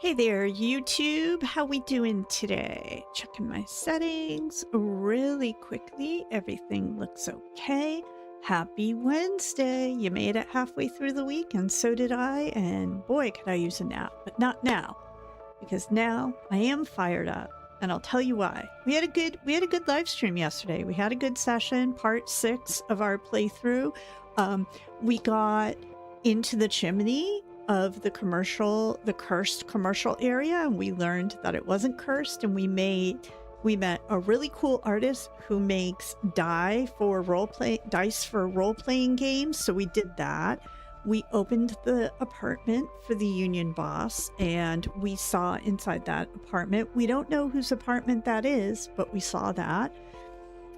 Hey there, YouTube. How we doing today? Checking my settings really quickly. Everything looks okay. Happy Wednesday. You made it halfway through the week, and so did I. And boy, could I use a nap, but not now, because now I am fired up. And I'll tell you why. We had a good live stream yesterday. We had a good session, part 6 of our playthrough. We got into the chimney of the cursed commercial area, and we learned that it wasn't cursed, and we met a really cool artist who makes dice for role-playing games, so we did that. We opened the apartment for the union boss, and we saw inside that apartment. We don't know whose apartment that is, but we saw that.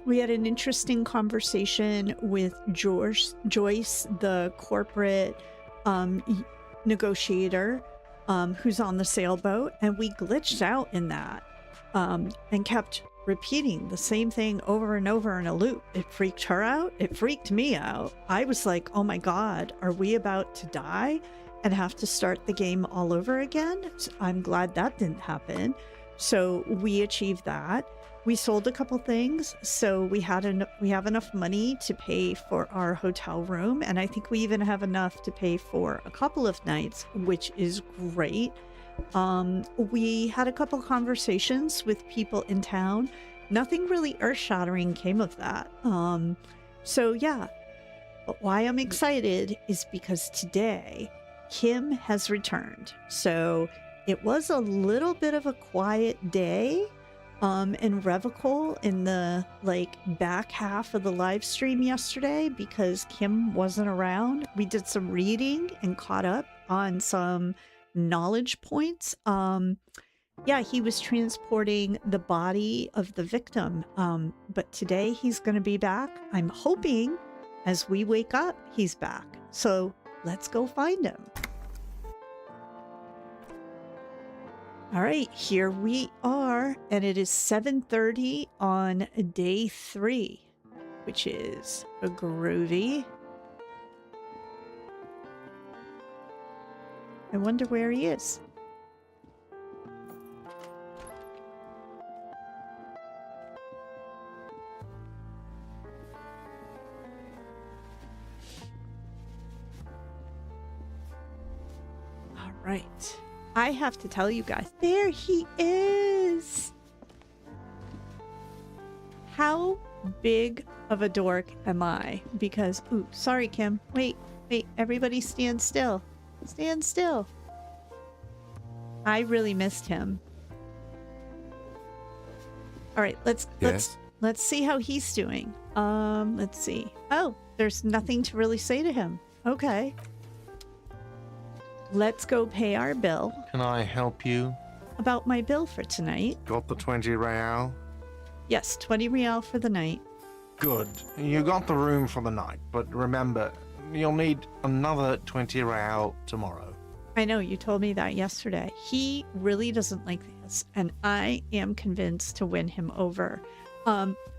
We had an interesting conversation with Joyce, the corporate negotiator who's on the sailboat, and we glitched out in that and kept repeating the same thing over and over in a loop. It freaked her out. It freaked me out. I was like, oh my God, are we about to die and have to start the game all over again? So I'm glad that didn't happen. So we achieved that. We sold a couple things, so we have enough money to pay for our hotel room, and I think we even have enough to pay for a couple of nights, which is great. We had a couple conversations with people in town. Nothing really earth-shattering came of that. So yeah, but why I'm excited is because today Kim has returned. So it was a little bit of a quiet day in Revachol in the back half of the live stream yesterday because Kim wasn't around. We did some reading and caught up on some knowledge points. Yeah, he was transporting the body of the victim, but today he's going to be back. I'm hoping as we wake up he's back, so let's go find him. All right, here we are, and it is 7:30 on day 3, which is a groovy. I wonder where he is. All right. I have to tell you guys, there he is. How big of a dork am I? Because, ooh, sorry, Kim. Wait, everybody stand still. Stand still. I really missed him. All right, let's see how he's doing. Let's see. Oh, there's nothing to really say to him. Okay. Let's go pay our bill. Can I help you? About my bill for tonight. Got the 20 real? Yes, 20 real for the night. Good. You got the room for the night, but remember, you'll need another 20 real tomorrow. I know, you told me that yesterday. He really doesn't like this, and I am convinced to win him over.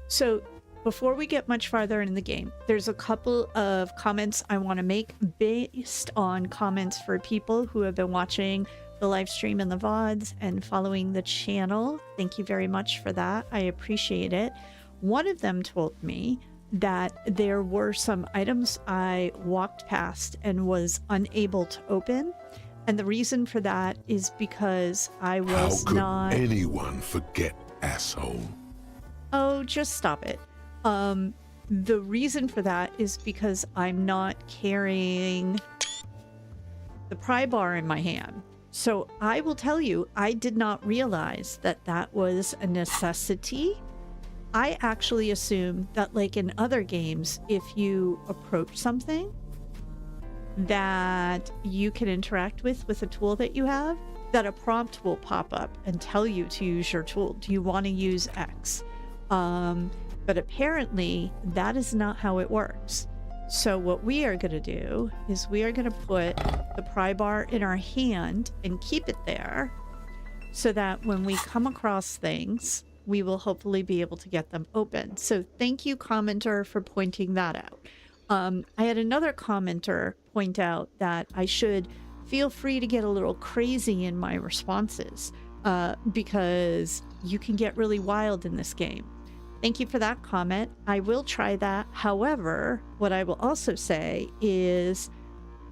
So before we get much farther in the game, there's a couple of comments I want to make based on comments for people who have been watching the live stream and the VODs and following the channel. Thank you very much for that. I appreciate it. One of them told me that there were some items I walked past and was unable to open. And the reason for that is because I was not... How could anyone forget, asshole? Oh, just stop it. The reason for that is because I'm not carrying the pry bar in my hand. So I will tell you, I did not realize that that was a necessity. I actually assumed that, like in other games, if you approach something that you can interact with a tool that you have, that a prompt will pop up and tell you to use your tool. Do you want to use X? But apparently that is not how it works. So what we are going to do is we are going to put the pry bar in our hand and keep it there so that when we come across things, we will hopefully be able to get them open. So thank you, commenter, for pointing that out. I had another commenter point out that I should feel free to get a little crazy in my responses, because you can get really wild in this game. Thank you for that comment. I will try that. However, what I will also say is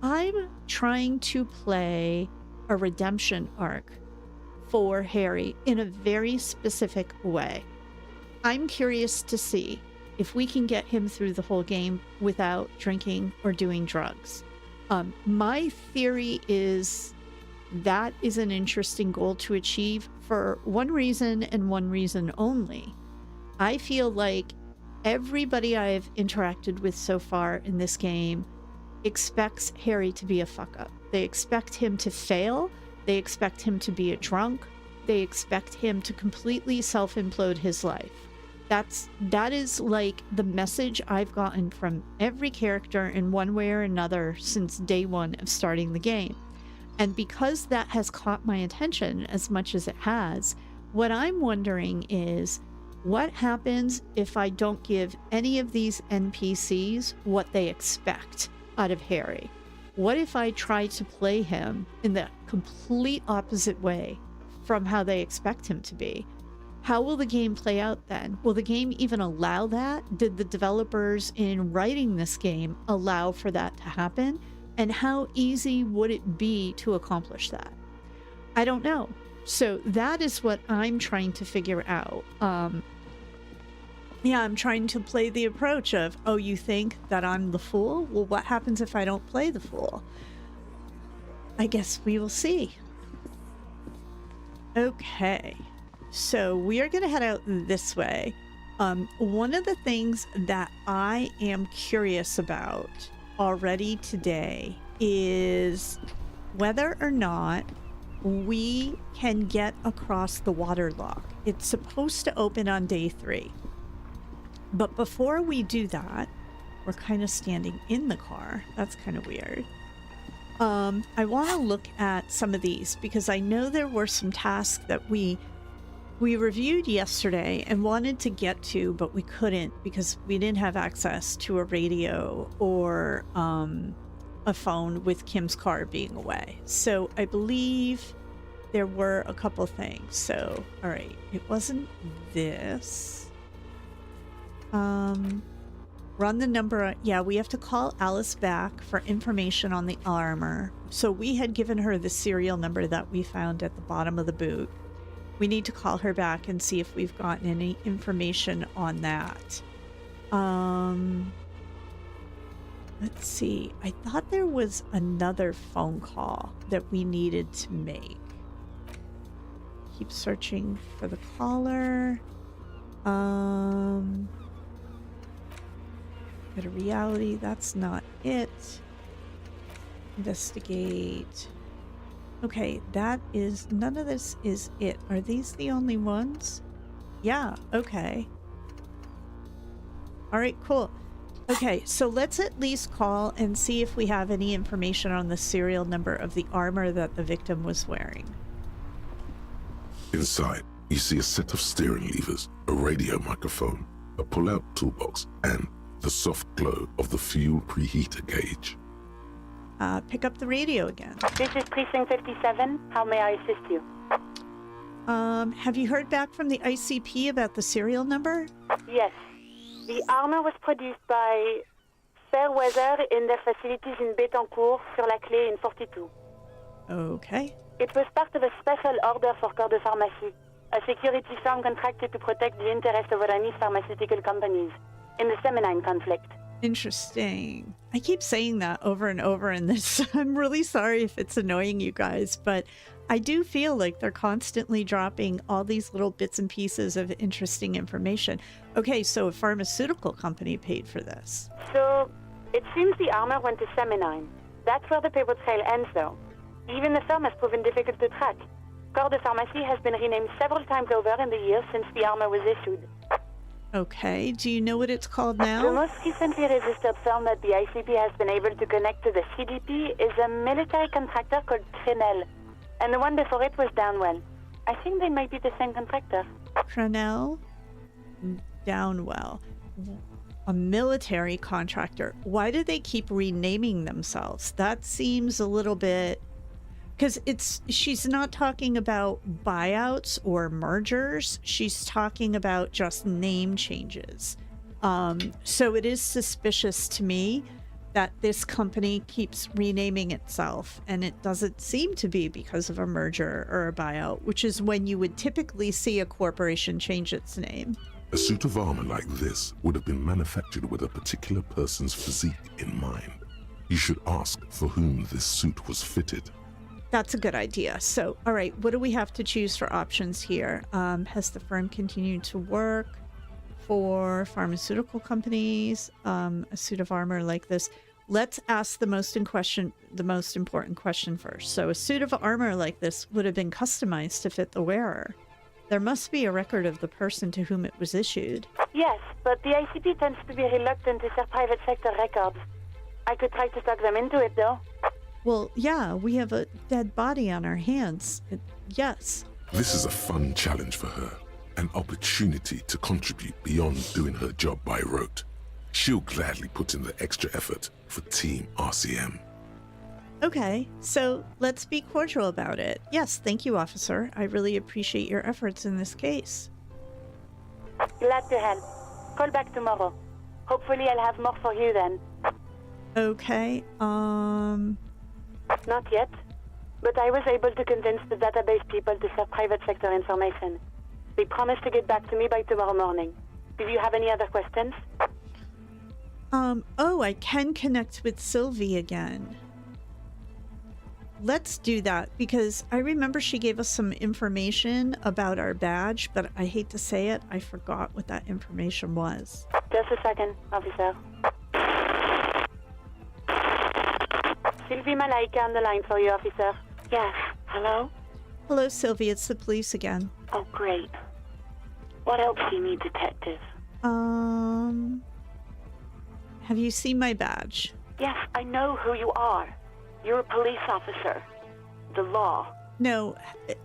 I'm trying to play a redemption arc for Harry in a very specific way. I'm curious to see if we can get him through the whole game without drinking or doing drugs. My theory is that is an interesting goal to achieve for one reason and one reason only. I feel like everybody I've interacted with so far in this game expects Harry to be a fuck up. They expect him to fail. They expect him to be a drunk. They expect him to completely self-implode his life. That is like the message I've gotten from every character in one way or another since day one of starting the game. And because that has caught my attention as much as it has, what I'm wondering is what happens if I don't give any of these NPCs what they expect out of Harry? What if I try to play him in the complete opposite way from how they expect him to be? How will the game play out then? Will the game even allow that? Did the developers in writing this game allow for that to happen? And how easy would it be to accomplish that? I don't know. So that is what I'm trying to figure out. Yeah, I'm trying to play the approach of, oh, you think that I'm the fool? Well, what happens if I don't play the fool? I guess we will see. Okay. So we are going to head out this way. One of the things that I am curious about already today is whether or not we can get across the water lock. It's supposed to open on day 3. But before we do that, we're kind of standing in the car. That's kind of weird. I want to look at some of these because I know there were some tasks that we reviewed yesterday and wanted to get to, but we couldn't because we didn't have access to a radio or a phone with Kim's car being away. So I believe there were a couple things. So, all right, it wasn't this. Run the number. Yeah, we have to call Alice back for information on the armor. So we had given her the serial number that we found at the bottom of the boot. We need to call her back and see if we've gotten any information on that. Let's see. I thought there was another phone call that we needed to make. Keep searching for the caller. Bit of reality. That's not it. Investigate. Okay, that is, none of this is it. Are these the only ones? Yeah, okay. All right, cool. Okay, so let's at least call and see if we have any information on the serial number of the armor that the victim was wearing. Inside, you see a set of steering levers, a radio microphone, a pull-out toolbox, and the soft glow of the fuel preheater gauge. Pick up the radio again. This is Precinct 57. How may I assist you? Have you heard back from the ICP about the serial number? Yes. The armor was produced by Fairweather in their facilities in Bétancourt, sur la Clé in 42. Okay. It was part of a special order for Corps de Pharmacie, a security firm contracted to protect the interests of Oranese pharmaceutical companies in the Seminine conflict. Interesting. I keep saying that over and over in this. I'm really sorry if it's annoying you guys, but I do feel like they're constantly dropping all these little bits and pieces of interesting information. Okay, so a pharmaceutical company paid for this. So, it seems the armor went to Seminine. That's where the paper trail ends, though. Even the firm has proven difficult to track. Corps de Pharmacie has been renamed several times over in the years since the armor was issued. Okay, do you know what it's called The now? most recently registered firm that the ICP has been able to connect to the CDP is a military contractor called Crenel, and the one before it was Downwell. I think they might be the same contractor. Crenel Downwell. A military contractor. Why do they keep renaming themselves? That seems a little bit Because she's not talking about buyouts or mergers. She's talking about just name changes. So it is suspicious to me that this company keeps renaming itself, and it doesn't seem to be because of a merger or a buyout, which is when you would typically see a corporation change its name. A suit of armor like this would have been manufactured with a particular person's physique in mind. You should ask for whom this suit was fitted. That's a good idea. So, all right, what do we have to choose for options here? Has the firm continued to work for pharmaceutical companies? A suit of armor like this. Let's ask the most important question first. So, a suit of armor like this would have been customized to fit the wearer. There must be a record of the person to whom it was issued. Yes, but the ICP tends to be reluctant to share private sector records. I could try to talk them into it, though. Well, yeah, we have a dead body on our hands. Yes. This is a fun challenge for her, an opportunity to contribute beyond doing her job by rote. She'll gladly put in the extra effort for Team RCM. Okay, so let's be cordial about it. Yes, thank you, officer. I really appreciate your efforts in this case. Glad to help. Call back tomorrow. Hopefully I'll have more for you then. Okay, Not yet, but I was able to convince the database people to share private sector information. They promised to get back to me by tomorrow morning. Do you have any other questions? Oh, I can connect with Sylvie again. Let's do that, because I remember she gave us some information about our badge, but I hate to say it, I forgot what that information was. Just a second, officer. Sylvie Malaika on the line for you, officer. Yes, hello? Hello, Sylvie, it's the police again. Oh, great. What else do you need, detective? Have you seen my badge? Yes, I know who you are. You're a police officer. The law. No,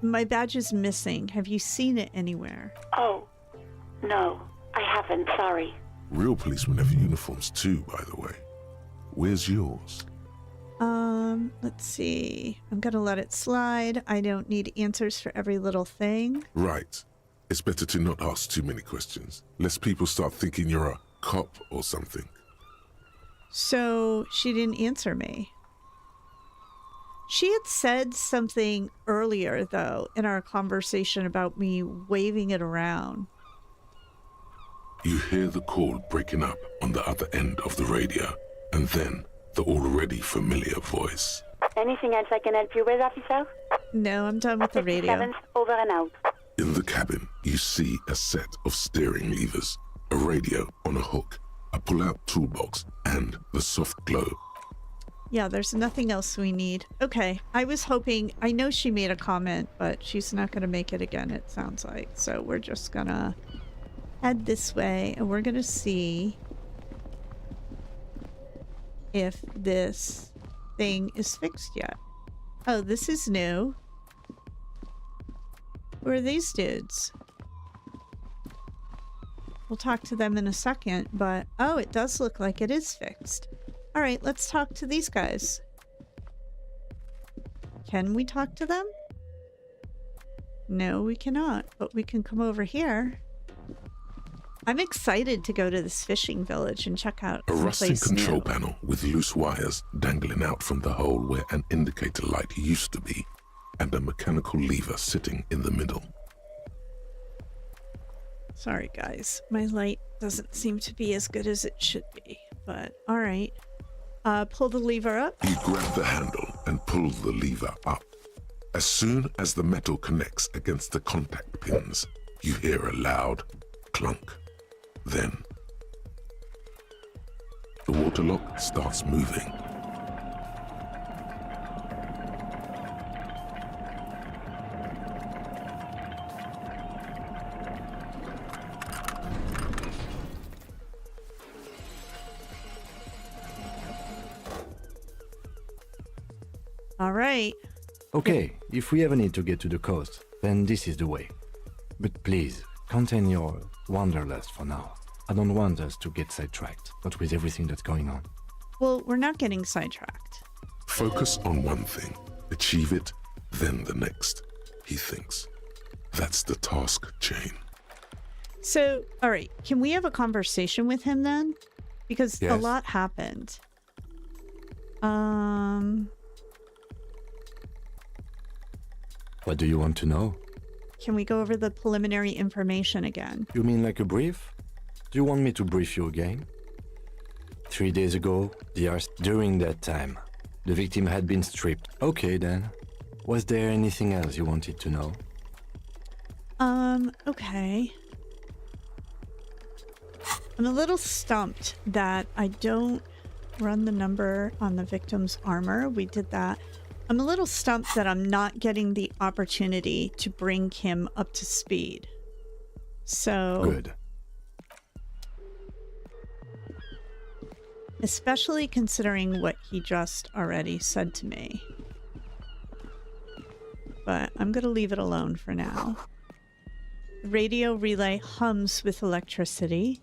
my badge is missing. Have you seen it anywhere? Oh, no, I haven't, sorry. Real policemen have uniforms too, by the way. Where's yours? Let's see. I'm gonna let it slide. I don't need answers for every little thing. Right. It's better to not ask too many questions, lest people start thinking you're a cop or something. So she didn't answer me. She had said something earlier, though, in our conversation about me waving it around. You hear the call breaking up on the other end of the radio, and then the already familiar voice. Anything else I can help you with, officer? No, I'm done with the radio. 57's over and out. In the cabin, you see a set of steering levers, a radio on a hook, a pull-out toolbox, and the soft glow. Yeah, there's nothing else we need. Okay, I was hoping, I know she made a comment, but she's not going to make it again, it sounds like. So we're just going to head this way, and we're going to see if this thing is fixed yet. Oh, this is new. Who are these dudes? We'll talk to them in a second, but oh, it does look like it is fixed. All right, let's talk to these guys. Can we talk to them? No, we cannot, but we can come over here. I'm excited to go to this fishing village and check out A rusting someplace control new. panel with loose wires dangling out from the hole where an indicator light used to be, and a mechanical lever sitting in the middle. Sorry, guys. My light doesn't seem to be as good as it should be, but all right. Pull the lever up. You grab the handle and pull the lever up. As soon as the metal connects against the contact pins, you hear a loud clunk. Then, the water lock starts moving. All right. Okay, if we ever need to get to the coast, then this is the way. But please, contain your wanderlust for now. I don't want us to get sidetracked, not with everything that's going on. Well, we're not getting sidetracked. Focus on one thing, achieve it, then the next, he thinks. That's the task chain. So, all right, can we have a conversation with him then? Because a Yes. lot happened. What do you want to know? Can we go over the preliminary information again? You mean like a brief? Do you want me to brief you again? 3 days ago, during that time, the victim had been stripped. Okay then. Was there anything else you wanted to know? Okay. I'm a little stumped that I don't run the number on the victim's armor. We did that. I'm a little stumped that I'm not getting the opportunity to bring him up to speed. So... Good. Especially considering what he just already said to me. But I'm going to leave it alone for now. The radio relay hums with electricity.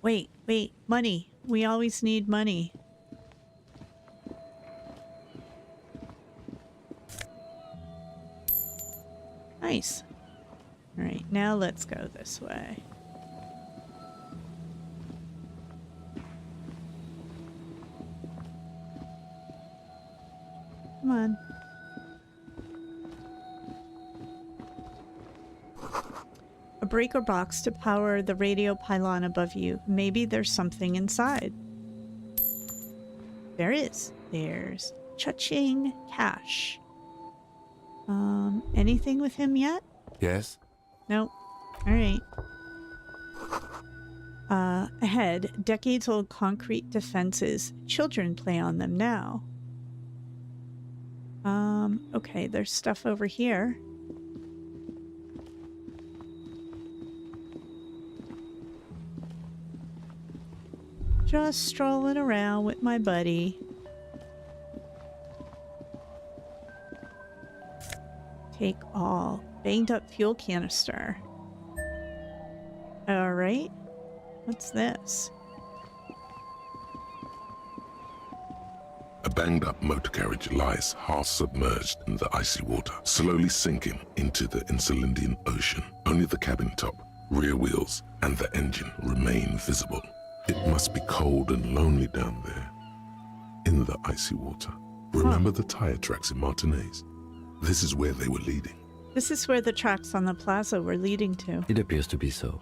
Wait, money. We always need money. Nice. All right, now let's go this way. Come on. A breaker box to power the radio pylon above you. Maybe there's something inside. There is. There's cha-ching cash. Anything with him yet? Yes? Nope. All right. Ahead, decades-old concrete defenses. Children play on them now. Okay, there's stuff over here. Just strolling around with my buddy. Take all. Banged up fuel canister. Alright. What's this? A banged-up motor carriage lies half submerged in the icy water, slowly sinking into the Insulindian Ocean. Only the cabin top, rear wheels, and the engine remain visible. It must be cold and lonely down there, in the icy water. Remember the tire tracks in Martinez? This is where they were leading. This is where the tracks on the plaza were leading to. It appears to be so.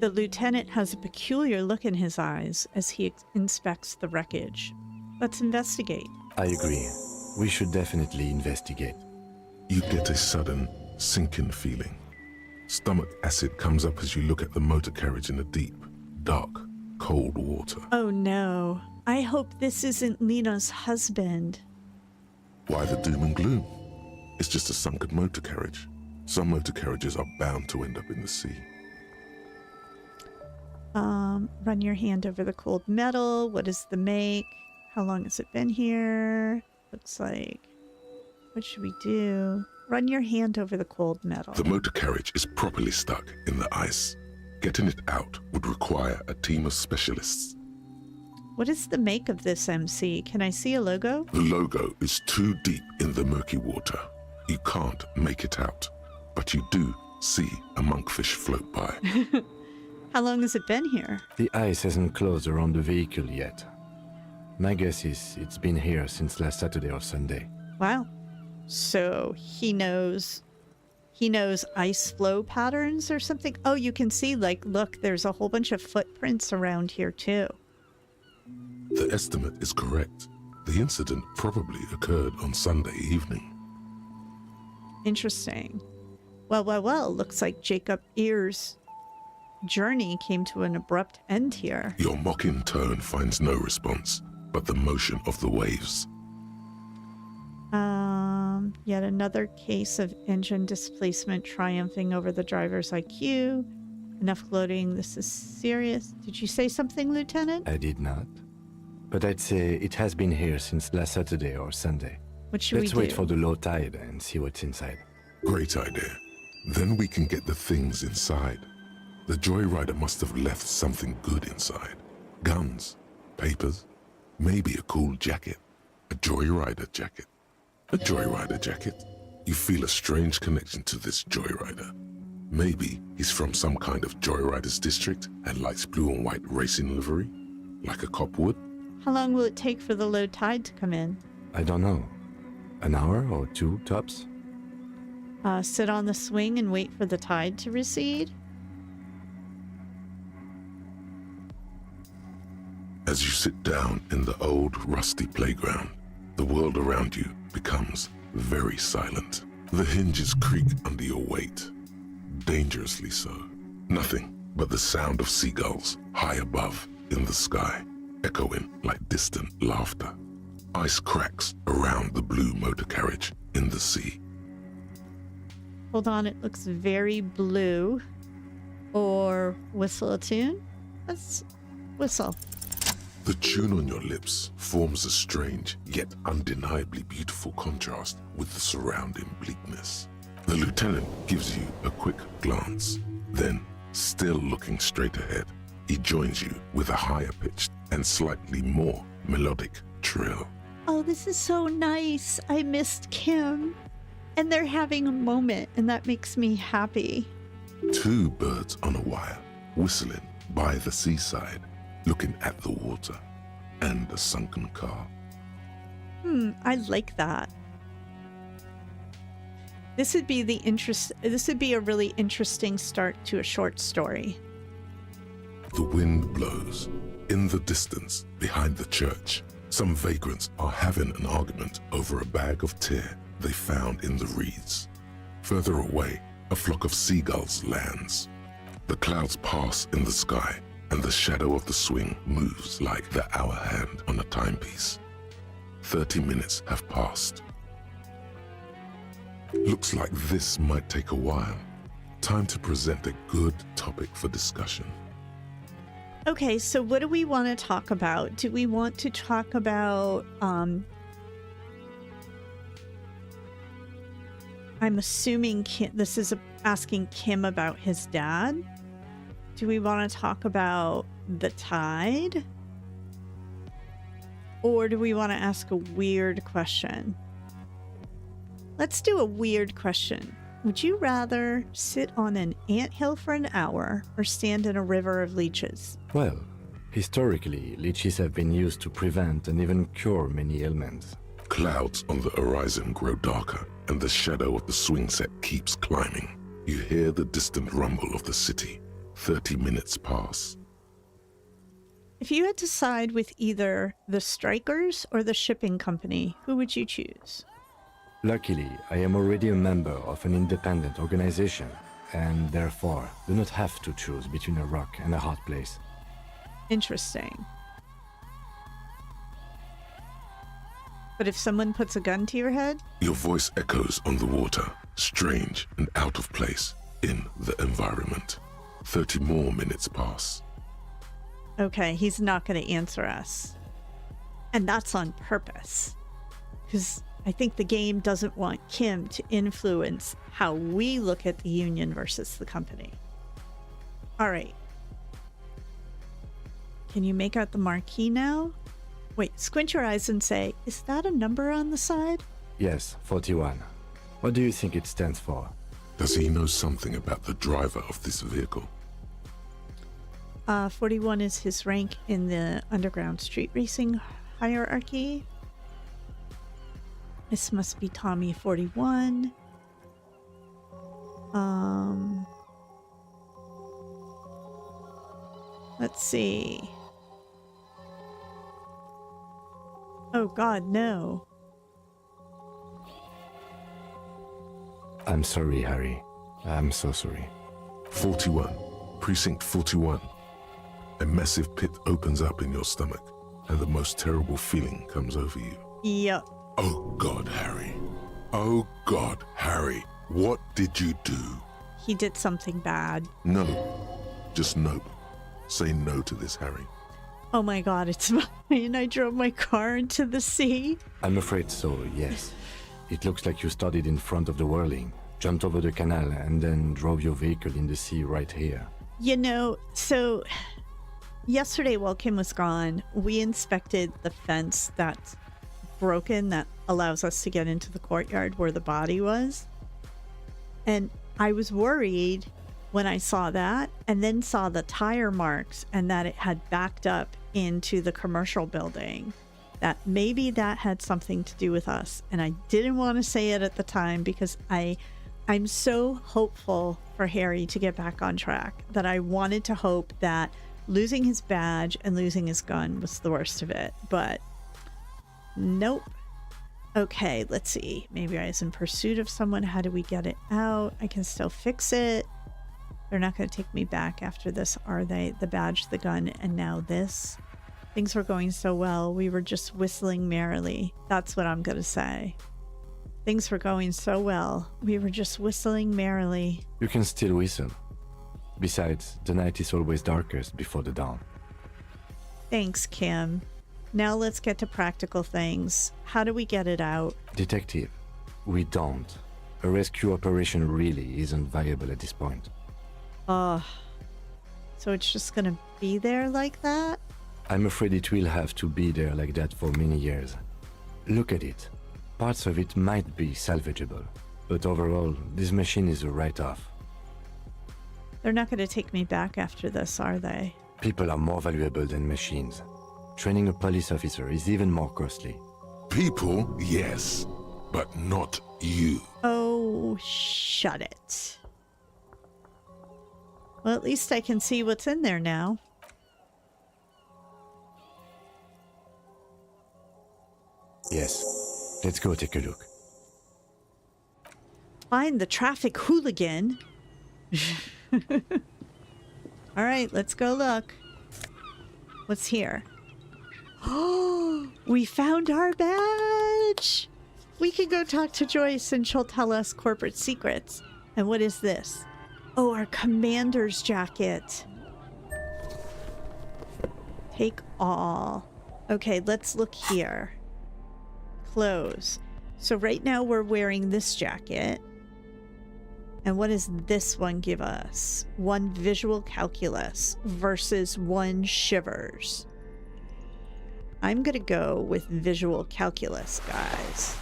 The lieutenant has a peculiar look in his eyes as he inspects the wreckage. Let's investigate. I agree. We should definitely investigate. You get a sudden sinking feeling. Stomach acid comes up as you look at the motor carriage in the deep, dark, cold water. Oh no. I hope this isn't Lena's husband. Why the doom and gloom? It's just a sunken motor carriage. Some motor carriages are bound to end up in the sea. Run your hand over the cold metal. What is the make? How long has it been here? Looks like... What should we do? Run your hand over the cold metal. The motor carriage is properly stuck in the ice. Getting it out would require a team of specialists. What is the make of this MC? Can I see a logo? The logo is too deep in the murky water. You can't make it out, but you do see a monkfish float by. How long has it been here? The ice hasn't closed around the vehicle yet. My guess is it's been here since last Saturday or Sunday. Wow. So he knows ice flow patterns or something? Oh, you can see, like, look, there's a whole bunch of footprints around here too. The estimate is correct. The incident probably occurred on Sunday evening. Interesting. Well, looks like Jacob Ear's journey came to an abrupt end here. Your mocking tone finds no response, but the motion of the waves. Yet another case of engine displacement triumphing over the driver's IQ. Enough gloating, this is serious. Did you say something, Lieutenant? I did not. But I'd say it has been here since last Saturday or Sunday. What should Let's we do? wait for the low tide and see what's inside. Great idea. Then we can get the things inside. The joyrider must have left something good inside. Guns, papers, maybe a cool jacket. A joyrider jacket. A joyrider jacket. You feel a strange connection to this joyrider. Maybe he's from some kind of joyriders district and likes blue and white racing livery, like a cop would. How long will it take for the low tide to come in? I don't know. An hour or two, tops? Sit on the swing and wait for the tide to recede? As you sit down in the old, rusty playground, the world around you becomes very silent. The hinges creak under your weight, dangerously so. Nothing but the sound of seagulls high above in the sky, echoing like distant laughter. Ice cracks around the blue motor carriage in the sea. Hold on, it looks very blue. Or whistle a tune? Let's whistle. The tune on your lips forms a strange yet undeniably beautiful contrast with the surrounding bleakness. The lieutenant gives you a quick glance. Then, still looking straight ahead, he joins you with a higher pitched and slightly more melodic trill. Oh, this is so nice. I missed Kim. And they're having a moment, and that makes me happy. Two birds on a wire, whistling by the seaside, looking at the water and a sunken car. I like that. This would be a really interesting start to a short story. The wind blows. In the distance, behind the church, some vagrants are having an argument over a bag of tear they found in the reeds. Further away, a flock of seagulls lands. The clouds pass in the sky, and the shadow of the swing moves like the hour hand on a timepiece. 30 minutes have passed. Looks like this might take a while. Time to present a good topic for discussion. Okay, so what do we want to talk about? Do we want to talk about, I'm assuming this is asking Kim about his dad. Do we want to talk about the tide? Or do we want to ask a weird question? Let's do a weird question. Would you rather sit on an anthill for an hour or stand in a river of leeches? Well, historically, leeches have been used to prevent and even cure many ailments. Clouds on the horizon grow darker, and the shadow of the swing set keeps climbing. You hear the distant rumble of the city. 30 minutes pass. If you had to side with either the strikers or the shipping company, who would you choose? Luckily, I am already a member of an independent organization, and therefore do not have to choose between a rock and a hot place. Interesting. But if someone puts a gun to your head? Your voice echoes on the water, strange and out of place in the environment. 30 more minutes pass. Okay, he's not going to answer us. And that's on purpose. Because I think the game doesn't want Kim to influence how we look at the union versus the company. All right. Can you make out the marquee now? Wait, squint your eyes and say, is that a number on the side? Yes, 41. What do you think it stands for? Does he know something about the driver of this vehicle? 41 is his rank in the underground street racing hierarchy. This must be Tommy 41. Let's see. Oh God, no. I'm sorry, Harry. I'm so sorry. 41. Precinct 41. A massive pit opens up in your stomach, and the most terrible feeling comes over you. Yep. Oh God, Harry. Oh God, Harry. What did you do? He did something bad. No. Just nope. Say no to this, Harry. Oh my God, it's mine. I drove my car into the sea. I'm afraid so, yes. It looks like you started in front of the whirling, jumped over the canal, and then drove your vehicle in the sea right here. You know, so yesterday while Kim was gone, we inspected the fence that's broken that allows us to get into the courtyard where the body was. And I was worried when I saw that and then saw the tire marks and that it had backed up into the commercial building, that maybe that had something to do with us. And I didn't want to say it at the time because I'm so hopeful for Harry to get back on track that I wanted to hope that losing his badge and losing his gun was the worst of it. But nope. Okay, let's see. Maybe I was in pursuit of someone. How do we get it out? I can still fix it. They're not going to take me back after this, are they? The badge, the gun, and now this. Things were going so well. We were just whistling merrily. That's what I'm going to say. Things were going so well. We were just whistling merrily. You can still whistle. Besides, the night is always darkest before the dawn. Thanks, Kim. Now let's get to practical things. How do we get it out? Detective, we don't. A rescue operation really isn't viable at this point. So it's just gonna be there like that? I'm afraid it will have to be there like that for many years. Look at it. Parts of it might be salvageable, but overall, this machine is a write-off. They're not gonna take me back after this, are they? People are more valuable than machines. Training a police officer is even more costly. People, yes, but not you. Oh, shut it. Well, at least I can see what's in there now. Yes. Let's go take a look. Find the traffic hooligan. All right, let's go look. What's here? Oh, we found our badge. We can go talk to Joyce and she'll tell us corporate secrets. And what is this? Oh, our commander's jacket. Take all. Okay, let's look here. Clothes. So right now we're wearing this jacket. And what does this one give us? 1 visual calculus versus 1 shivers. I'm gonna go with visual calculus, guys.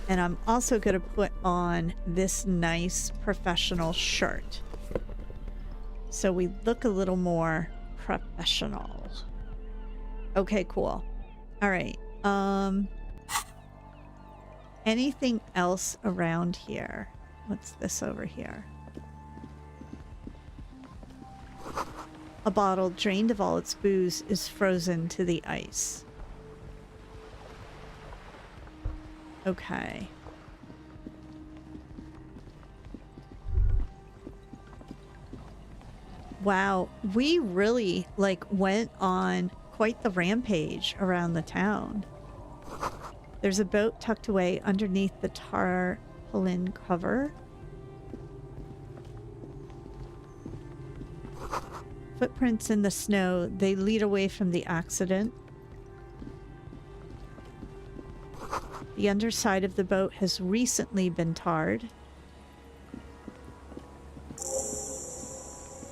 And I'm also gonna put on this nice professional shirt, so we look a little more professional. Okay, cool. All right. Anything else around here? What's this over here? A bottle drained of all its booze is frozen to the ice. Okay. Wow, we really went on quite the rampage around the town. There's a boat tucked away underneath the tarpaulin cover. Footprints in the snow, they lead away from the accident. The underside of the boat has recently been tarred.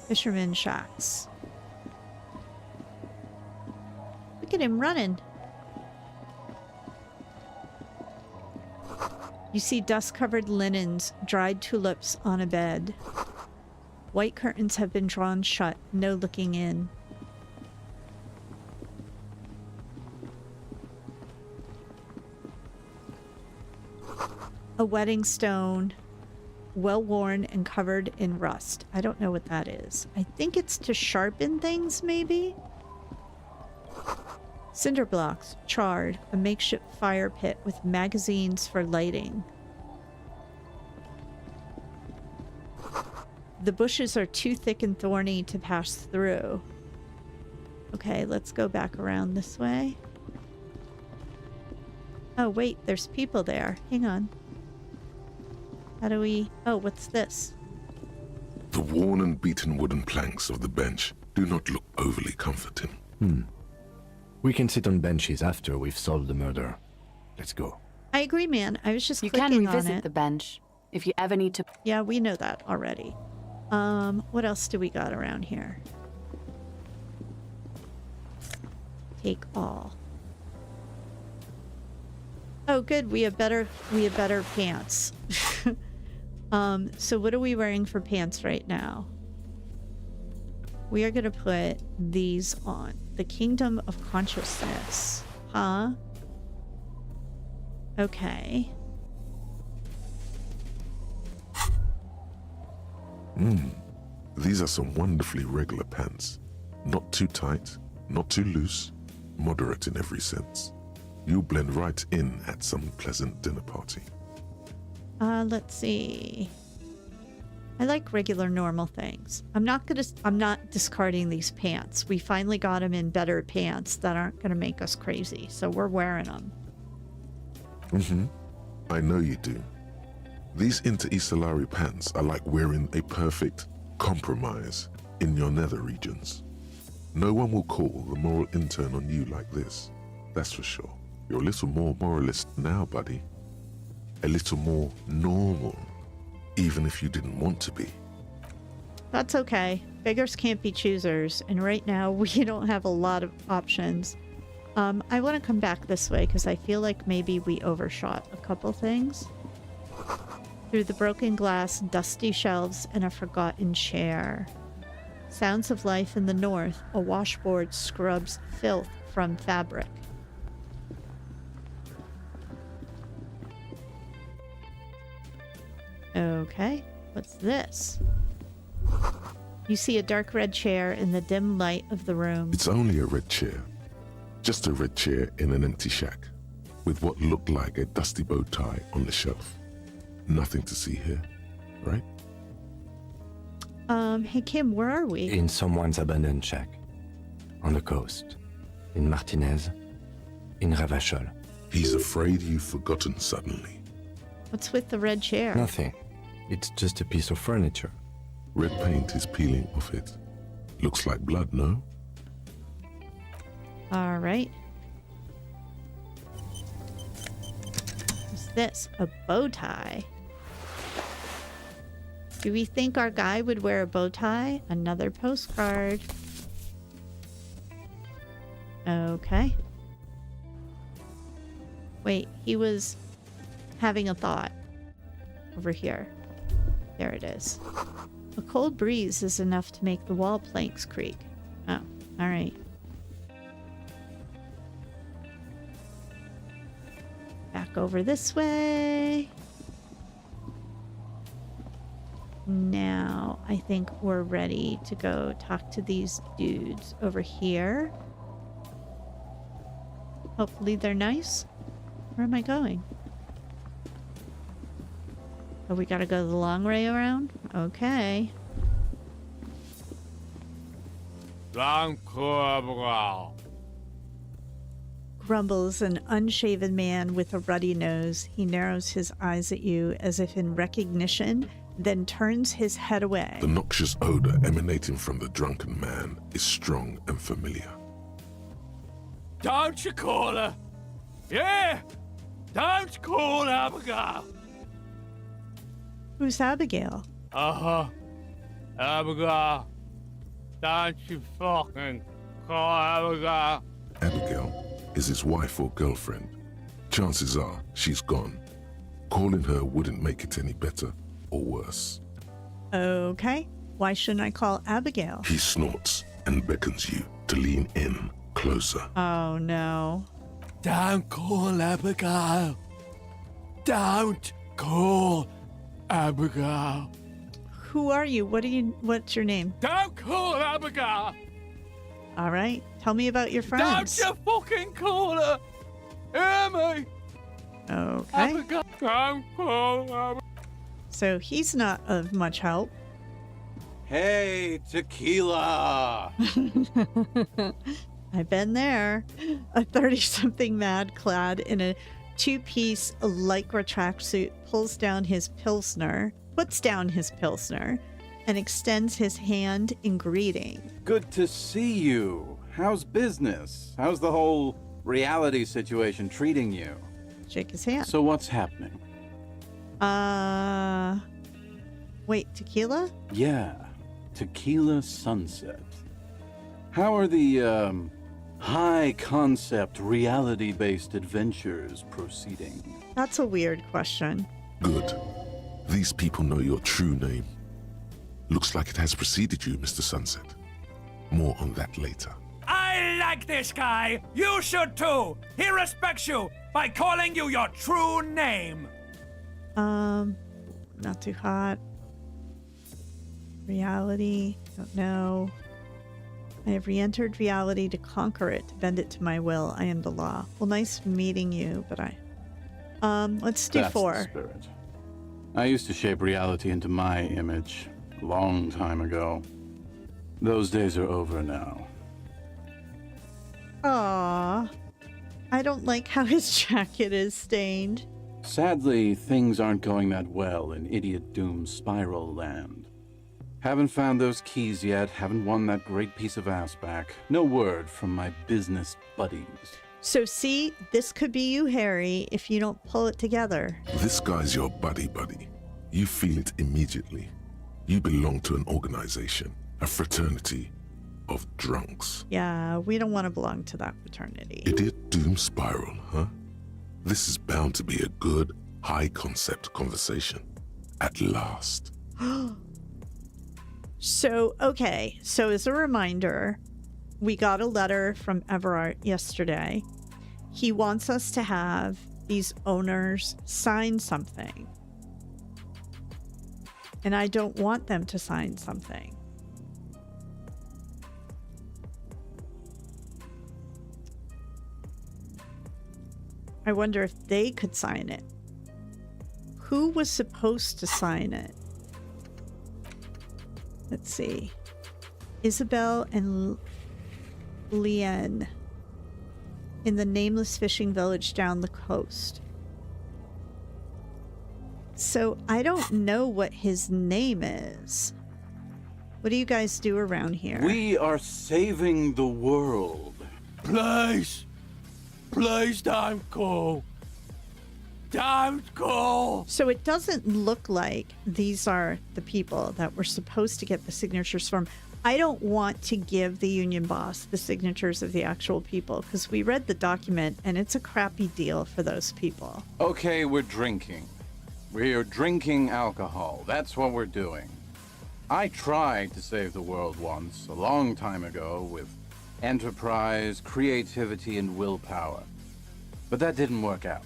Fisherman shacks. Look at him running. You see dust-covered linens, dried tulips on a bed. White curtains have been drawn shut, no looking in. A wedding stone, well worn and covered in rust. I don't know what that is. I think it's to sharpen things, maybe? Cinder blocks, charred, a makeshift fire pit with magazines for lighting. The bushes are too thick and thorny to pass through. Okay, let's go back around this way. Oh, wait, there's people there. Hang on. How do we... Oh, what's this? The worn and beaten wooden planks of the bench do not look overly comforting. We can sit on benches after we've solved the murder. Let's go. I agree, man. I was just You clicking can on revisit it. the bench if you ever need to. Yeah, we know that already. What else do we got around here? Take all. Oh, good. We have better pants. So what are we wearing for pants right now? We are going to put these on. The Kingdom of Consciousness. Huh? Okay. These are some wonderfully regular pants. Not too tight, not too loose, moderate in every sense. You'll blend right in at some pleasant dinner party. Let's see. I like regular normal things. I'm not discarding these pants. We finally got them in better pants that aren't gonna make us crazy, so we're wearing them. I know you do. These Inter-Isolari pants are like wearing a perfect compromise in your nether regions. No one will call the moral intern on you like this, that's for sure. You're a little more moralist now, buddy. A little more normal, even if you didn't want to be. That's okay. Beggars can't be choosers, and right now we don't have a lot of options. I want to come back this way because I feel like maybe we overshot a couple things. Through the broken glass, dusty shelves, and a forgotten chair. Sounds of life in the north. A washboard scrubs filth from fabric. Okay, what's this? You see a dark red chair in the dim light of the room. It's only a red chair. Just a red chair in an empty shack, with what looked like a dusty bow tie on the shelf. Nothing to see here, right? Hey Kim, where are we? In someone's abandoned shack. On the coast. In Martinez. In Revachol. He's afraid you've forgotten suddenly. What's with the red chair? Nothing. It's just a piece of furniture. Red paint is peeling off it. Looks like blood, no? All right. What's this? A bow tie. Do we think our guy would wear a bow tie? Another postcard. Okay. Wait, he was having a thought. Over here. There it is. A cold breeze is enough to make the wall planks creak. Oh, all right. Back over this way. Now, I think we're ready to go talk to these dudes over here. Hopefully they're nice. Where am I going? Oh, we gotta go the long way around? Okay. Grumbles an unshaven man with a ruddy nose. He narrows his eyes at you as if in recognition, then turns his head away. The noxious odor emanating from the drunken man is strong and familiar. Don't you call her? Yeah! Don't call Abigail! Who's Abigail? Abigail. Don't you fucking call Abigail. Abigail is his wife or girlfriend. Chances are she's gone. Calling her wouldn't make it any better or worse. Okay. Why shouldn't I call Abigail? He snorts and beckons you to lean in closer. Oh, no. Don't call Abigail. Don't call Abigail. Who are you? What's your name? Don't call Abigail. All right. Tell me about your friends. Don't you fucking call her. Hear me? Okay. Abigail. Don't call Abigail. So he's not of much help. Hey, tequila! I've been there. A 30-something mad clad in a two-piece lycra tracksuit puts down his pilsner, and extends his hand in greeting. Good to see you. How's business? How's the whole reality situation treating you? Shake his hand. So what's happening? Wait, tequila? Yeah. Tequila Sunset. How are the, high-concept, reality-based adventures proceeding? That's a weird question. Good. These people know your true name. Looks like it has preceded you, Mr. Sunset. More on that later. I like this guy. You should too. He respects you by calling you your true name. Not too hot. Reality, don't know. I have re-entered reality to conquer it, to bend it to my will. I am the law. Well, nice meeting you, but let's do That's 4. the spirit. I used to shape reality into my image a long time ago. Those days are over now. Aww. I don't like how his jacket is stained. Sadly, things aren't going that well in Idiot Doom's Spiral Land. Haven't found those keys yet, haven't won that great piece of ass back. No word from my business buddies. So see, this could be you, Harry, if you don't pull it together. This guy's your buddy. You feel it immediately. You belong to an organization, a fraternity of drunks. Yeah, we don't want to belong to that fraternity. Idiot Doom Spiral, huh? This is bound to be a good, high-concept conversation. At last. So, okay, so as a reminder, we got a letter from Everart yesterday. He wants us to have these owners sign something. And I don't want them to sign something. I wonder if they could sign it. Who was supposed to sign it? Let's see. Isabel and Lien in the nameless fishing village down the coast. So I don't know what his name is. What do you guys do around here? We are saving the world. Please. Please don't go. Don't go. So it doesn't look like these are the people that we're supposed to get the signatures from. I don't want to give the union boss the signatures of the actual people because we read the document and it's a crappy deal for those people. Okay, we're drinking. We're drinking alcohol. That's what we're doing. I tried to save the world once, a long time ago, with enterprise, creativity, and willpower. But that didn't work out.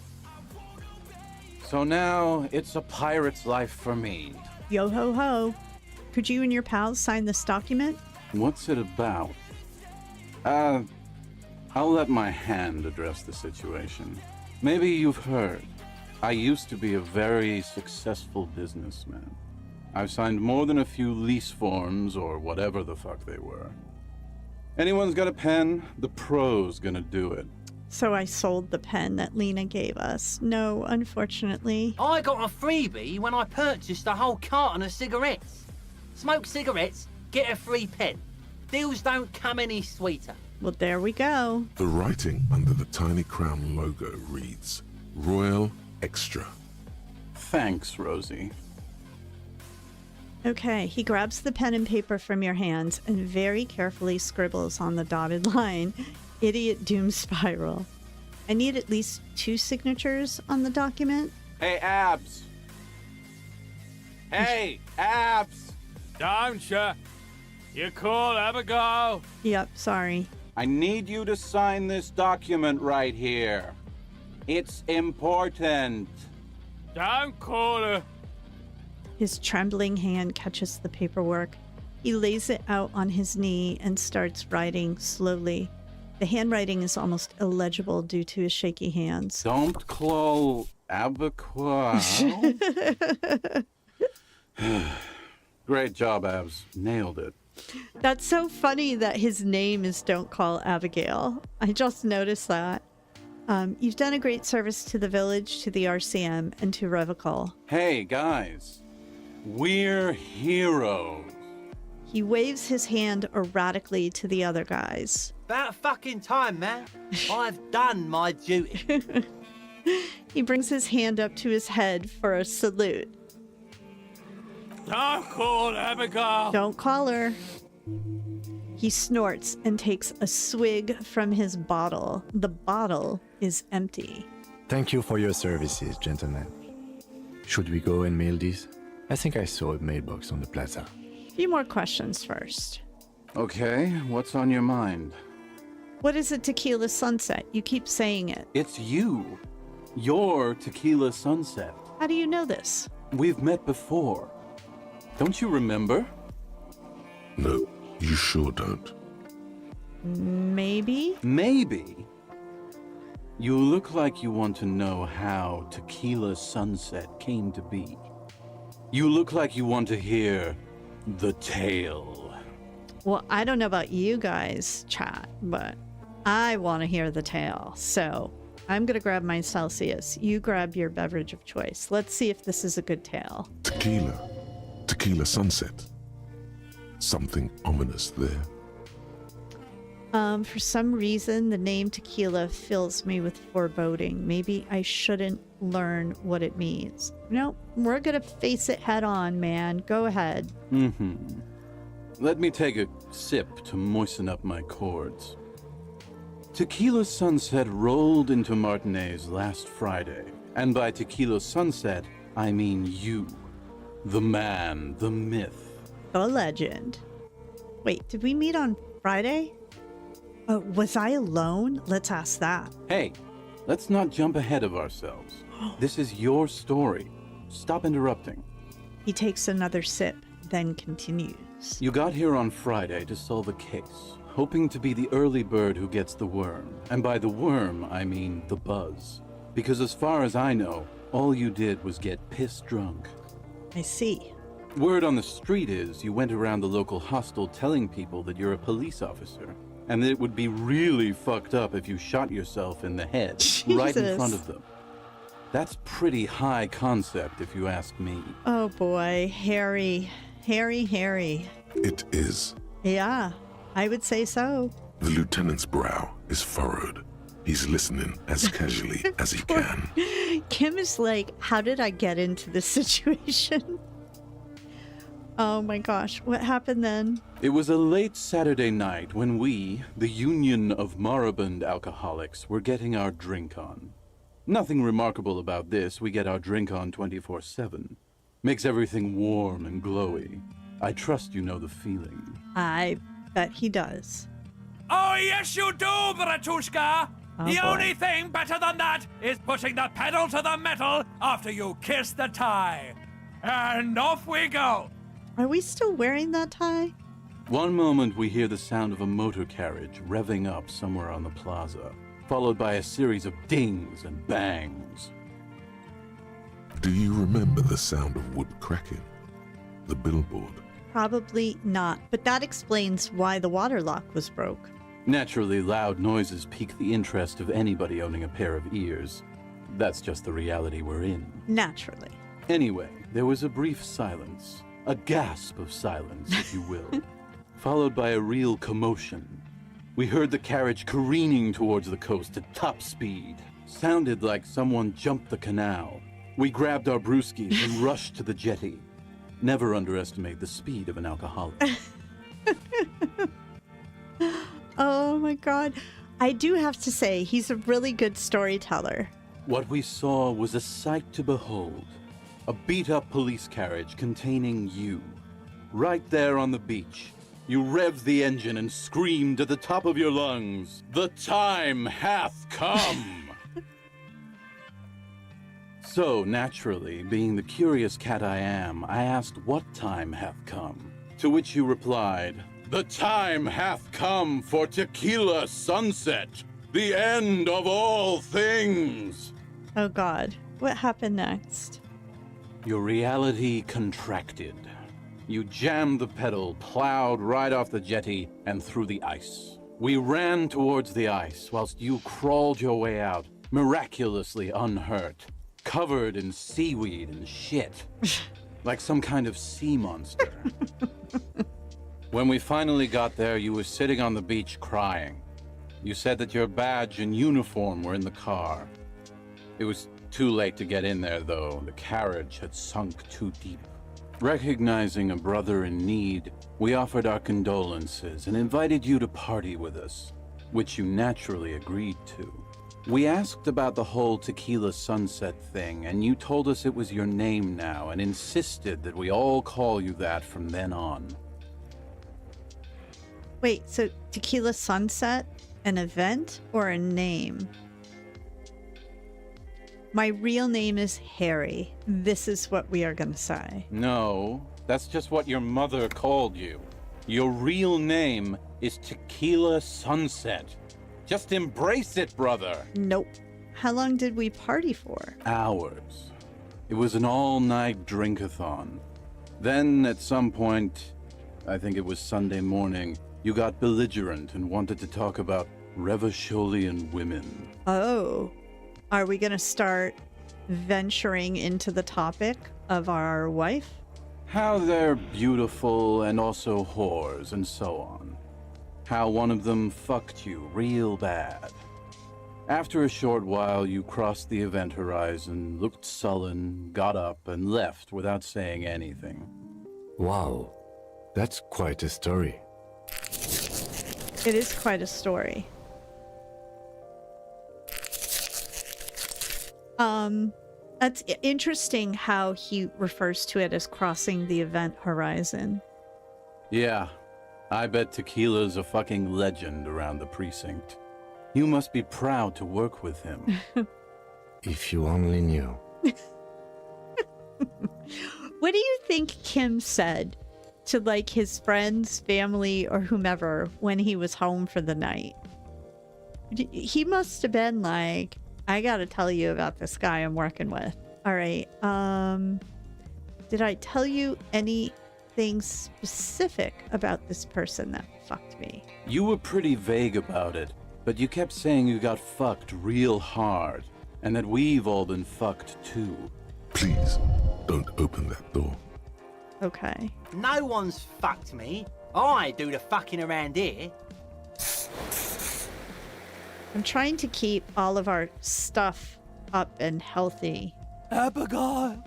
So now, it's a pirate's life for me. Yo ho ho. Could you and your pals sign this document? What's it about? I'll let my hand address the situation. Maybe you've heard. I used to be a very successful businessman. I've signed more than a few lease forms or whatever the fuck they were. Anyone's got a pen? The pro's gonna do it. So I sold the pen that Lena gave us. No, unfortunately. I got a freebie when I purchased a whole carton of cigarettes. Smoke cigarettes, get a free pen. Deals don't come any sweeter. Well, there we go. The writing under the tiny crown logo reads, Royal Extra. Thanks, Rosie. Okay, he grabs the pen and paper from your hands and very carefully scribbles on the dotted line, Idiot Doom Spiral. I need at least 2 signatures on the document. Hey, Abs! Hey, Abs! Don't you? You cool, have a go. Yep, sorry. I need you to sign this document right here. It's important. Don't call her. His trembling hand catches the paperwork. He lays it out on his knee and starts writing slowly. The handwriting is almost illegible due to his shaky hands. Don't call Abaquois. Great job, Abs. Nailed it. That's so funny that his name is Don't Call Abigail. I just noticed that. You've done a great service to the village, to the RCM, and to Revachol. Hey, guys. We're heroes. He waves his hand erratically to the other guys. About fucking time, man. I've done my duty. He brings his hand up to his head for a salute. Don't call Abigail. Don't call her. He snorts and takes a swig from his bottle. The bottle is empty. Thank you for your services, gentlemen. Should we go and mail these? I think I saw a mailbox on the plaza. A few more questions first. Okay, what's on your mind? What is a tequila sunset? You keep saying it. It's you. Your tequila sunset. How do you know this? We've met before. Don't you remember? No, you sure don't. Maybe? Maybe. You look like you want to know how Tequila Sunset came to be. You look like you want to hear the tale. Well, I don't know about you guys, chat, but I want to hear the tale. So I'm going to grab my Celsius. You grab your beverage of choice. Let's see if this is a good tale. Tequila. Tequila Sunset. Something ominous there. For some reason, the name tequila fills me with foreboding. Maybe I shouldn't learn what it means. No, we're going to face it head on, man. Go ahead. Let me take a sip to moisten up my cords. Tequila Sunset rolled into Martinez last Friday. And by Tequila Sunset, I mean you. The man, the myth. The legend. Wait, did we meet on Friday? Was I alone? Let's ask that. Hey, let's not jump ahead of ourselves. This is your story. Stop interrupting. He takes another sip, then continues. You got here on Friday to solve a case, hoping to be the early bird who gets the worm. And by the worm, I mean the buzz. Because as far as I know, all you did was get pissed drunk. I see. Word on the street is you went around the local hostel telling people that you're a police officer. And that it would be really fucked up if you shot yourself in the head right in front of them. That's pretty high concept, if you ask me. Oh boy, Harry. It is. Yeah, I would say so. The lieutenant's brow is furrowed. He's listening as casually as he can. Kim is like, how did I get into this situation? Oh my gosh, what happened then? It was a late Saturday night when we, the Union of Moribund Alcoholics, were getting our drink on. Nothing remarkable about this. We get our drink on 24/7. Makes everything warm and glowy. I trust you know the feeling. I bet he does. Oh, yes, you do, Bratushka. Oh, The boy. only thing better than that is putting the pedal to the metal after you kiss the tie. And off we go. Are we still wearing that tie? One moment we hear the sound of a motor carriage revving up somewhere on the plaza, followed by a series of dings and bangs. Do you remember the sound of wood cracking? The billboard. Probably not, but that explains why the water lock was broke. Naturally, loud noises pique the interest of anybody owning a pair of ears. That's just the reality we're in. Naturally. Anyway, there was a brief silence. A gasp of silence, if you will, followed by a real commotion. We heard the carriage careening towards the coast at top speed. Sounded like someone jumped the canal. We grabbed our brewskis and rushed to the jetty. Never underestimate the speed of an alcoholic. Oh my god. I do have to say, he's a really good storyteller. What we saw was a sight to behold. A beat-up police carriage containing you. Right there on the beach. You revved the engine and screamed at the top of your lungs, "The time hath come!" So, naturally, being the curious cat I am, I asked what time hath come. To which you replied, "The time hath come for Tequila Sunset, the end of all things." Oh god. What happened next? Your reality contracted. You jammed the pedal, plowed right off the jetty, and through the ice. We ran towards the ice, whilst you crawled your way out, miraculously unhurt, covered in seaweed and shit, like some kind of sea monster. When we finally got there, you were sitting on the beach crying. You said that your badge and uniform were in the car. It was too late to get in there, though. The carriage had sunk too deep. Recognizing a brother in need, we offered our condolences and invited you to party with us, which you naturally agreed to. We asked about the whole Tequila Sunset thing, and you told us it was your name now and insisted that we all call you that from then on. Wait, so Tequila Sunset, an event or a name? My real name is Harry. This is what we are going to say. No, that's just what your mother called you. Your real name is Tequila Sunset. Just embrace it, brother. Nope. How long did we party for? Hours. It was an all-night drink-a-thon. Then, at some point, I think it was Sunday morning, you got belligerent and wanted to talk about Revacholian women. Oh. Are we going to start venturing into the topic of our wife? How they're beautiful and also whores and so on. How one of them fucked you real bad. After a short while, you crossed the event horizon, looked sullen, got up, and left without saying anything. Wow, that's quite a story. It is quite a story. That's interesting how he refers to it as crossing the event horizon. Yeah, I bet Tequila's a fucking legend around the precinct. You must be proud to work with him. If you only knew. What do you think Kim said to like his friends, family, or whomever when he was home for the night? He must have been like, I gotta tell you about this guy I'm working with. All right. Did I tell you anything specific about this person that fucked me? You were pretty vague about it, but you kept saying you got fucked real hard, and that we've all been fucked too. Please, don't open that door. Okay. No one's fucked me. I do the fucking around here. I'm trying to keep all of our stuff up and healthy. Abigail!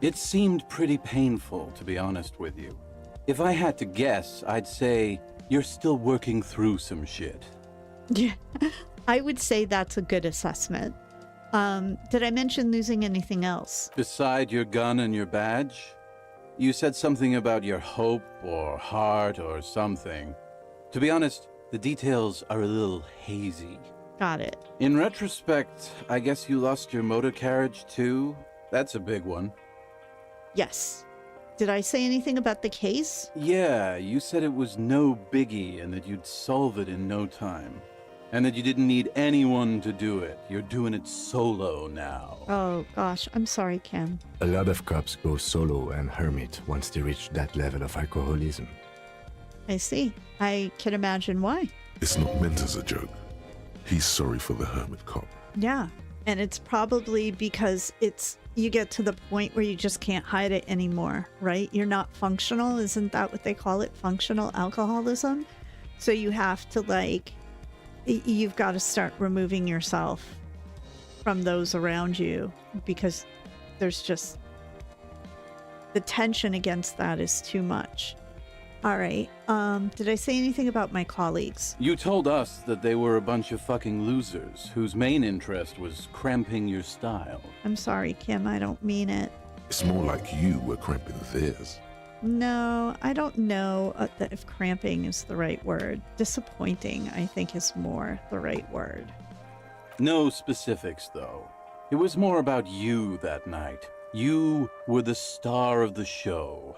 It seemed pretty painful, to be honest with you. If I had to guess, I'd say you're still working through some shit. Yeah, I would say that's a good assessment. Did I mention losing anything else? Beside your gun and your badge? You said something about your hope or heart or something. To be honest, the details are a little hazy. Got it. In retrospect, I guess you lost your motor carriage too? That's a big one. Yes. Did I say anything about the case? Yeah, you said it was no biggie and that you'd solve it in no time. And that you didn't need anyone to do it. You're doing it solo now. Oh, gosh. I'm sorry, Kim. A lot of cops go solo and hermit once they reach that level of alcoholism. I see. I can imagine why. It's not meant as a joke. He's sorry for the hermit cop. Yeah. And it's probably because you get to the point where you just can't hide it anymore, right? You're not functional. Isn't that what they call it? Functional alcoholism? So you have to you've got to start removing yourself from those around you because there's just the tension against that is too much. All right. Did I say anything about my colleagues? You told us that they were a bunch of fucking losers whose main interest was cramping your style. I'm sorry, Kim. I don't mean it. It's more like you were cramping theirs. No, I don't know if cramping is the right word. Disappointing, I think, is more the right word. No specifics, though. It was more about you that night. You were the star of the show.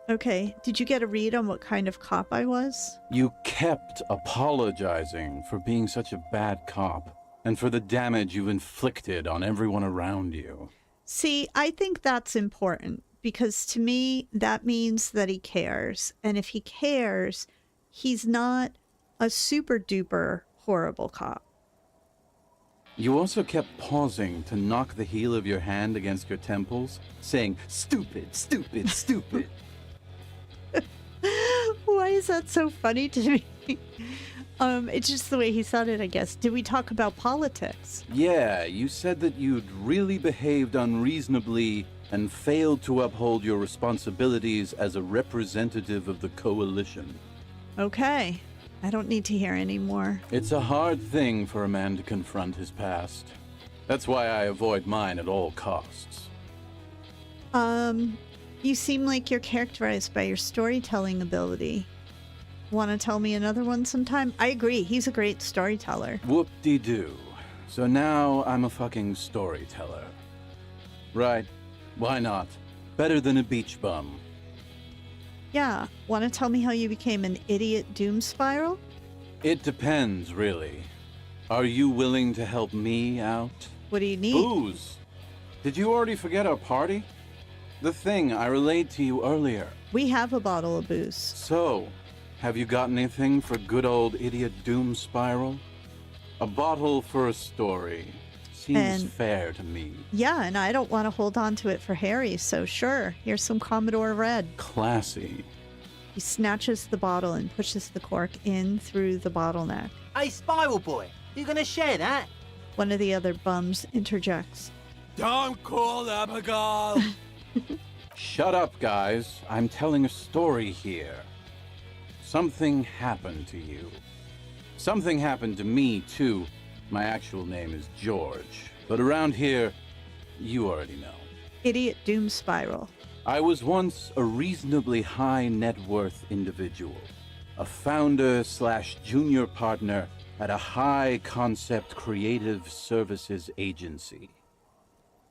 Okay, did you get a read on what kind of cop I was? You kept apologizing for being such a bad cop and for the damage you've inflicted on everyone around you. See, I think that's important because to me, that means that he cares. And if he cares, he's not a super duper horrible cop. You also kept pausing to knock the heel of your hand against your temples, saying, "Stupid, stupid, stupid." Why is that so funny to me? It's just the way he said it, I guess. Did we talk about politics? Yeah, you said that you'd really behaved unreasonably and failed to uphold your responsibilities as a representative of the Coalition. Okay. I don't need to hear any more. It's a hard thing for a man to confront his past. That's why I avoid mine at all costs. You seem like you're characterized by your storytelling ability. Want to tell me another one sometime? I agree, he's a great storyteller. Whoop-de-doo. So now I'm a fucking storyteller. Right. Why not? Better than a beach bum. Yeah, want to tell me how you became an idiot doom spiral? It depends, really. Are you willing to help me out? What do you need? Booze! Did you already forget our party? The thing I relayed to you earlier. We have a bottle of booze. So, have you got anything for good old idiot doom spiral? A bottle for a story. Seems fair to me. Yeah, and I don't want to hold on to it for Harry, so sure, here's some Commodore Red. Classy. He snatches the bottle and pushes the cork in through the bottleneck. Hey, Spiral Boy, you gonna share that? One of the other bums interjects. Don't call them a girl. Shut up, guys. I'm telling a story here. Something happened to you. Something happened to me, too. My actual name is George. But around here, you already know. Idiot doom spiral. I was once a reasonably high net worth individual. A founder/junior partner at a high concept creative services agency.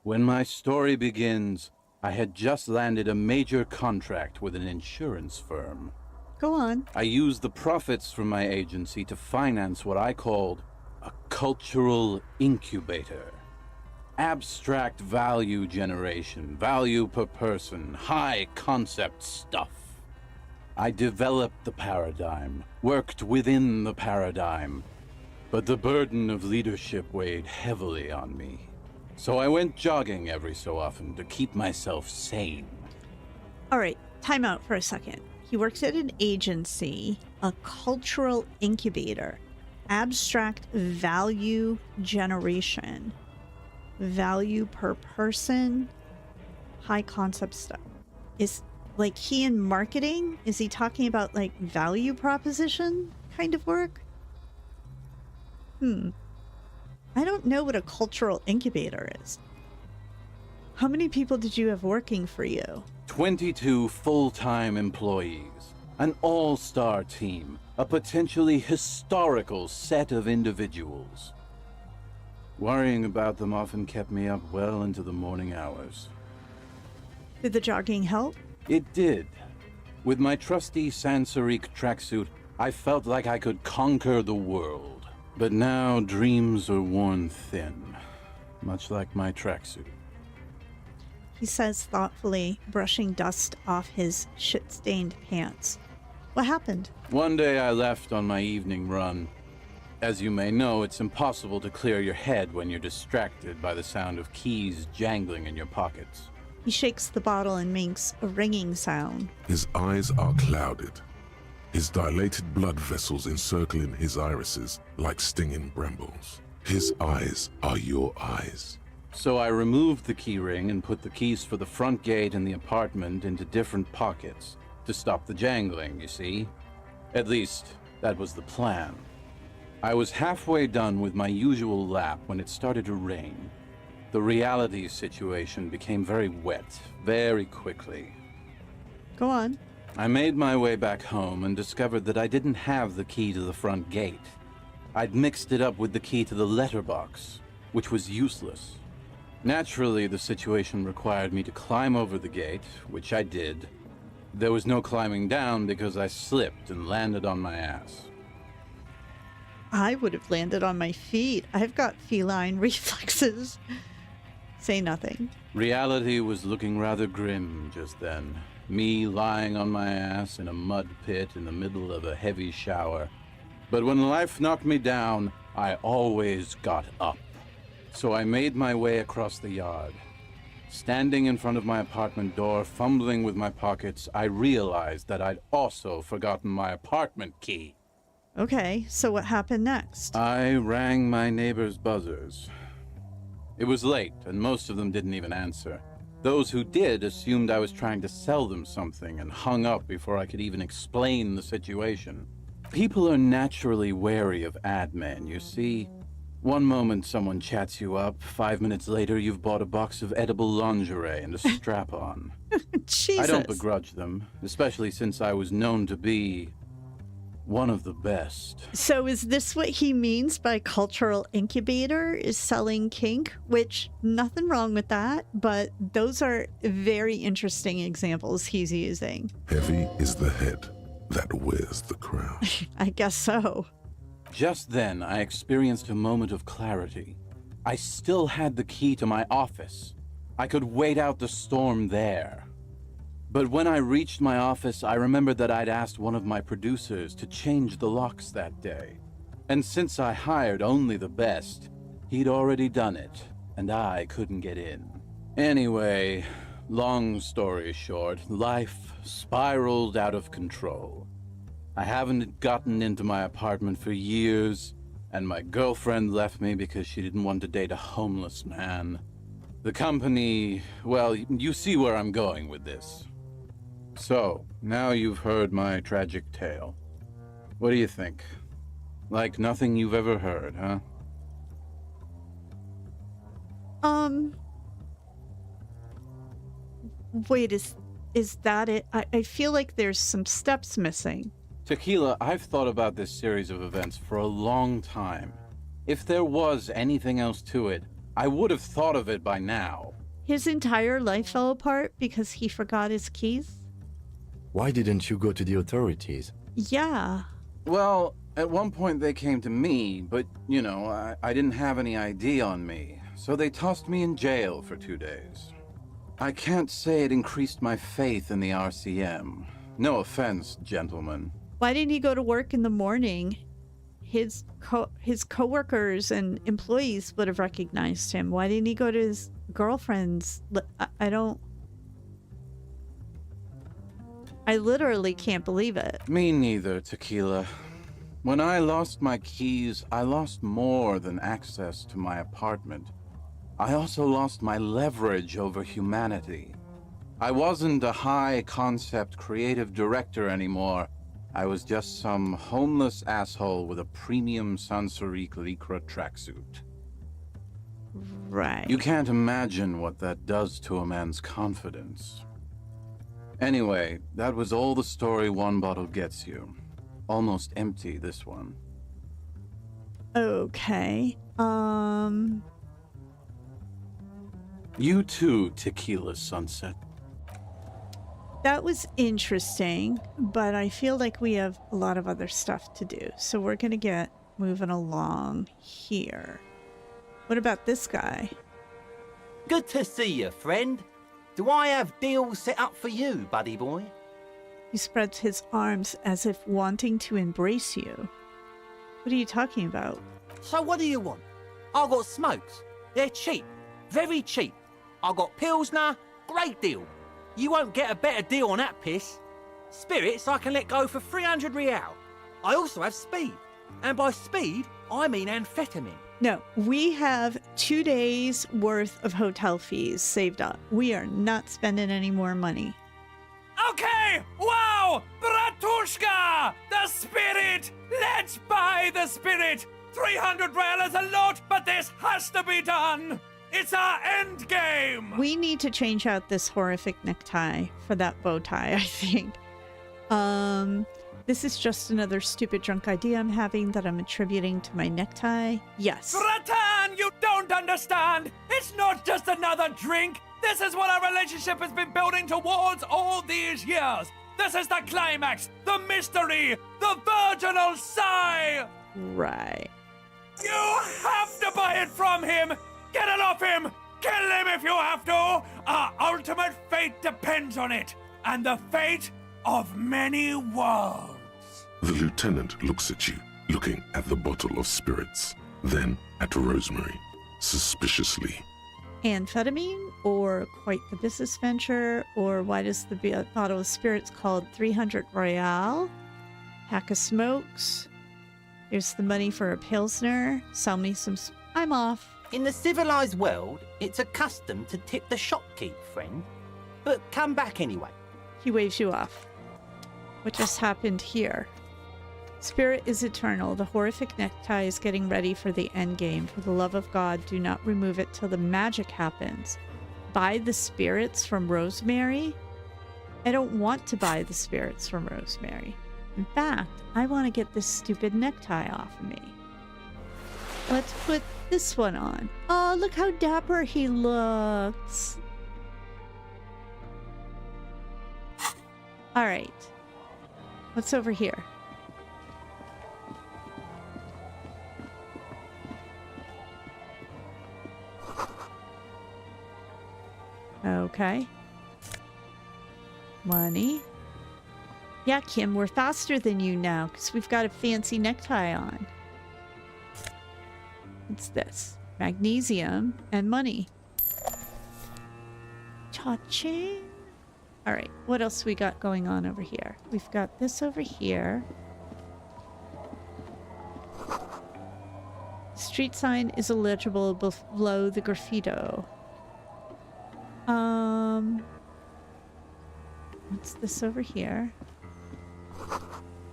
When my story begins, I had just landed a major contract with an insurance firm. Go on. I used the profits from my agency to finance what I called a cultural incubator. Abstract value generation, value per person, high concept stuff. I developed the paradigm, worked within the paradigm, but the burden of leadership weighed heavily on me. So I went jogging every so often to keep myself sane. All right, time out for a second. He works at an agency, a cultural incubator, abstract value generation, value per person, high concept stuff. Is like he in marketing? Is he talking about like value proposition kind of work? I don't know what a cultural incubator is. How many people did you have working for you? 22 full-time employees, an all-star team, a potentially historical set of individuals. Worrying about them often kept me up well into the morning hours. Did the jogging help? It did. With my trusty Sansarique tracksuit, I felt like I could conquer the world. But now dreams are worn thin, much like my tracksuit. He says thoughtfully, brushing dust off his shit-stained pants. What happened? One day I left on my evening run. As you may know, it's impossible to clear your head when you're distracted by the sound of keys jangling in your pockets. He shakes the bottle and makes a ringing sound. His eyes are clouded. His dilated blood vessels encircling his irises like stinging brambles. His eyes are your eyes. So I removed the key ring and put the keys for the front gate and the apartment into different pockets to stop the jangling, you see? At least, that was the plan. I was halfway done with my usual lap when it started to rain. The reality situation became very wet, very quickly. Go on. I made my way back home and discovered that I didn't have the key to the front gate. I'd mixed it up with the key to the letterbox, which was useless. Naturally, the situation required me to climb over the gate, which I did. There was no climbing down because I slipped and landed on my ass. I would have landed on my feet. I've got feline reflexes. Say nothing. Reality was looking rather grim just then. Me lying on my ass in a mud pit in the middle of a heavy shower. But when life knocked me down, I always got up. So I made my way across the yard. Standing in front of my apartment door, fumbling with my pockets, I realized that I'd also forgotten my apartment key. Okay, so what happened next? I rang my neighbor's buzzers. It was late, and most of them didn't even answer. Those who did assumed I was trying to sell them something and hung up before I could even explain the situation. People are naturally wary of ad men, you see. One moment someone chats you up, 5 minutes later you've bought a box of edible lingerie and a strap-on. Jesus. I don't begrudge them, especially since I was known to be one of the best. So is this what he means by cultural incubator, is selling kink? Which, nothing wrong with that, but those are very interesting examples he's using. Heavy is the head that wears the crown. I guess so. Just then, I experienced a moment of clarity. I still had the key to my office. I could wait out the storm there. But when I reached my office, I remembered that I'd asked one of my producers to change the locks that day. And since I hired only the best, he'd already done it, and I couldn't get in. Anyway, long story short, life spiraled out of control. I haven't gotten into my apartment for years, and my girlfriend left me because she didn't want to date a homeless man. The company, well, you see where I'm going with this. So, now you've heard my tragic tale. What do you think? Like nothing you've ever heard, huh? Wait, is that it? I feel like there's some steps missing. Tequila, I've thought about this series of events for a long time. If there was anything else to it, I would have thought of it by now. His entire life fell apart because he forgot his keys? Why didn't you go to the authorities? Yeah. Well, at one point they came to me, but, you know, I didn't have any ID on me, so they tossed me in jail for 2 days. I can't say it increased my faith in the RCM. No offense, gentlemen. Why didn't he go to work in the morning? His coworkers and employees would have recognized him. Why didn't he go to his girlfriend's? I literally can't believe it. Me neither, Tequila. When I lost my keys, I lost more than access to my apartment. I also lost my leverage over humanity. I wasn't a high-concept creative director anymore. I was just some homeless asshole with a premium Sansorique Lycra tracksuit. Right. You can't imagine what that does to a man's confidence. Anyway, that was all the story one bottle gets you. Almost empty, this one. Okay. You too, Tequila Sunset. That was interesting, but I feel like we have a lot of other stuff to do. So we're going to get moving along here. What about this guy? Good to see you, friend. Do I have deals set up for you, buddy boy? He spreads his arms as if wanting to embrace you. What are you talking about? So what do you want? I got smokes. They're cheap. Very cheap. I got Pilsner. Great deal. You won't get a better deal on that piss. Spirits I can let go for 300 real. I also have speed. And by speed, I mean amphetamine. No, we have 2 days worth of hotel fees saved up. We are not spending any more money. Okay! Wow! Bratushka! The spirit! Let's buy the spirit! 300 real is a lot, but this has to be done! It's our end game! We need to change out this horrific necktie for that bow tie, I think. This is just another stupid drunk idea I'm having that I'm attributing to my necktie. Yes. Bratan, you don't understand! It's not just another drink! This is what our relationship has been building towards all these years! This is the climax! The mystery! The virginal sigh! Right. You have to buy it from him! Get it off him! Kill him if you have to! Our ultimate fate depends on it! And the fate of many worlds! The lieutenant looks at you, looking at the bottle of spirits, then at Rosemary, suspiciously. Amphetamine, or quite the business venture, or why does the bottle of spirits called 300 Royale? Pack of smokes. Here's the money for a Pilsner. Sell me some... I'm off. In the civilized world, it's a custom to tip the shopkeep, friend. But come back anyway. He waves you off. What just happened here? Spirit is eternal. The horrific necktie is getting ready for the end game. For the love of God, do not remove it till the magic happens. Buy the spirits from Rosemary? I don't want to buy the spirits from Rosemary. In fact, I want to get this stupid necktie off of me. Let's put this one on. Oh, look how dapper he looks. All right. What's over here? Okay. Money. Yeah, Kim, we're faster than you now because we've got a fancy necktie on. What's this? Magnesium and money. Cha-ching. All right, what else we got going on over here? We've got this over here. Street sign is illegible below the graffito. What's this over here?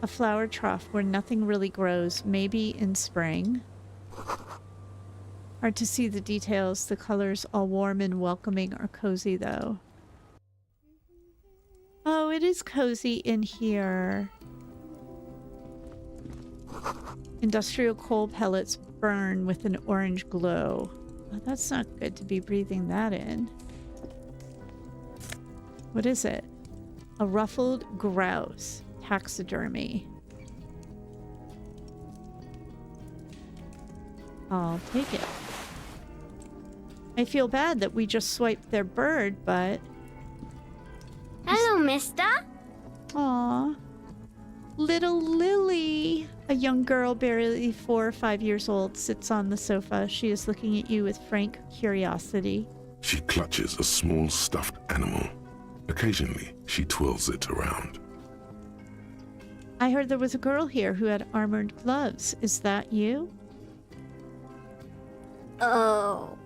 A flower trough where nothing really grows, maybe in spring. Hard to see the details. The colors all warm and welcoming are cozy though. Oh, it is cozy in here. Industrial coal pellets burn with an orange glow. Oh, that's not good to be breathing that in. What is it? A ruffled grouse. Taxidermy. I'll take it. I feel bad that we just swiped their bird, but... Hello, mister. Aw. Little Lily. A young girl, barely 4 or 5 years old, sits on the sofa. She is looking at you with frank curiosity. She clutches a small stuffed animal. Occasionally, she twirls it around. I heard there was a girl here who had armored gloves. Is that you? Oh,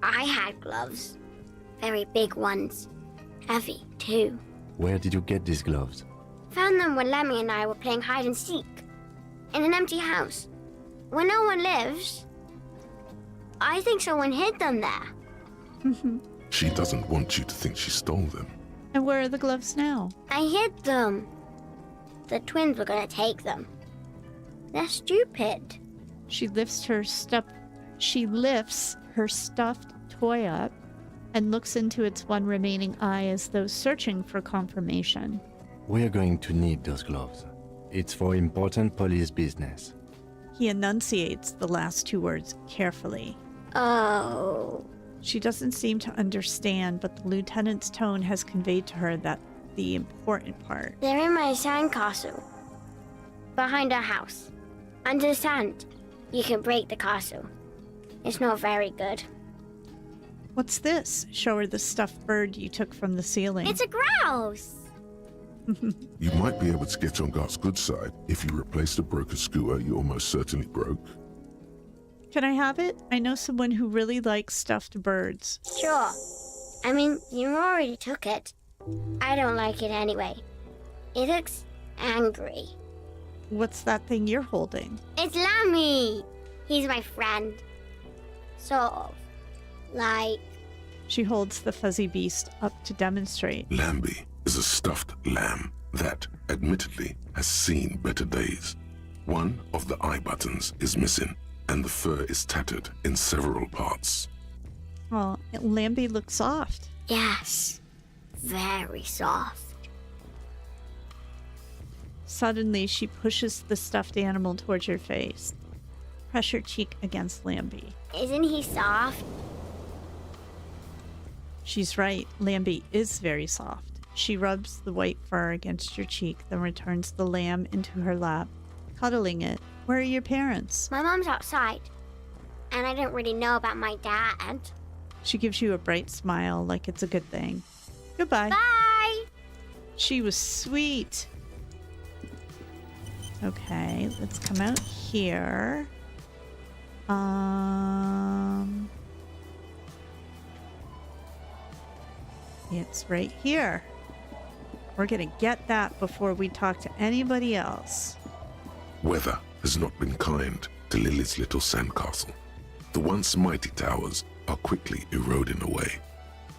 I had gloves. Very big ones. Heavy, too. Where did you get these gloves? Found them when Lemmy and I were playing hide and seek. In an empty house. Where no one lives. I think someone hid them there. She doesn't want you to think she stole them. And where are the gloves now? I hid them. The twins were gonna take them. They're stupid. She lifts her stuffed toy up and looks into its one remaining eye as though searching for confirmation. We're going to need those gloves. It's for important police business. He enunciates the last 2 words carefully. Oh. She doesn't seem to understand, but the lieutenant's tone has conveyed to her that the important part. They're in my sandcastle. Behind our house. Under the sand. You can break the castle. It's not very good. What's this? Show her the stuffed bird you took from the ceiling. It's a grouse! You might be able to get on Gart's good side if you replace the broken skewer you almost certainly broke. Can I have it? I know someone who really likes stuffed birds. Sure. I mean, you already took it. I don't like it anyway. It looks angry. What's that thing you're holding? It's Lammy! He's my friend. Sort of. Like... She holds the fuzzy beast up to demonstrate. Lambie is a stuffed lamb that, admittedly, has seen better days. One of the eye buttons is missing, and the fur is tattered in several parts. Oh, Lambie looks soft. Yes. Very soft. Suddenly, she pushes the stuffed animal towards your face. Press your cheek against Lambie. Isn't he soft? She's right. Lambie is very soft. She rubs the white fur against your cheek, then returns the lamb into her lap, cuddling it. Where are your parents? My mom's outside. And I don't really know about my dad. She gives you a bright smile like it's a good thing. Goodbye. Bye! She was sweet. Okay, let's come out here. It's right here. We're gonna get that before we talk to anybody else. Weather has not been kind to Lily's little sandcastle. The once mighty towers are quickly eroding away.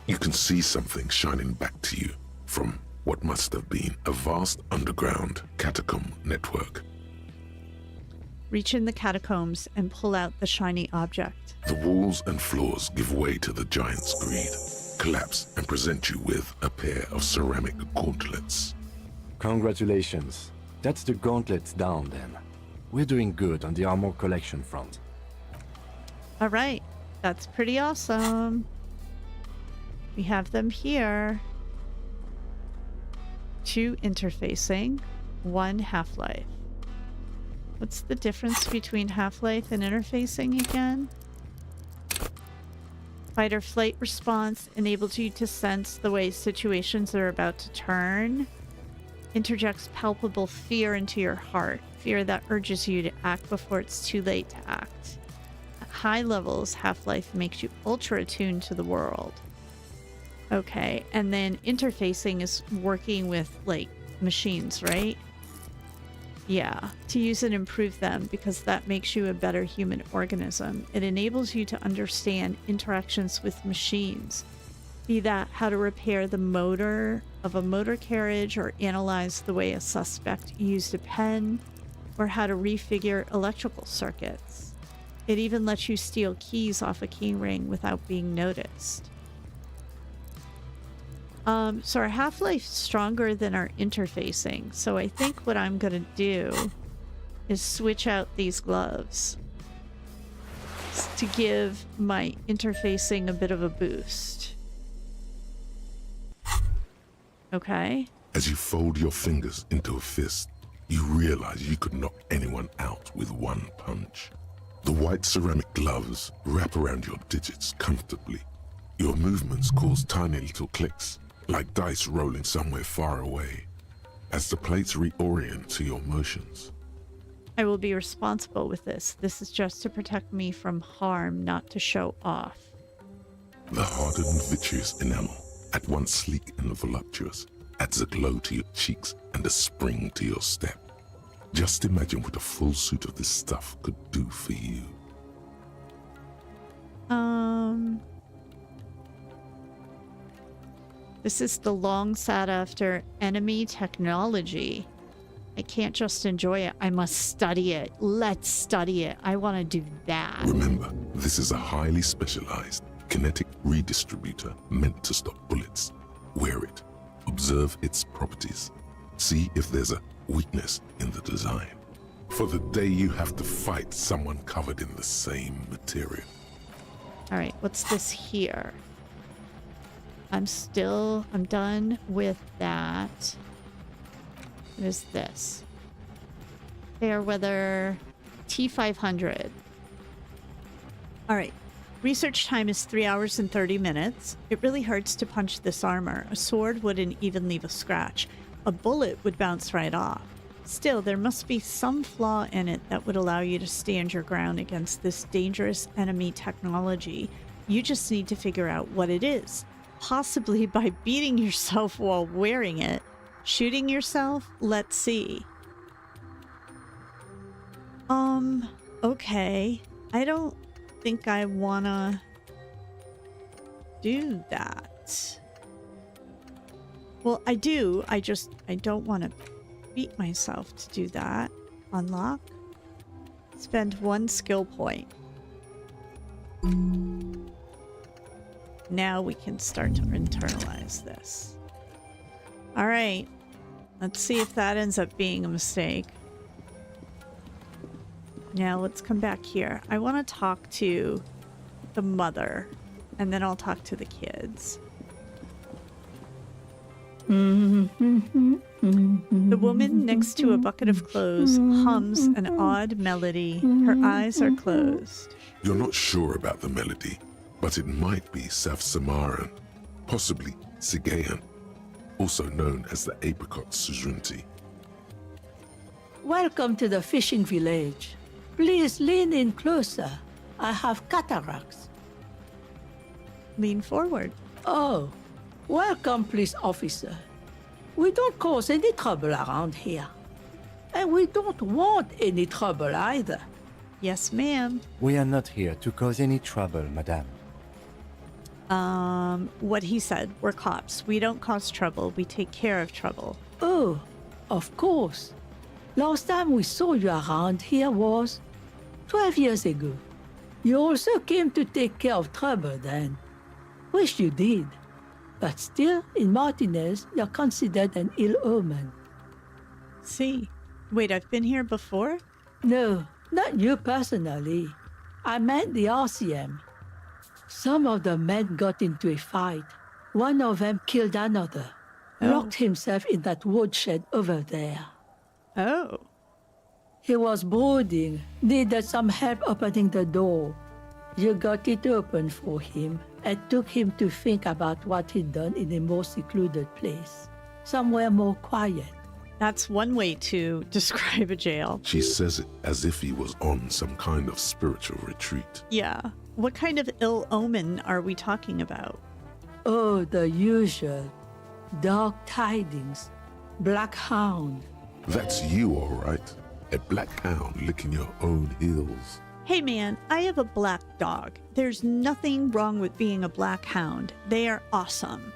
You can see something shining back to you from what must have been a vast underground catacomb network. Reach in the catacombs and pull out the shiny object. The walls and floors give way to the giant's greed, collapse and present you with a pair of ceramic gauntlets. Congratulations. That's the gauntlets down then. We're doing good on the armor collection front. All right, that's pretty awesome. We have them here. 2 interfacing, 1 half-life. What's the difference between half-life and interfacing again? Fight or flight response enables you to sense the way situations are about to turn. Interjects palpable fear into your heart, fear that urges you to act before it's too late to act. At high levels, half-life makes you ultra attuned to the world. Okay, and then interfacing is working with, like, machines, right? Yeah, to use and improve them because that makes you a better human organism. It enables you to understand interactions with machines, be that how to repair the motor of a motor carriage or analyze the way a suspect used a pen or how to refigure electrical circuits. It even lets you steal keys off a key ring without being noticed. So our half-life is stronger than our interfacing. So I think what I'm going to do is switch out these gloves to give my interfacing a bit of a boost. Okay. As you fold your fingers into a fist, you realize you could knock anyone out with one punch. The white ceramic gloves wrap around your digits comfortably. Your movements cause tiny little clicks, like dice rolling somewhere far away, as the plates reorient to your motions. I will be responsible with this. This is just to protect me from harm, not to show off. The hardened vitreous enamel, at once sleek and voluptuous, adds a glow to your cheeks and a spring to your step. Just imagine what a full suit of this stuff could do for you. This is the long sought after enemy technology. I can't just enjoy it. I must study it. Let's study it. I want to do that. Remember, this is a highly specialized kinetic redistributor meant to stop bullets. Wear it. Observe its properties. See if there's a weakness in the design. For the day you have to fight someone covered in the same material. All right, what's this here? I'm done with that. What is this? Fairweather T500. All right. Research time is 3 hours and 30 minutes. It really hurts to punch this armor. A sword wouldn't even leave a scratch. A bullet would bounce right off. Still, there must be some flaw in it that would allow you to stand your ground against this dangerous enemy technology. You just need to figure out what it is. Possibly by beating yourself while wearing it. Shooting yourself? Let's see. Okay. I don't think I wanna do that. Well, I do. I don't want to beat myself to do that. Unlock. Spend 1 skill point. Now we can start to internalize this. All right. Let's see if that ends up being a mistake. Now let's come back here. I want to talk to the mother, and then I'll talk to the kids. The woman next to a bucket of clothes hums an odd melody. Her eyes are closed. You're not sure about the melody, but it might be South Samaran, possibly Sigayan, also known as the apricot suzerainty. Welcome to the fishing village. Please lean in closer. I have cataracts. Lean forward. Oh, welcome, police officer. We don't cause any trouble around here. And we don't want any trouble either. Yes, ma'am. We are not here to cause any trouble, madame. What he said. We're cops. We don't cause trouble. We take care of trouble. Oh, of course. Last time we saw you around here was 12 years ago. You also came to take care of trouble then. Wish you did. But still, in Martinez, you're considered an ill omen. See. Wait, I've been here before? No, not you personally. I meant the RCM. Some of the men got into a fight. One of them killed another. Locked himself in that woodshed over there. Oh. He was brooding, needed some help opening the door. You got it open for him and took him to think about what he'd done in a more secluded place, somewhere more quiet. That's one way to describe a jail. She says it as if he was on some kind of spiritual retreat. Yeah. What kind of ill omen are we talking about? Oh, the usual. Dark tidings. Black hound. That's you, all right. A black hound licking your own heels. Hey man, I have a black dog. There's nothing wrong with being a black hound. They are awesome.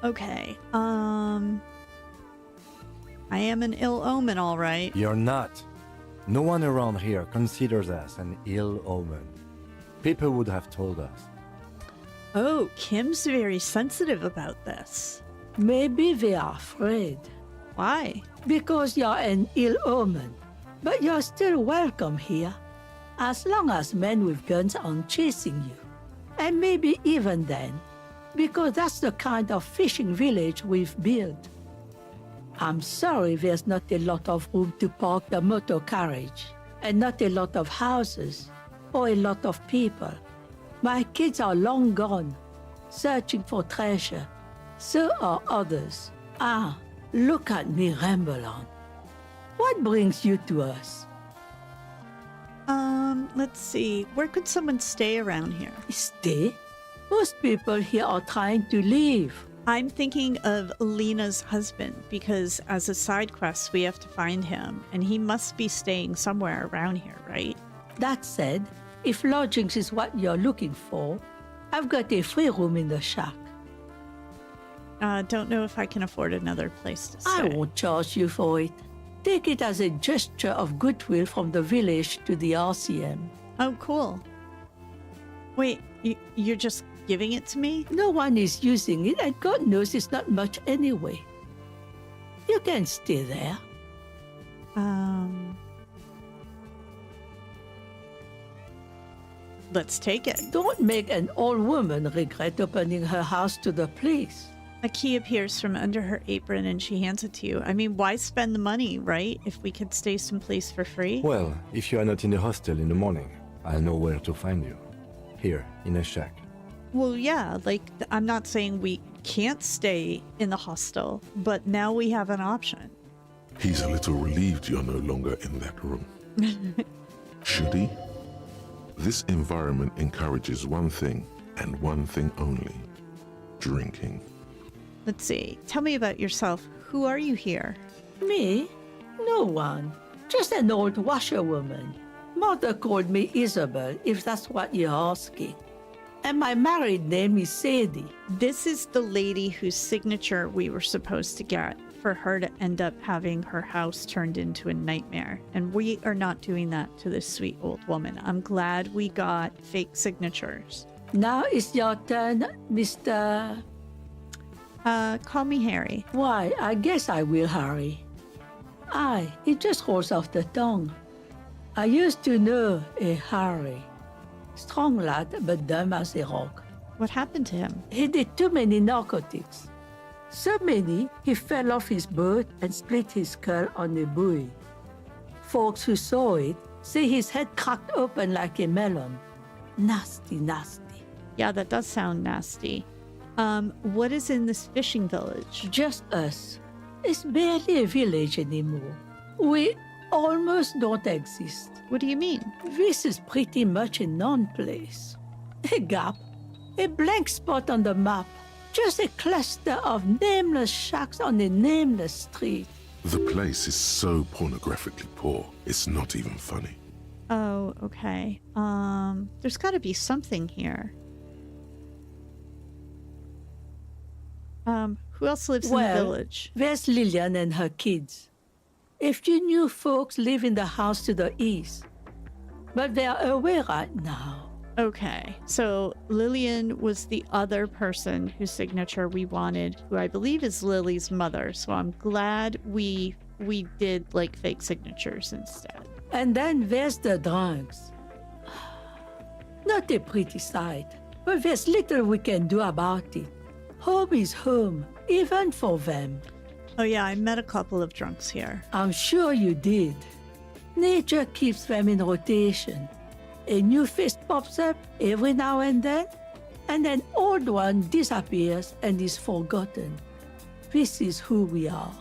Okay, I am an ill omen, all right. You're not. No one around here considers us an ill omen. People would have told us. Oh, Kim's very sensitive about this. Maybe they are afraid. Why? Because you're an ill omen. But you're still welcome here. As long as men with guns aren't chasing you. And maybe even then. Because that's the kind of fishing village we've built. I'm sorry there's not a lot of room to park the motor carriage. And not a lot of houses. Or a lot of people. My kids are long gone, searching for treasure. So are others. Ah, look at me ramble on. What brings you to us? Let's see. Where could someone stay around here? Stay? Most people here are trying to leave. I'm thinking of Lena's husband because as a side quest, we have to find him, and he must be staying somewhere around here, right? That said, if lodgings is what you're looking for, I've got a free room in the shack. Don't know if I can afford another place to stay. I won't charge you for it. Take it as a gesture of goodwill from the village to the RCM. Oh, cool. Wait, you're just giving it to me? No one is using it, and God knows it's not much anyway. You can stay there. Let's take it. Don't make an old woman regret opening her house to the police. A key appears from under her apron and she hands it to you. I mean, why spend the money, right? If we could stay someplace for free? Well, if you are not in the hostel in the morning, I'll know where to find you. Here, in a shack. Well, yeah, like, I'm not saying we can't stay in the hostel, but now we have an option. He's a little relieved you're no longer in that room. Should he? This environment encourages one thing, and one thing only. Drinking. Let's see. Tell me about yourself. Who are you here? Me? No one. Just an old washerwoman. Mother called me Isabel, if that's what you're asking. And my married name is Sadie. This is the lady whose signature we were supposed to get for her to end up having her house turned into a nightmare. And we are not doing that to this sweet old woman. I'm glad we got fake signatures. Now it's your turn, Mr. Call me Harry. Why, I guess I will, Harry. Aye, it just rolls off the tongue. I used to know a Harry. Strong lad, but dumb as a rock. What happened to him? He did too many narcotics. So many, he fell off his boat and split his skull on a buoy. Folks who saw it say his head cracked open like a melon. Nasty, nasty. Yeah, that does sound nasty. What is in this fishing village? Just us. It's barely a village anymore. We almost don't exist. What do you mean? This is pretty much a non-place. A gap, a blank spot on the map, just a cluster of nameless shacks on a nameless street. The place is so pornographically poor, it's not even funny. Oh, okay. There's got to be something here. Who else lives in the village? There's Lillian and her kids. A few new folks live in the house to the east, but they are away right now. Okay, so Lillian was the other person whose signature we wanted, who I believe is Lily's mother. So I'm glad we did like fake signatures instead. And then there's the drunks. Not a pretty sight, but there's little we can do about it. Home is home, even for them. Oh yeah, I met a couple of drunks here. I'm sure you did. Nature keeps them in rotation. A new face pops up every now and then an old one disappears and is forgotten. This is who we are.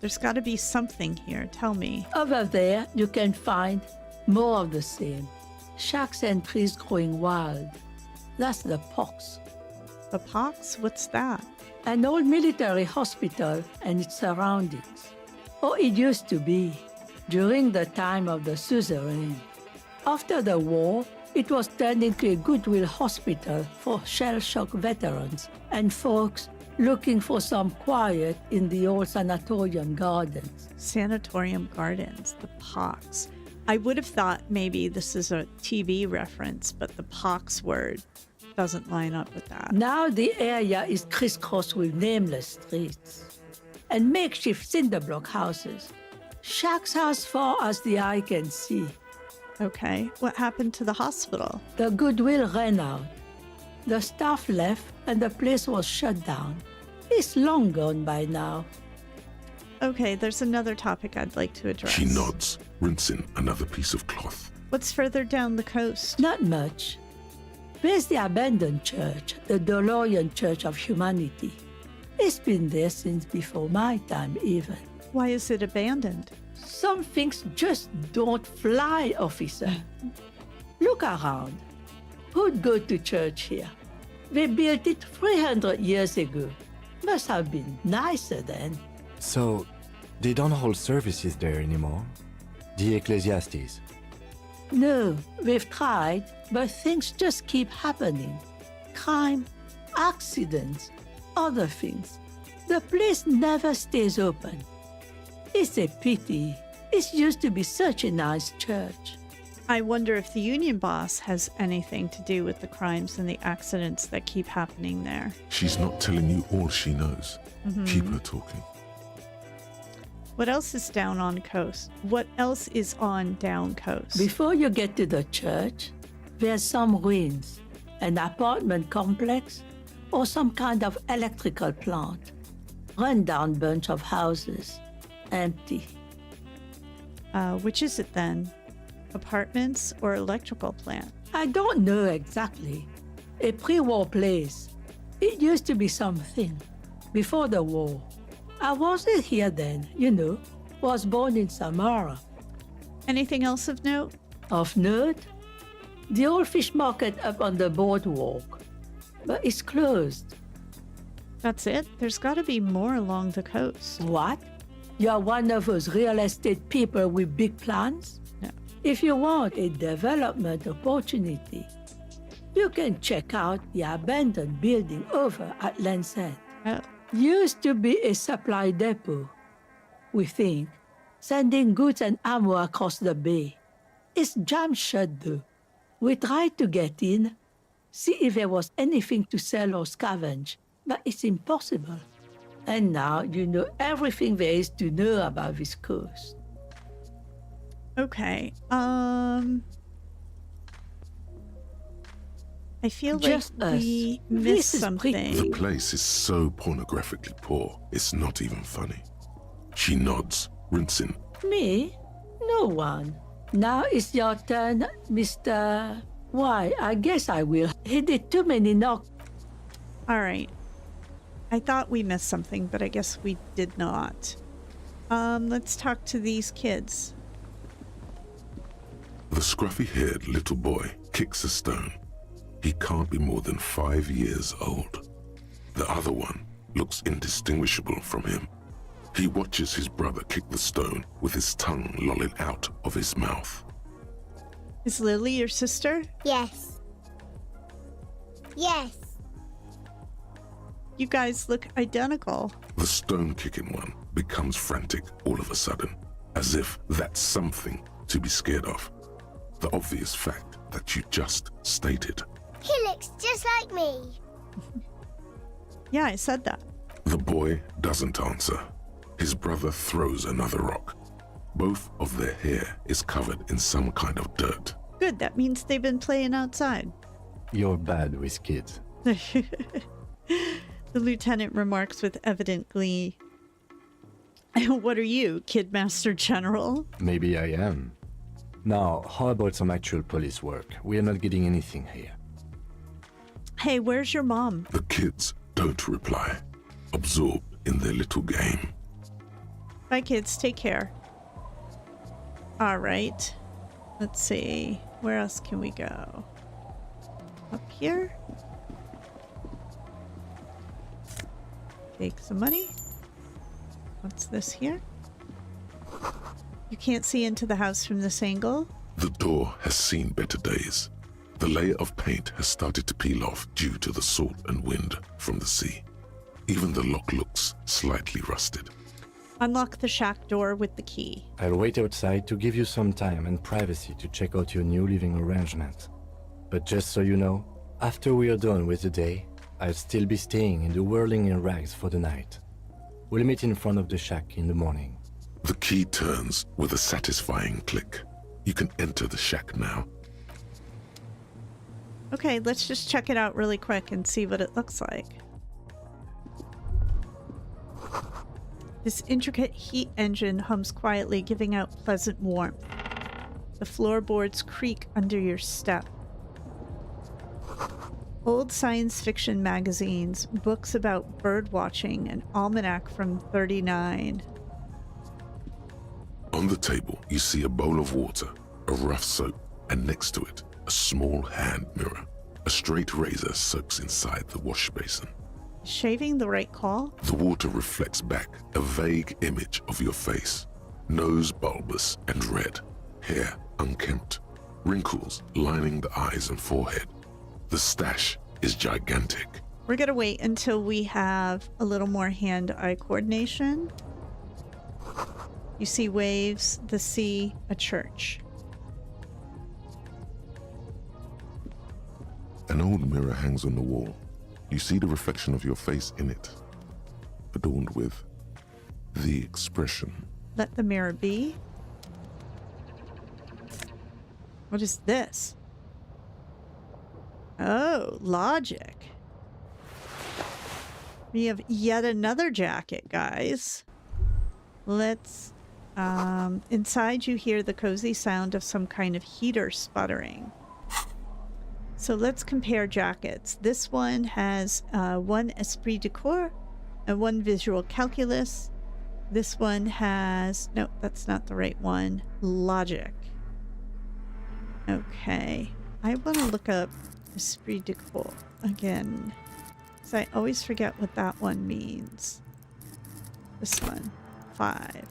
There's got to be something here. Tell me. Over there, you can find more of the same. Shacks and trees growing wild. That's the pox. The pox? What's that? An old military hospital and its surroundings. Or it used to be, during the time of the suzerain. After the war, it was turned into a goodwill hospital for shell-shock veterans and folks looking for some quiet in the old sanatorium gardens. Sanatorium gardens, the pox. I would have thought maybe this is a TV reference, but the pox word doesn't line up with that. Now the area is crisscrossed with nameless streets and makeshift cinder block houses. Shacks as far as the eye can see. Okay, what happened to the hospital? The goodwill ran out. The staff left and the place was shut down. It's long gone by now. Okay, there's another topic I'd like to address. She nods, rinsing another piece of cloth. What's further down the coast? Not much. There's the abandoned church, the DeLorean Church of Humanity. It's been there since before my time even. Why is it abandoned? Some things just don't fly, officer. Look around. Who'd go to church here? They built it 300 years ago. Must have been nicer then. So, they don't hold services there anymore? The Ecclesiastes? No, we've tried, but things just keep happening. Crime, accidents, other things. The place never stays open. It's a pity. It used to be such a nice church. I wonder if the union boss has anything to do with the crimes and the accidents that keep happening there. She's not telling you all she knows. Keep her talking. What else is down on coast? What else is on down coast? Before you get to the church, there's some ruins, an apartment complex, or some kind of electrical plant. Run-down bunch of houses, empty. Which is it then? Apartments or electrical plant? I don't know exactly. A pre-war place. It used to be something. Before the war. I wasn't here then, you know. Was born in Samara. Anything else of note? Of note? The old fish market up on the boardwalk. But it's closed. That's it? There's got to be more along the coast. What? You're one of those real estate people with big plans? No. If you want a development opportunity, you can check out the abandoned building over at Land's End. Oh. Used to be a supply depot, we think, sending goods and ammo across the bay. It's jammed shut though. We tried to get in, see if there was anything to sell or scavenge, but it's impossible. And now you know everything there is to know about this coast. Okay. I feel like Just us. we This missed is something. The place is so pornographically poor, it's not even funny. She nods, rinsing. Me? No one. Now it's your turn, Mr. Why, I guess I will. He did too many knocks. All right. I thought we missed something, but I guess we did not. Let's talk to these kids. The scruffy-haired little boy kicks a stone. He can't be more than 5 years old. The other one looks indistinguishable from him. He watches his brother kick the stone with his tongue lolling out of his mouth. Is Lily your sister? Yes. Yes. You guys look identical. The stone-kicking one becomes frantic all of a sudden, as if that's something to be scared of. The obvious fact that you just stated. He looks just like me. Yeah, I said that. The boy doesn't answer. His brother throws another rock. Both of their hair is covered in some kind of dirt. Good, that means they've been playing outside. You're bad with kids. The lieutenant remarks with evident glee. What are you, Kidmaster General? Maybe I am. Now, how about some actual police work? We are not getting anything here. Hey, where's your mom? The kids don't reply, absorbed in their little game. Bye, kids. Take care. All right. Let's see. Where else can we go? Up here? Take some money. What's this here? You can't see into the house from this angle? The door has seen better days. The layer of paint has started to peel off due to the salt and wind from the sea. Even the lock looks slightly rusted. Unlock the shack door with the key. I'll wait outside to give you some time and privacy to check out your new living arrangement. But just so you know, after we are done with the day, I'll still be staying in the whirling in rags for the night. We'll meet in front of the shack in the morning. The key turns with a satisfying click. You can enter the shack now. Okay, let's just check it out really quick and see what it looks like. This intricate heat engine hums quietly, giving out pleasant warmth. The floorboards creak under your step. Old science fiction magazines, books about bird watching, an almanac from 39. On the table, you see a bowl of water, a rough soap, and next to it, a small hand mirror. A straight razor soaks inside the wash basin. Shaving the right call? The water reflects back a vague image of your face. Nose bulbous and red, hair unkempt, wrinkles lining the eyes and forehead. The stash is gigantic. We're gonna wait until we have a little more hand-eye coordination. You see waves, the sea, a church. An old mirror hangs on the wall. You see the reflection of your face in it, adorned with the expression. Let the mirror be. What is this? Oh, logic. We have yet another jacket, guys. Let's... inside you hear the cozy sound of some kind of heater sputtering. So let's compare jackets. This one has one esprit de corps and one visual calculus. This one has... No, that's not the right one. Logic. Okay. I want to look up esprit de corps again, because I always forget what that one means. This one. 5.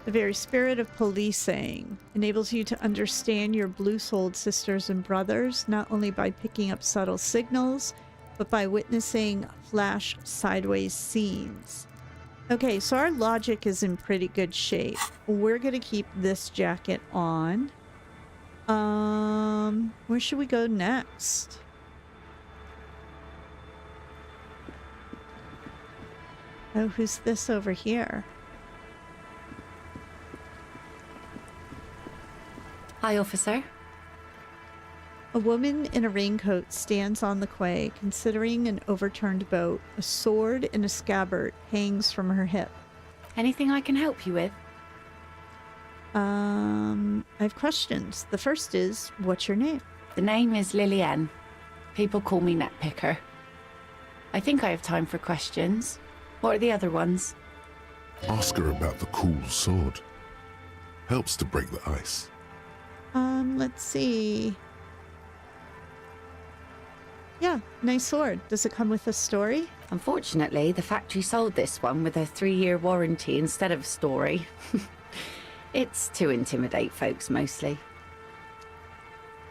The very spirit of policing enables you to understand your blue-souled sisters and brothers, not only by picking up subtle signals, but by witnessing flash sideways scenes. Okay, so our logic is in pretty good shape. We're gonna keep this jacket on. Where should we go next? Oh, who's this over here? Hi, officer. A woman in a raincoat stands on the quay, considering an overturned boat. A sword in a scabbard hangs from her hip. Anything I can help you with? I have questions. The first is, what's your name? The name is Lillian. People call me Netpicker. I think I have time for questions. What are the other ones? Ask her about the cool sword. Helps to break the ice. Let's see. Yeah, nice sword. Does it come with a story? Unfortunately, the factory sold this one with a 3-year warranty instead of a story. It's to intimidate folks mostly.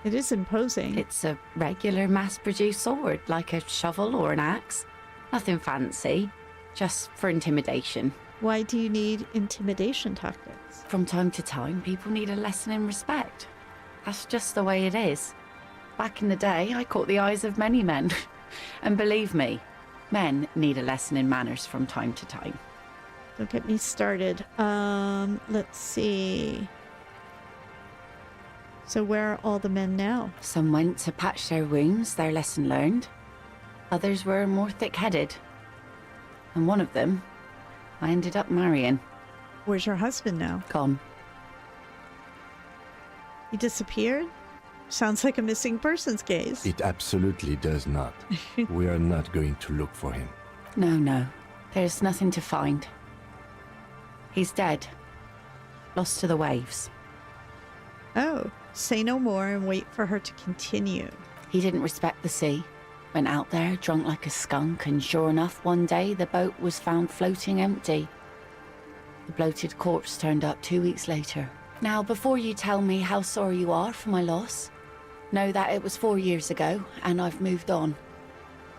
It is imposing. It's a regular mass-produced sword, like a shovel or an axe. Nothing fancy, just for intimidation. Why do you need intimidation tactics? From time to time, people need a lesson in respect. That's just the way it is. Back in the day, I caught the eyes of many men. And believe me, men need a lesson in manners from time to time. Don't get me started. Let's see. So where are all the men now? Some went to patch their wounds, their lesson learned. Others were more thick-headed. And one of them, I ended up marrying. Where's your husband now? Gone. He disappeared? Sounds like a missing persons case. It absolutely does not. We are not going to look for him. No. There's nothing to find. He's dead. Lost to the waves. Oh, say no more and wait for her to continue. He didn't respect the sea. Went out there drunk like a skunk, and sure enough, one day the boat was found floating empty. The bloated corpse turned up 2 weeks later. Now, before you tell me how sorry you are for my loss, know that it was 4 years ago, and I've moved on.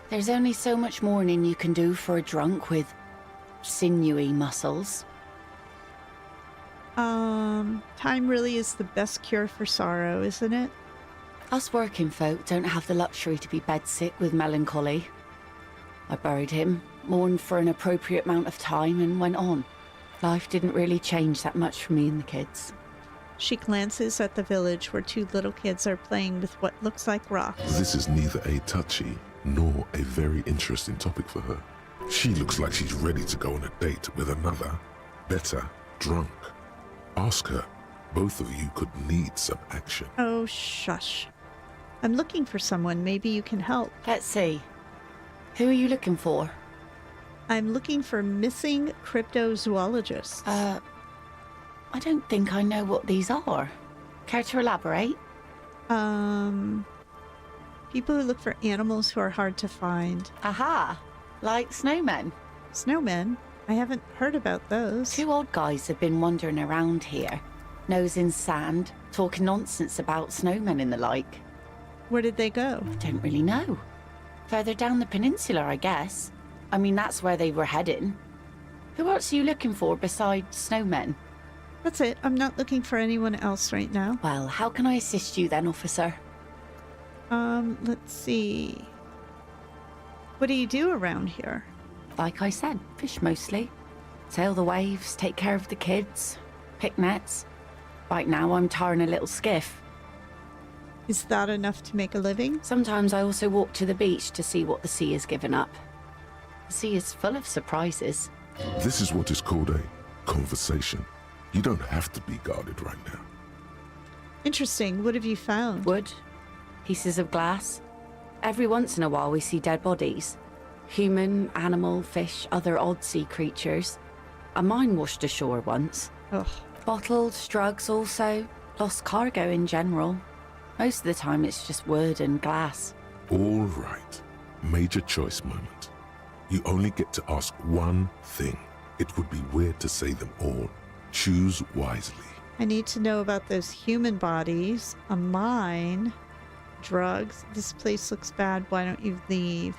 There's only so much mourning you can do for a drunk with sinewy muscles. Time really is the best cure for sorrow, isn't it? Us working folk don't have the luxury to be bedsick with melancholy. I buried him, mourned for an appropriate amount of time, and went on. Life didn't really change that much for me and the kids. She glances at the village where 2 little kids are playing with what looks like rocks. This is neither a touchy nor a very interesting topic for her. She looks like she's ready to go on a date with another, better drunk. Ask her. Both of you could need some action. Oh, shush. I'm looking for someone. Maybe you can help. Let's see. Who are you looking for? I'm looking for missing cryptozoologists. I don't think I know what these are. Care to elaborate? People who look for animals who are hard to find. Aha! Like snowmen. Snowmen? I haven't heard about those. 2 old guys have been wandering around here, nose in sand, talking nonsense about snowmen and the like. Where did they go? I don't really know. Further down the peninsula, I guess. I mean, that's where they were heading. Who else are you looking for besides snowmen? That's it. I'm not looking for anyone else right now. Well, how can I assist you then, officer? Let's see. What do you do around here? Like I said, fish mostly. Sail the waves, take care of the kids, pick nets. Right now I'm tarring a little skiff. Is that enough to make a living? Sometimes I also walk to the beach to see what the sea has given up. The sea is full of surprises. This is what is called a conversation. You don't have to be guarded right now. Interesting. What have you found? Wood, pieces of glass. Every once in a while we see dead bodies. Human, animal, fish, other odd sea creatures. A mine washed ashore once. Ugh. Bottles, drugs also. Lost cargo in general. Most of the time it's just wood and glass. All right. Major choice moment. You only get to ask one thing. It would be weird to say them all. Choose wisely. I need to know about those human bodies, a mine, drugs. This place looks bad. Why don't you leave?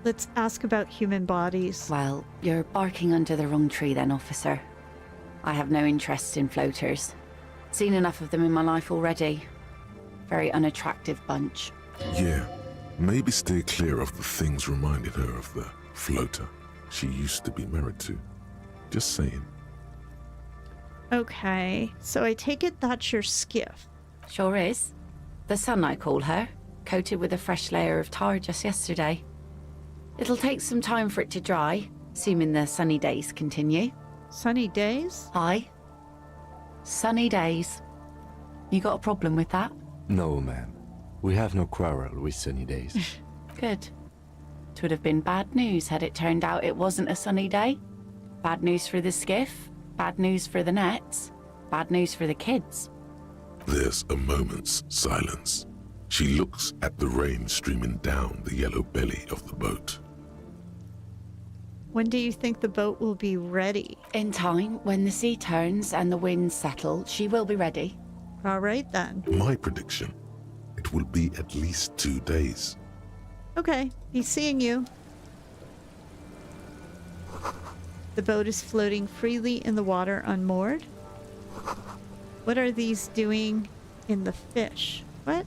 Let's ask about human bodies. Well, you're barking under the wrong tree then, officer. I have no interest in floaters. Seen enough of them in my life already. Very unattractive bunch. Yeah, maybe stay clear of the things reminding her of the floater she used to be married to. Just saying. Okay, so I take it that's your skiff. Sure is. The sun, I call her. Coated with a fresh layer of tar just yesterday. It'll take some time for it to dry, assuming the sunny days continue. Sunny days? Aye. Sunny days. You got a problem with that? No, ma'am. We have no quarrel with sunny days. Good. It would have been bad news had it turned out it wasn't a sunny day. Bad news for the skiff, bad news for the nets, bad news for the kids. There's a moment's silence. She looks at the rain streaming down the yellow belly of the boat. When do you think the boat will be ready? In time, when the sea turns and the winds settle, she will be ready. All right then. My prediction, it will be at least 2 days. Okay, be seeing you. The boat is floating freely in the water unmoored. What are these doing in the fish? What?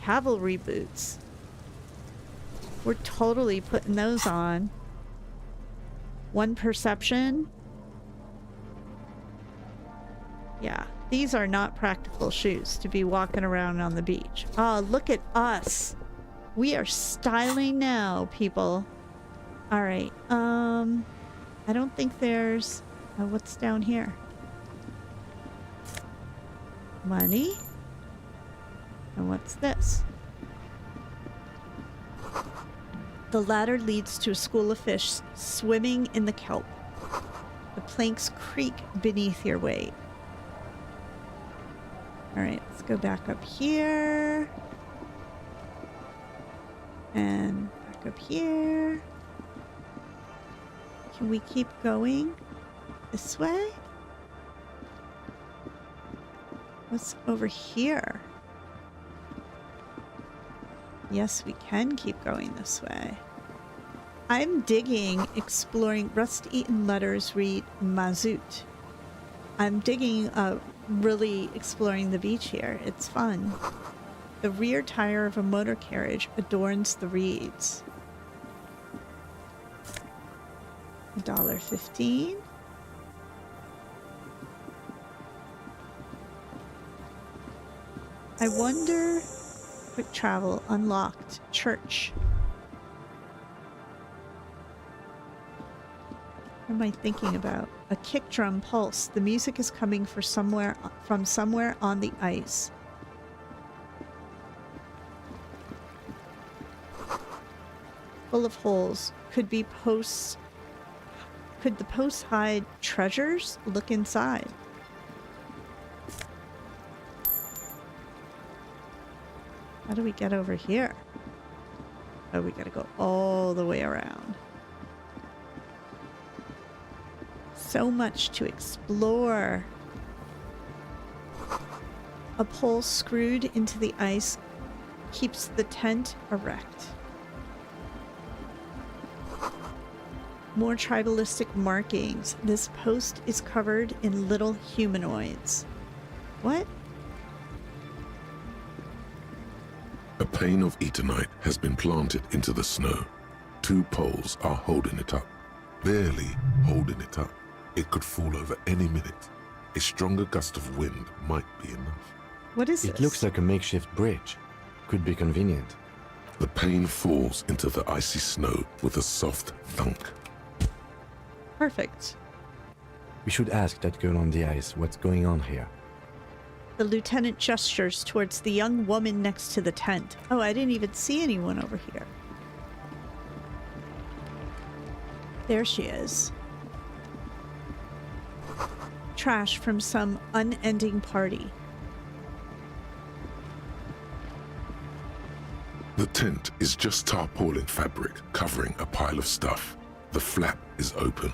Cavalry boots. We're totally putting those on. 1 perception. Yeah, these are not practical shoes to be walking around on the beach. Oh, look at us. We are styling now, people. All right. I don't think there's... what's down here? Money. And what's this? The ladder leads to a school of fish swimming in the kelp. The planks creak beneath your weight. All right, let's go back up here. And back up here. Can we keep going this way? What's over here? Yes, we can keep going this way. I'm digging, exploring. Rust-eaten letters read Mazout. I'm digging, really exploring the beach here. It's fun. The rear tire of a motor carriage adorns the reeds. $1.15. I wonder... Quick travel unlocked. Church. What am I thinking about? A kick drum pulse. The music is coming from somewhere on the ice. Full of holes. Could be posts. Could the posts hide treasures? Look inside. How do we get over here? Oh, we gotta go all the way around. So much to explore. A pole screwed into the ice keeps the tent erect. More tribalistic markings. This post is covered in little humanoids. What? A pane of eternite has been planted into the snow. 2 poles are holding it up. Barely holding it up. It could fall over any minute. A stronger gust of wind might be enough. What is this? It looks like a makeshift bridge. Could be convenient. The pane falls into the icy snow with a soft thunk. Perfect. We should ask that girl on the ice what's going on here. The lieutenant gestures towards the young woman next to the tent. Oh, I didn't even see anyone over here. There she is. Trash from some unending party. The tent is just tarpaulin fabric covering a pile of stuff. The flap is open.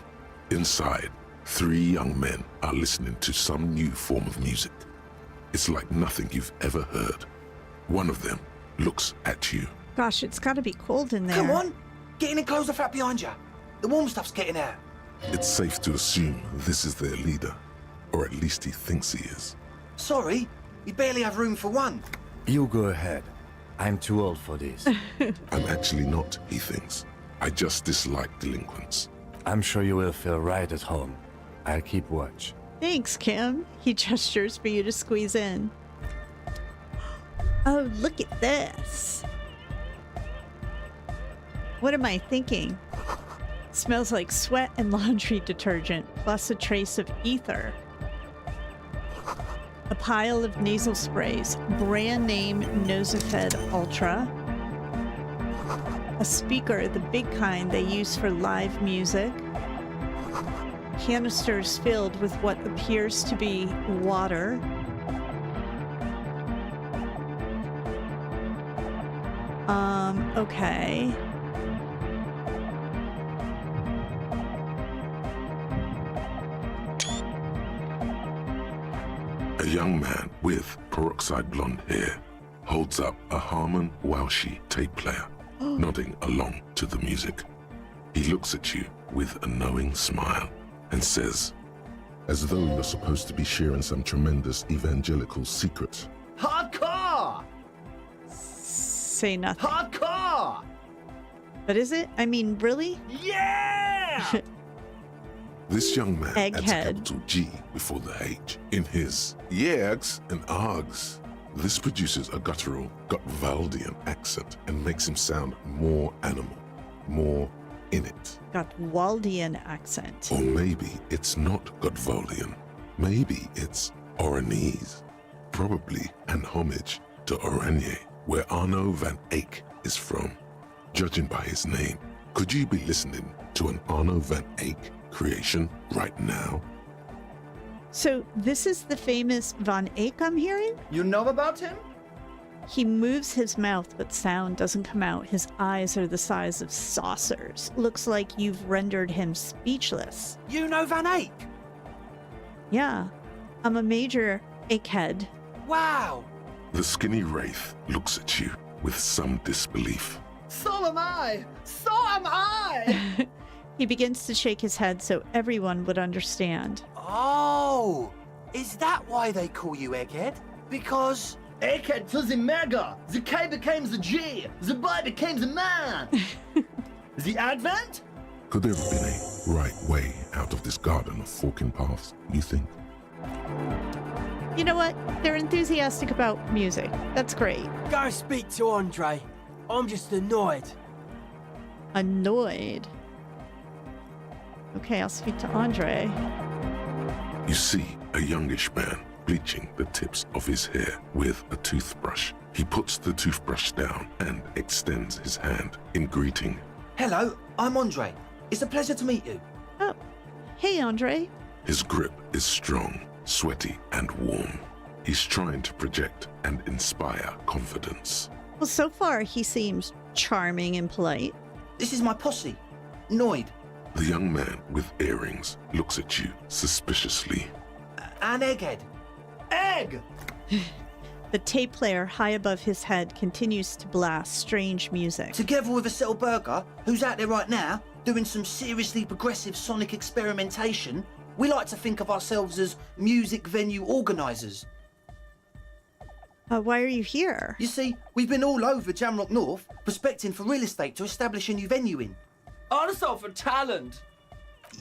Inside, 3 young men are listening to some new form of music. It's like nothing you've ever heard. One of them looks at you. Gosh, it's got to be cold in there. Come on! Get in and close the flap behind you. The warm stuff's getting out. It's safe to assume this is their leader, or at least he thinks he is. Sorry, we barely have room for one. You go ahead. I'm too old for this. I'm actually not, he thinks. I just dislike delinquents. I'm sure you will feel right at home. I'll keep watch. Thanks, Kim. He gestures for you to squeeze in. Oh, look at this. What am I thinking? Smells like sweat and laundry detergent, plus a trace of ether. a pile of nasal sprays, brand name Nosafed Ultra, a speaker, the big kind they use for live music, canisters filled with what appears to be water, okay. A young man with peroxide blonde hair holds up a Harman Walshy tape player, nodding along to the music. He looks at you with a knowing smile and says, as though you're supposed to be sharing some tremendous evangelical secret. Hardcore! Say nothing. Hardcore! But is it? I mean, really? Yeah! This young man adds a Egghead. capital G before the H in his yegs and args. This produces a guttural Gotwaldian accent and makes him sound more animal, more in it. Gotwaldian accent. Or maybe it's not Gotwaldian. Maybe it's Oranese. Probably an homage to Oranje, where Arno van Eyck is from. Judging by his name, could you be listening to an Arno van Eyck creation right now? So this is the famous Van Eyck I'm hearing? You know about him? He moves his mouth, but sound doesn't come out. His eyes are the size of saucers. Looks like you've rendered him speechless. You know Van Eyck? Yeah, I'm a major Eyckhead. Wow! The skinny wraith looks at you with some disbelief. So am I! So am I! He begins to shake his head so everyone would understand. Oh! Is that why they call you Egghead? Because... Egghead to the mega! The K became the G! The boy became the man! The Advent? Could there have been a right way out of this garden of forking paths, you think? You know what? They're enthusiastic about music. That's great. Go speak to Andre. I'm just annoyed. Annoyed. Okay, I'll speak to Andre. You see a youngish man bleaching the tips of his hair with a toothbrush. He puts the toothbrush down and extends his hand in greeting. Hello, I'm Andre. It's a pleasure to meet you. Oh, hey, Andre. His grip is strong, sweaty, and warm. He's trying to project and inspire confidence. Well, so far he seems charming and polite. This is my posse, Noid. The young man with earrings looks at you suspiciously. An Egghead. Egg! The tape player high above his head continues to blast strange music. Together with a Settle Burger, who's out there right now, doing some seriously progressive sonic experimentation, we like to think of ourselves as music venue organisers. Why are you here? You see, we've been all over Jamrock North, prospecting for real estate to establish a new venue in. Also for talent.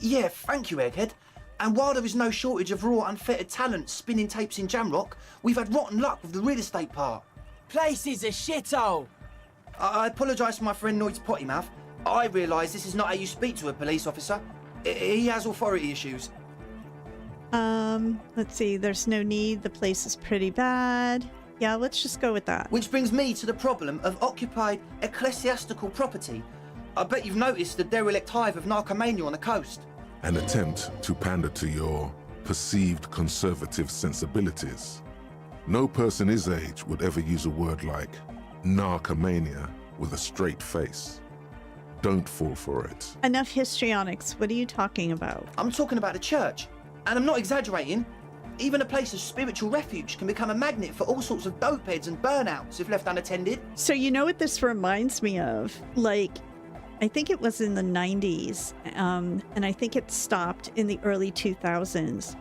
Yeah, thank you, Egghead. And while there is no shortage of raw, unfettered talent spinning tapes in Jamrock, we've had rotten luck with the real estate part. Place is a shithole. I apologise for my friend Noid's potty mouth. I realise this is not how you speak to a police officer. He has authority issues. Let's see, there's no need. The place is pretty bad. Yeah, let's just go with that. Which brings me to the problem of occupied ecclesiastical property. I bet you've noticed the derelict hive of narcomania on the coast. An attempt to pander to your perceived conservative sensibilities. No person his age would ever use a word like narcomania with a straight face. Don't fall for it. Enough histrionics. What are you talking about? I'm talking about the church. And I'm not exaggerating. Even a place of spiritual refuge can become a magnet for all sorts of dopeheads and burnouts if left unattended. So you know what this reminds me of? Like, I think it was in the 90s, and I think it stopped in the early 2000s.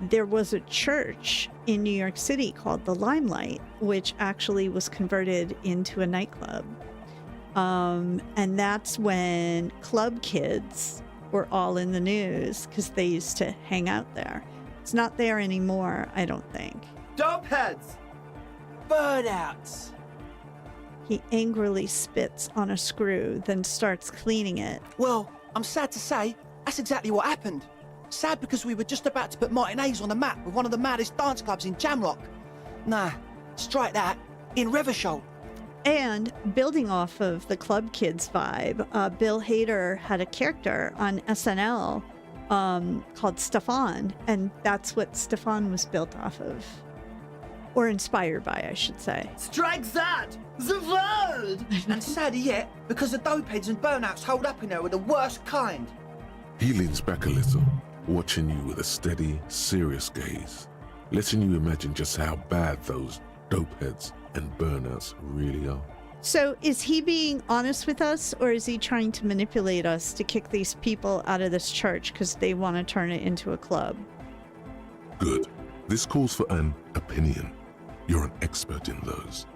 There was a church in New York City called the Limelight, which actually was converted into a nightclub. And that's when club kids were all in the news because they used to hang out there. It's not there anymore, I don't think. Dopeheads! Burnouts! He angrily spits on a screw, then starts cleaning it. Well, I'm sad to say, that's exactly what happened. Sad because we were just about to put Martinez on the map with one of the maddest dance clubs in Jamrock. Nah, strike that. In Revachol. And building off of the Club Kids vibe, Bill Hader had a character on SNL called Stefan, and that's what Stefan was built off of. Or inspired by, I should say. Strike that! The world! And sadder yet, because the dopeheads and burnouts hold up in there were the worst kind. He leans back a little, watching you with a steady, serious gaze, letting you imagine just how bad those dopeheads and burnouts really are. So is he being honest with us, or is he trying to manipulate us to kick these people out of this church because they want to turn it into a club? Good. This calls for an opinion. You're an expert in those.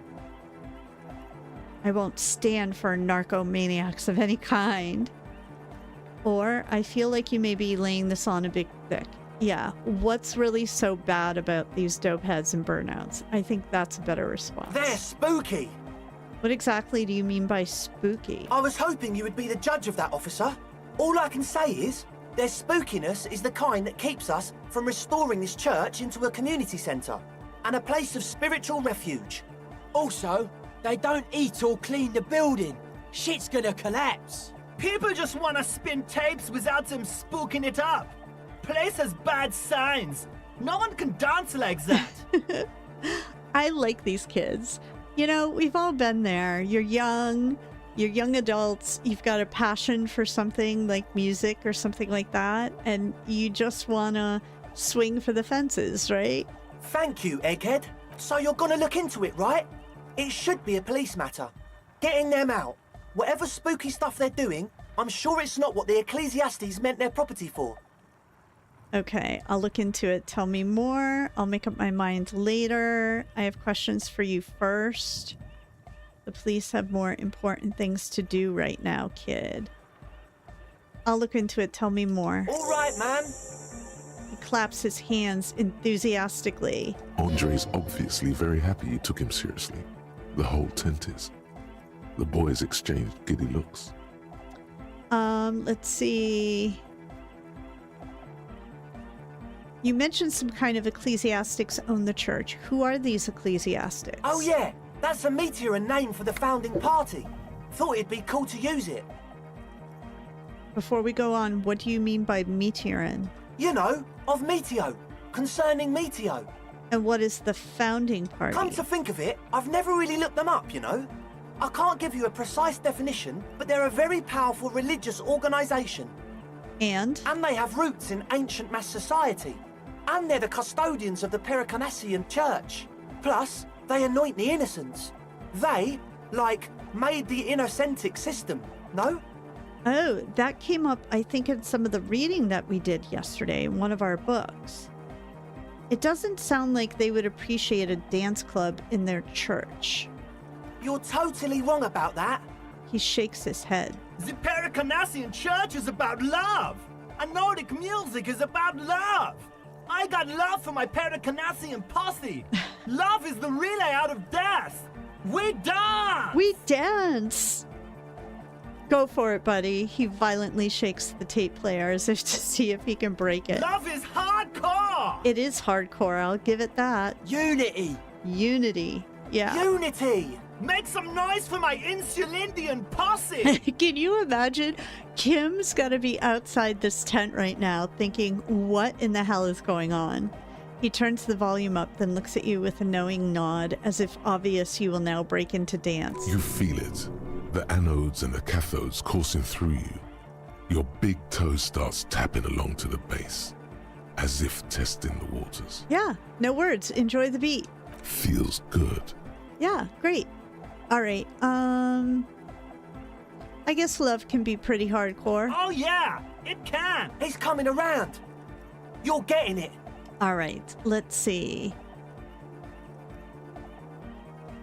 I won't stand for narcomaniacs of any kind. Or I feel like you may be laying this on a bit thick. Yeah, what's really so bad about these dope heads and burnouts? I think that's a better response. They're spooky! What exactly do you mean by spooky? I was hoping you would be the judge of that, officer. All I can say is, their spookiness is the kind that keeps us from restoring this church into a community centre and a place of spiritual refuge. Also, they don't eat or clean the building. Shit's gonna collapse. People just want to spin tapes without them spooking it up. Place has bad signs. No one can dance like that. I like these kids. You know, we've all been there. You're young adults, you've got a passion for something like music or something like that, and you just want to swing for the fences, right? Thank you, Egghead. So you're gonna look into it, right? It should be a police matter. Getting them out. Whatever spooky stuff they're doing, I'm sure it's not what the Ecclesiastes meant their property for. Okay, I'll look into it. Tell me more. I'll make up my mind later. I have questions for you first. The police have more important things to do right now, kid. I'll look into it. Tell me more. All right, man. He claps his hands enthusiastically. Andre's obviously very happy you took him seriously. The whole tent is. The boys exchanged giddy looks. Let's see. You mentioned some kind of ecclesiastics own the church. Who are these ecclesiastics? Oh yeah, that's a meteor name for the founding party. Thought it'd be cool to use it. Before we go on, what do you mean by meteorin? You know, of Meteo, concerning Meteo. And what is the founding party? Come to think of it, I've never really looked them up, you know. I can't give you a precise definition, but they're a very powerful religious organisation. And they have roots in ancient mass society. And they're the custodians of the Pericarnassian church. Plus, they anoint the innocents. They, like, made the innocentic system, no? Oh, that came up, I think, in some of the reading that we did yesterday in one of our books. It doesn't sound like they would appreciate a dance club in their church. You're totally wrong about that. He shakes his head. The Pericarnassian church is about love. And Nordic music is about love. I got love for my Pericarnassian posse. Love is the relay out of death. We dance! We dance! Go for it, buddy. He violently shakes the tape player as if to see if he can break it. Love is hardcore! It is hardcore, I'll give it that. Unity! Unity, yeah. Unity! Make some noise for my Insulindian posse! Can you imagine? Kim's gotta be outside this tent right now thinking, what in the hell is going on? He turns the volume up, then looks at you with a knowing nod, as if obvious you will now break into dance. You feel it. The anodes and the cathodes coursing through you. Your big toe starts tapping along to the base, as if testing the waters. Yeah, no words. Enjoy the beat. Feels good. Yeah, great. All right, I guess love can be pretty hardcore. Oh yeah, it can. He's coming around. You're getting it. All right, let's see.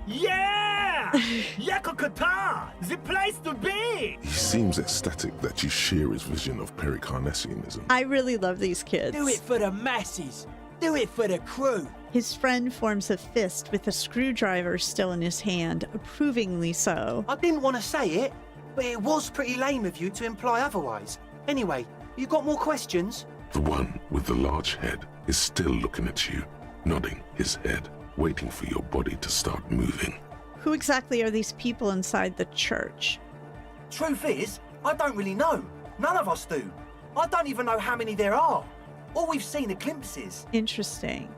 Yeah! Yakokata! The place to be! He seems ecstatic that you share his vision of Pericarnassianism. I really love these kids. Do it for the masses. Do it for the crew. His friend forms a fist with a screwdriver still in his hand, approvingly so. I didn't want to say it, but it was pretty lame of you to imply otherwise. Anyway, you got more questions? The one with the large head is still looking at you, nodding his head, waiting for your body to start moving. Who exactly are these people inside the church? Truth is, I don't really know. None of us do. I don't even know how many there are. All we've seen are glimpses. Interesting.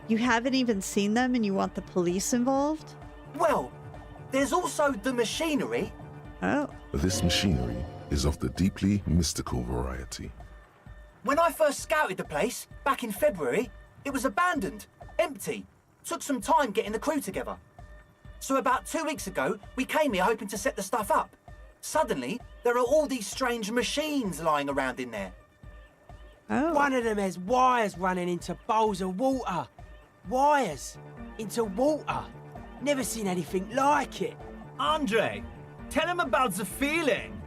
You haven't even seen them and you want the police involved? Well, there's also the machinery. Oh. This machinery is of the deeply mystical variety. When I first scouted the place, back in February, it was abandoned, empty. Took some time getting the crew together. So about 2 weeks ago, we came here hoping to set the stuff up. Suddenly, there are all these strange machines lying around in there. Oh. One of them has wires running into bowls of water. Wires into water. Never seen anything like it. Andre, tell him about the feeling.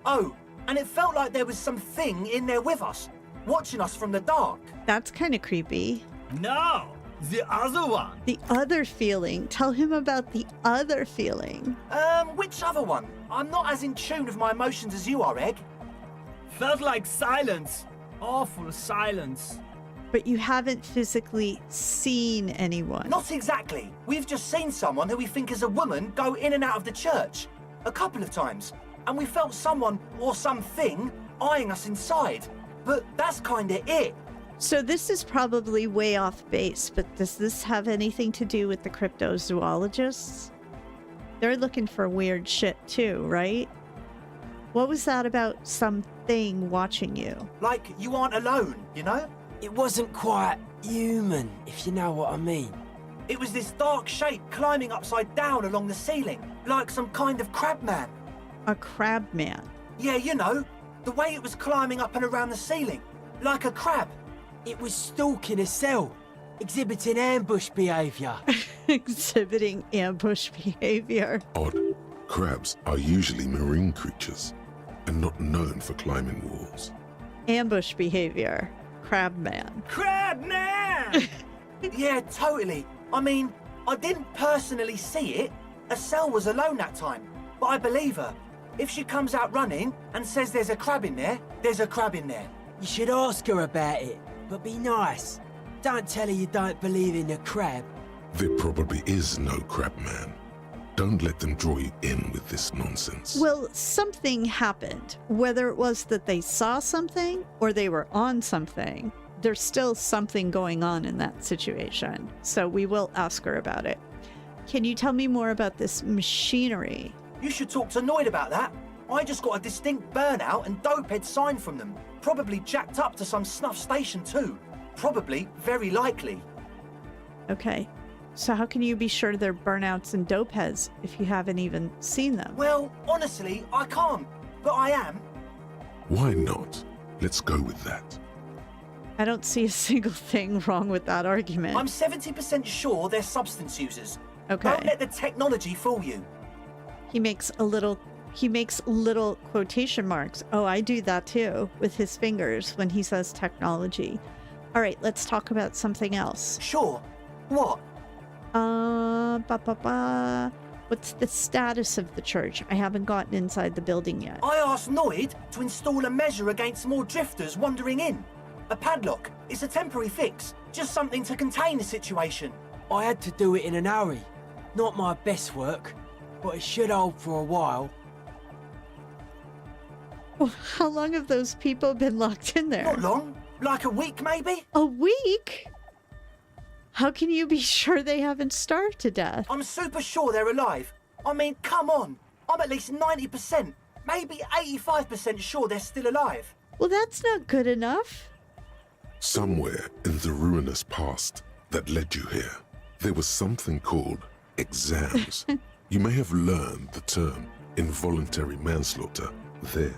Oh, and it felt like there was something in there with us, watching us from the dark. That's kind of creepy. No, the other one. The other feeling. Tell him about the other feeling. Which other one? I'm not as in tune with my emotions as you are, Egg. Felt like silence. Awful silence. But you haven't physically seen anyone. Not exactly. We've just seen someone who we think is a woman go in and out of the church. A couple of times. And we felt someone or something eyeing us inside. But that's kinda it. So this is probably way off base, but does this have anything to do with the cryptozoologists? They're looking for weird shit too, right? What was that about something watching you? Like you aren't alone, you know? It wasn't quite human, if you know what I mean. It was this dark shape climbing upside down along the ceiling, like some kind of crab man. A crab man? Yeah, you know, the way it was climbing up and around the ceiling, like a crab. It was stalking a cell, exhibiting ambush behaviour. Exhibiting ambush behavior. Odd. Crabs are usually marine creatures and not known for climbing walls. Ambush behavior. Crab man. Crab man! Yeah, totally. I mean, I didn't personally see it. Estelle was alone that time, but I believe her. If she comes out running and says there's a crab in there, there's a crab in there. You should ask her about it, but be nice. Don't tell her you don't believe in the crab. There probably is no crab man. Don't let them draw you in with this nonsense. Well, something happened. Whether it was that they saw something or they were on something, there's still something going on in that situation. So we will ask her about it. Can you tell me more about this machinery? You should talk to Noid about that. I just got a distinct burnout and dopehead sign from them. Probably jacked up to some snuff station too. Probably, very likely. Okay. So how can you be sure they're burnouts and dopeheads if you haven't even seen them? Well, honestly, I can't. But I am. Why not? Let's go with that. I don't see a single thing wrong with that argument. I'm 70% sure they're substance users. Okay. Don't let the technology fool you. He makes little quotation marks. Oh, I do that too with his fingers when he says technology. All right, let's talk about something else. Sure. What? What's the status of the church? I haven't gotten inside the building yet. I asked Noid to install a measure against more drifters wandering in. A padlock. It's a temporary fix. Just something to contain the situation. I had to do it in an hurry. Not my best work, but it should hold for a while. Well, how long have those people been locked in there? Not long. Like a week, maybe? A week? How can you be sure they haven't starved to death? I'm super sure they're alive. I mean, come on. I'm at least 90%, maybe 85% sure they're still alive. Well, that's not good enough. Somewhere in the ruinous past that led you here, there was something called exams. You may have learned the term involuntary manslaughter there.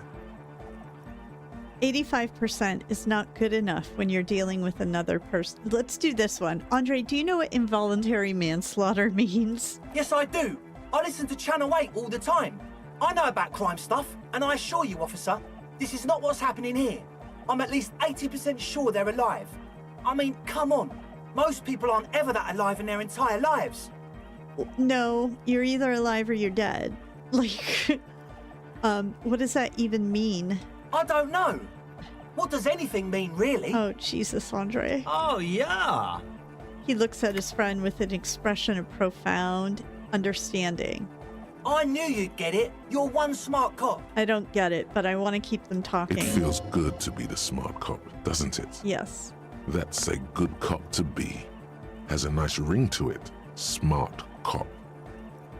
85% is not good enough when you're dealing with another person. Let's do this one. Andre, do you know what involuntary manslaughter means? Yes, I do. I listen to Channel 8 all the time. I know about crime stuff, and I assure you, officer, this is not what's happening here. I'm at least 80% sure they're alive. I mean, come on. Most people aren't ever that alive in their entire lives. No, you're either alive or you're dead. Like, what does that even mean? I don't know. What does anything mean, really? Oh, Jesus, Andre. Oh, yeah. He looks at his friend with an expression of profound understanding. I knew you'd get it. You're one smart cop. I don't get it, but I want to keep them talking. It feels good to be the smart cop, doesn't it? Yes. That's a good cop to be. Has a nice ring to it. Smart cop.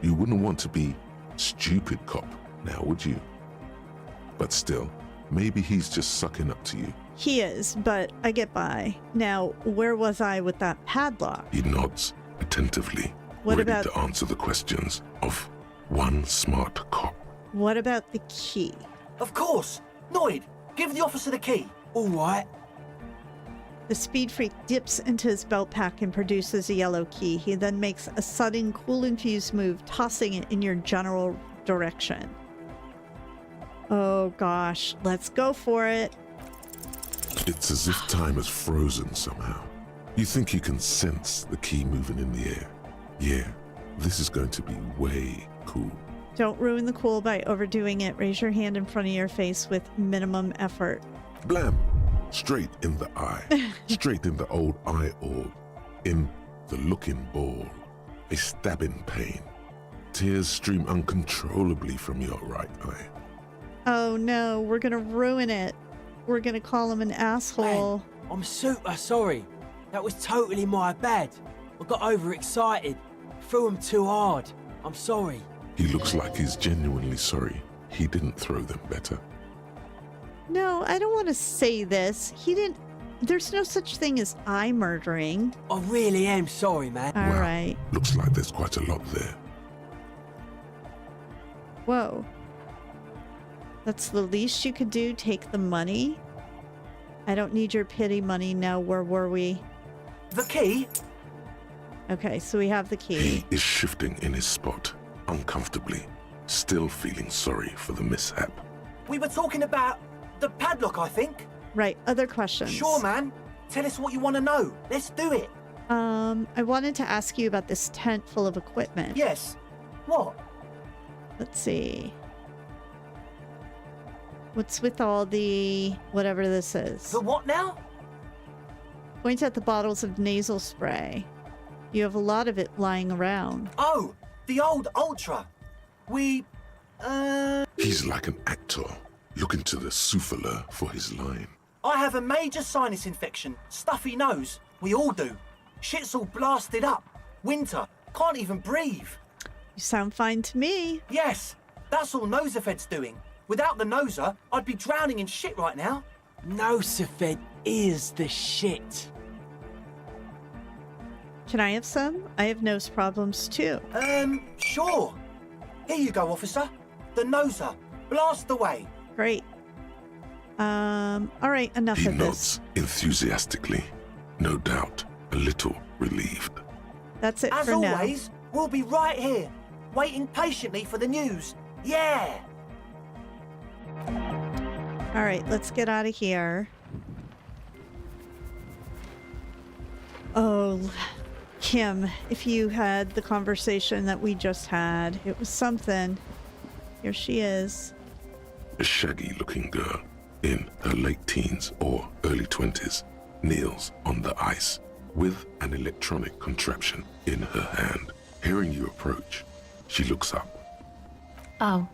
You wouldn't want to be stupid cop, now would you? But still, maybe he's just sucking up to you. He is, but I get by. Now, where was I with that padlock? He nods attentively, What ready about- to answer the questions of one smart cop. What about the key? Of course. Noid, give the officer the key. All right. The speed freak dips into his belt pack and produces a yellow key. He then makes a sudden, cool-infused move, tossing it in your general direction. Oh gosh, let's go for it. It's as if time is frozen somehow. You think you can sense the key moving in the air. Yeah, this is going to be way cool. Don't ruin the cool by overdoing it. Raise your hand in front of your face with minimum effort. Blam! Straight in the eye. Straight in the old eye orb. In the looking ball. A stabbing pain. Tears stream uncontrollably from your right eye. Oh no, we're gonna ruin it. We're gonna call him an asshole. Man, I'm super sorry. That was totally my bad. I got overexcited. Threw him too hard. I'm sorry. He looks like he's genuinely sorry. He didn't throw them better. No, I don't want to say this. He didn't. There's no such thing as eye murdering. I really am sorry, man. All right. Looks like there's quite a lot there. Whoa. That's the least you could do? Take the money? I don't need your pity money now. Where were we? The key? Okay, so we have the key. He is shifting in his spot, uncomfortably, still feeling sorry for the mishap. We were talking about the padlock, I think. Right, other questions. Sure, man. Tell us what you want to know. Let's do it. I wanted to ask you about this tent full of equipment. Yes. What? Let's see. What's with all the whatever this is? The what now? Point at the bottles of nasal spray. You have a lot of it lying around. Oh, the old Ultra. He's like an actor, looking to the souffleur for his line. I have a major sinus infection. Stuffy nose. We all do. Shit's all blasted up. Winter. Can't even breathe. You sound fine to me. Yes, that's all Nosafed's doing. Without the Noser, I'd be drowning in shit right now. Nosafed is the shit. Can I have some? I have nose problems too. Sure. Here you go, officer. The Noser. Blast away. Great. All right, enough He of nods this. enthusiastically, no doubt a little relieved. That's it As for now. always, we'll be right here, waiting patiently for the news. Yeah! All right, let's get out of here. Oh, Kim, if you had the conversation that we just had, it was something. Here she is. A shaggy-looking girl in her late teens or early 20s kneels on the ice with an electronic contraption in her hand. Hearing you approach, she looks up. Oh,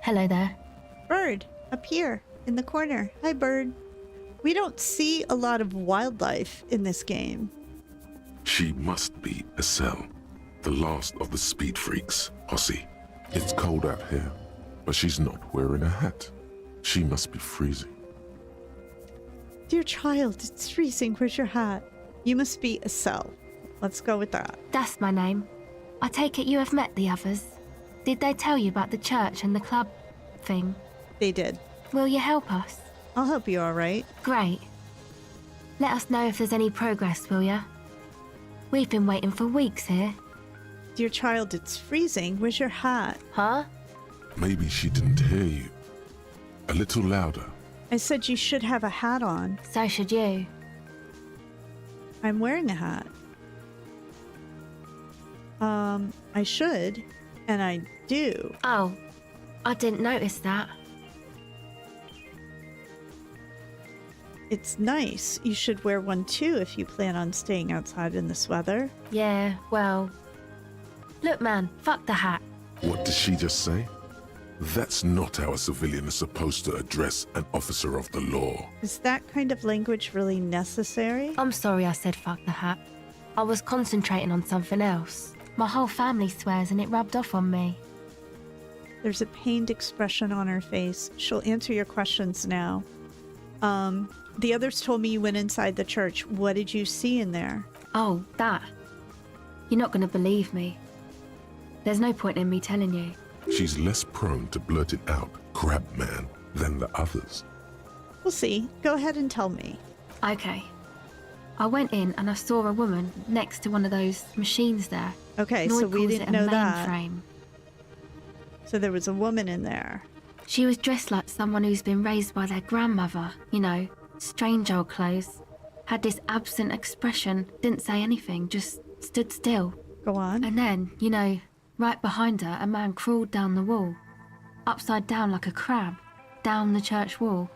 hello there. Bird, up here in the corner. Hi, Bird. We don't see a lot of wildlife in this game. She must be Estelle, the last of the speed freaks, Posse. It's cold out here, but she's not wearing a hat. She must be freezing. Dear child, it's freezing. Where's your hat? You must be Estelle. Let's go with that. That's my name. I take it you have met the others. Did they tell you about the church and the club thing? They did. Will you help us? I'll help you, all right. Great. Let us know if there's any progress, will ya? We've been waiting for weeks here. Dear child, it's freezing. Where's your hat? Huh? Maybe she didn't hear you. A little louder. I said you should have a hat on. So should you. I'm wearing a hat. I should, and I do. Oh, I didn't notice that. It's nice. You should wear one too if you plan on staying outside in this weather. Yeah, well... Look, man, fuck the hat. What did she just say? That's not how a civilian is supposed to address an officer of the law. Is that kind of language really necessary? I'm sorry I said fuck the hat. I was concentrating on something else. My whole family swears and it rubbed off on me. There's a pained expression on her face. She'll answer your questions now. The others told me you went inside the church. What did you see in there? Oh, that. You're not going to believe me. There's no point in me telling you. She's less prone to blurting out crab man than the others. We'll see. Go ahead and tell me. Okay. I went in and I saw a woman next to one of those machines there. Okay, Noid so we calls didn't it a know that. mainframe. So there was a woman in there. She was dressed like someone who's been raised by their grandmother, you know, strange old clothes. Had this absent expression, didn't say anything, just stood still. Go on. And then, you know, right behind her, a man crawled down the wall, upside down like a crab, down the church wall.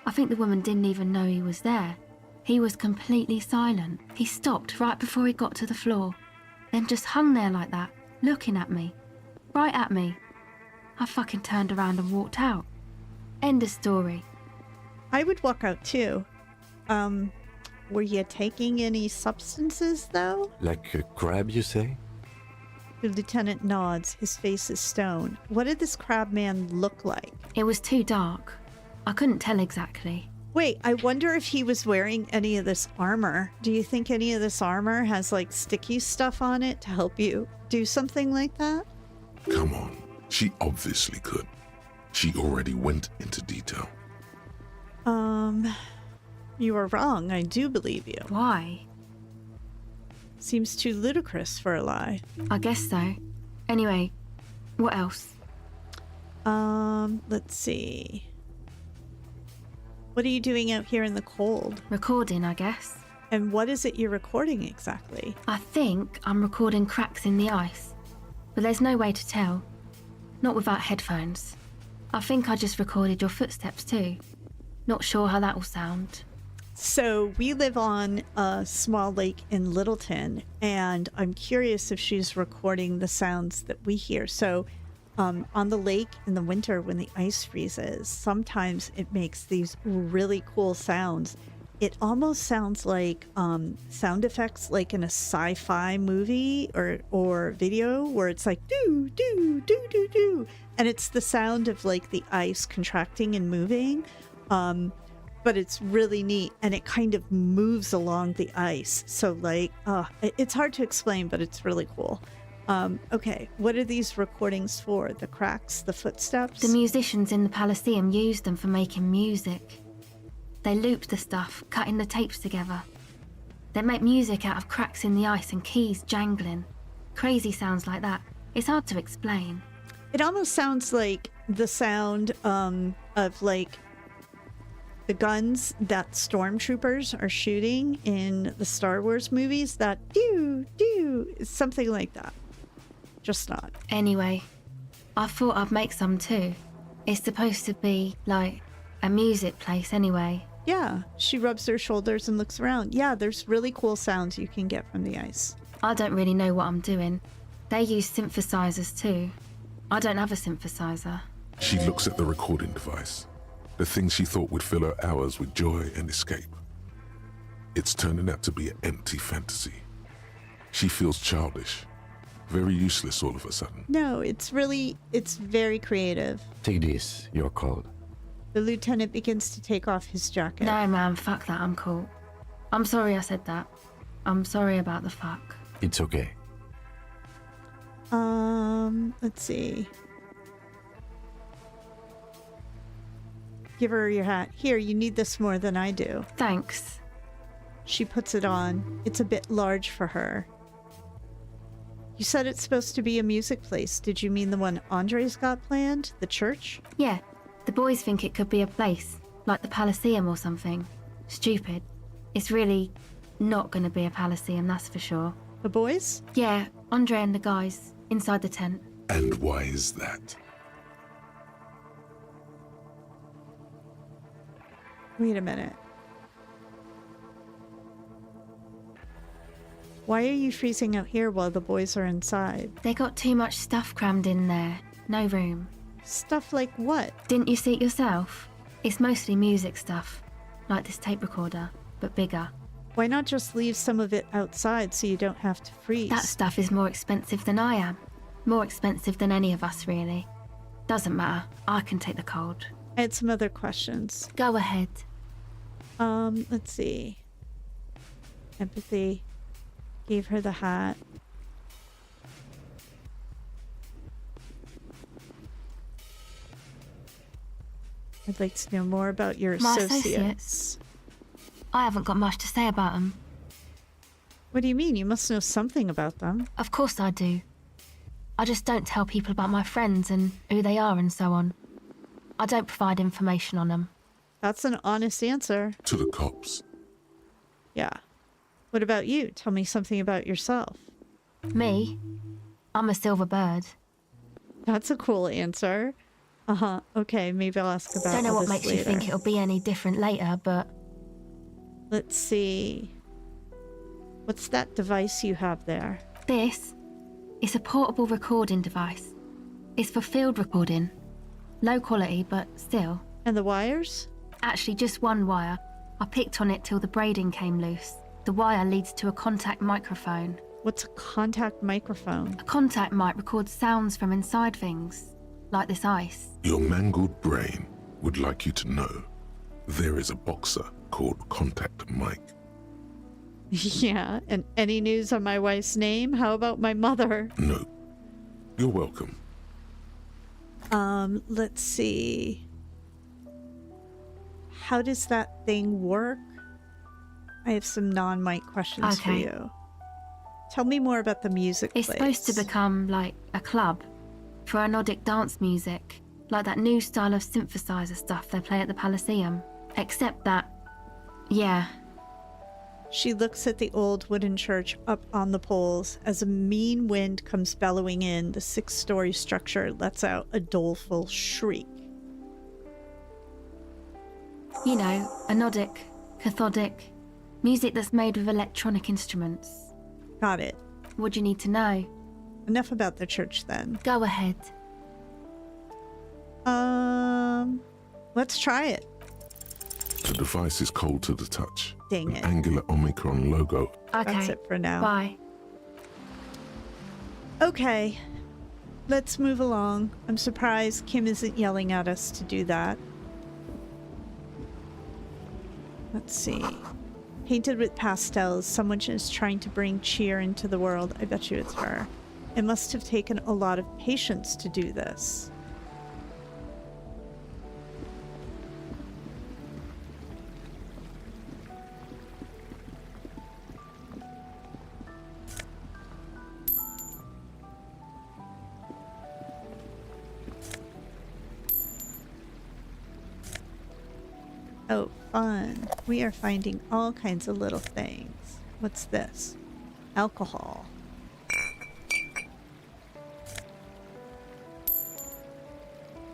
I think the woman didn't even know he was there. He was completely silent. He stopped right before he got to the floor, then just hung there like that, looking at me, right at me. I fucking turned around and walked out. End of story. I would walk out too. Were you taking any substances though? Like a crab, you say? The lieutenant nods. His face is stone. What did this crab man look like? It was too dark. I couldn't tell exactly. Wait, I wonder if he was wearing any of this armor. Do you think any of this armor has like sticky stuff on it to help you do something like that? Come on. She obviously could. She already went into detail. You were wrong. I do believe you. Why? Seems too ludicrous for a lie. I guess so. Anyway, what else? Let's see. What are you doing out here in the cold? Recording, I guess. And what is it you're recording exactly? I think I'm recording cracks in the ice, but there's no way to tell. Not without headphones. I think I just recorded your footsteps too. Not sure how that will sound. So we live on a small lake in Littleton, and I'm curious if she's recording the sounds that we hear. So on the lake in the winter when the ice freezes, sometimes it makes these really cool sounds. It almost sounds like sound effects like in a sci-fi movie or video where it's like do, do, do, do, do. And it's the sound of like the ice contracting and moving. But it's really neat and it kind of moves along the ice. So like, it's hard to explain, but it's really cool. Okay, what are these recordings for? The cracks, the footsteps? The musicians in the Palaceum used them for making music. They looped the stuff, cutting the tapes together. They make music out of cracks in the ice and keys jangling. Crazy sounds like that. It's hard to explain. It almost sounds like the sound of like the guns that stormtroopers are shooting in the Star Wars movies, that do, something like that. Just not. Anyway, I thought I'd make some too. It's supposed to be like a music place anyway. Yeah, she rubs her shoulders and looks around. Yeah, there's really cool sounds you can get from the ice. I don't really know what I'm doing. They use synthesizers too. I don't have a synthesizer. She looks at the recording device. The thing she thought would fill her hours with joy and escape. It's turning out to be an empty fantasy. She feels childish, very useless all of a sudden. No, it's very creative. Take this, you're cold. The lieutenant begins to take off his jacket. No, man, fuck that, I'm cool. I'm sorry I said that. I'm sorry about the fuck. It's okay. Let's see. Give her your hat. Here, you need this more than I do. Thanks. She puts it on. It's a bit large for her. You said it's supposed to be a music place. Did you mean the one Andre's got planned? The church? Yeah, the boys think it could be a place, like the Palaceum or something. Stupid. It's really not going to be a Palaceum, that's for sure. The boys? Yeah, Andre and the guys, inside the tent. And why is that? Wait a minute. Why are you freezing out here while the boys are inside? They got too much stuff crammed in there. No room. Stuff like what? Didn't you see it yourself? It's mostly music stuff, like this tape recorder, but bigger. Why not just leave some of it outside so you don't have to freeze? That stuff is more expensive than I am. More expensive than any of us, really. Doesn't matter. I can take the cold. I had some other questions. Go ahead. Let's see. Empathy. Gave her the hat. I'd like to know more about your My associates. I haven't got much to say about them. What do you mean? You must know something about them. Of course I do. I just don't tell people about my friends and who they are and so on. I don't provide information on them. That's an honest answer. To the cops. Yeah. What about you? Tell me something about yourself. Me? I'm a silver bird. That's a cool answer. Uh-huh. Okay, maybe I'll ask about Don't know all what this makes later. you think it'll be any different later, but... Let's see. What's that device you have there? This is a portable recording device. It's for field recording. Low quality, but still. And the wires? Actually, just one wire. I picked on it till the braiding came loose. The wire leads to a contact microphone. What's a contact microphone? A contact mic records sounds from inside things, like this ice. Your mangled brain would like you to know there is a boxer called Contact Mike. Yeah, and any news on my wife's name? How about my mother? No. You're welcome. Let's see. How does that thing work? I have some non-Mike questions for you. Tell me more about the music It's place. supposed to become like a club for anodic dance music, like that new style of synthesizer stuff they play at the Palaceum. Except that, yeah. She looks at the old wooden church up on the poles. As a mean wind comes bellowing in, the 6-story structure lets out a doleful shriek. You know, anodic, cathodic, music that's made with electronic instruments. Got it. What do you need to know? Enough about the church then. Go ahead. Let's try it. The device is cold to the touch. Dang An it. angular Omicron logo. Okay. That's it for now. Bye. Okay. Let's move along. I'm surprised Kim isn't yelling at us to do that. Let's see. Painted with pastels, someone is trying to bring cheer into the world. I bet you it's her. It must have taken a lot of patience to do this. Oh, fun. We are finding all kinds of little things. What's this? Alcohol.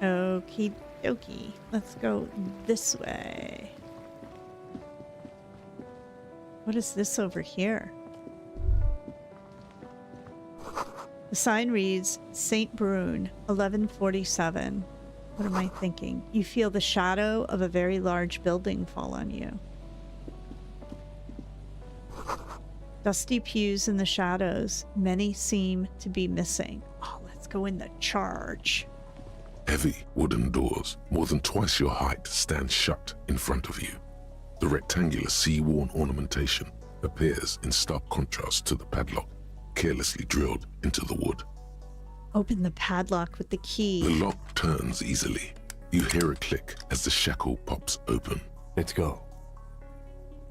Okie dokie. Let's go this way. What is this over here? The sign reads, St. Brune, 1147. What am I thinking? You feel the shadow of a very large building fall on you. Dusty pews in the shadows. Many seem to be missing. Oh, let's go in the charge. Heavy wooden doors, more than twice your height, stand shut in front of you. The rectangular sea-worn ornamentation appears in stark contrast to the padlock, carelessly drilled into the wood. Open the padlock with the key. The lock turns easily. You hear a click as the shackle pops open. Let's go.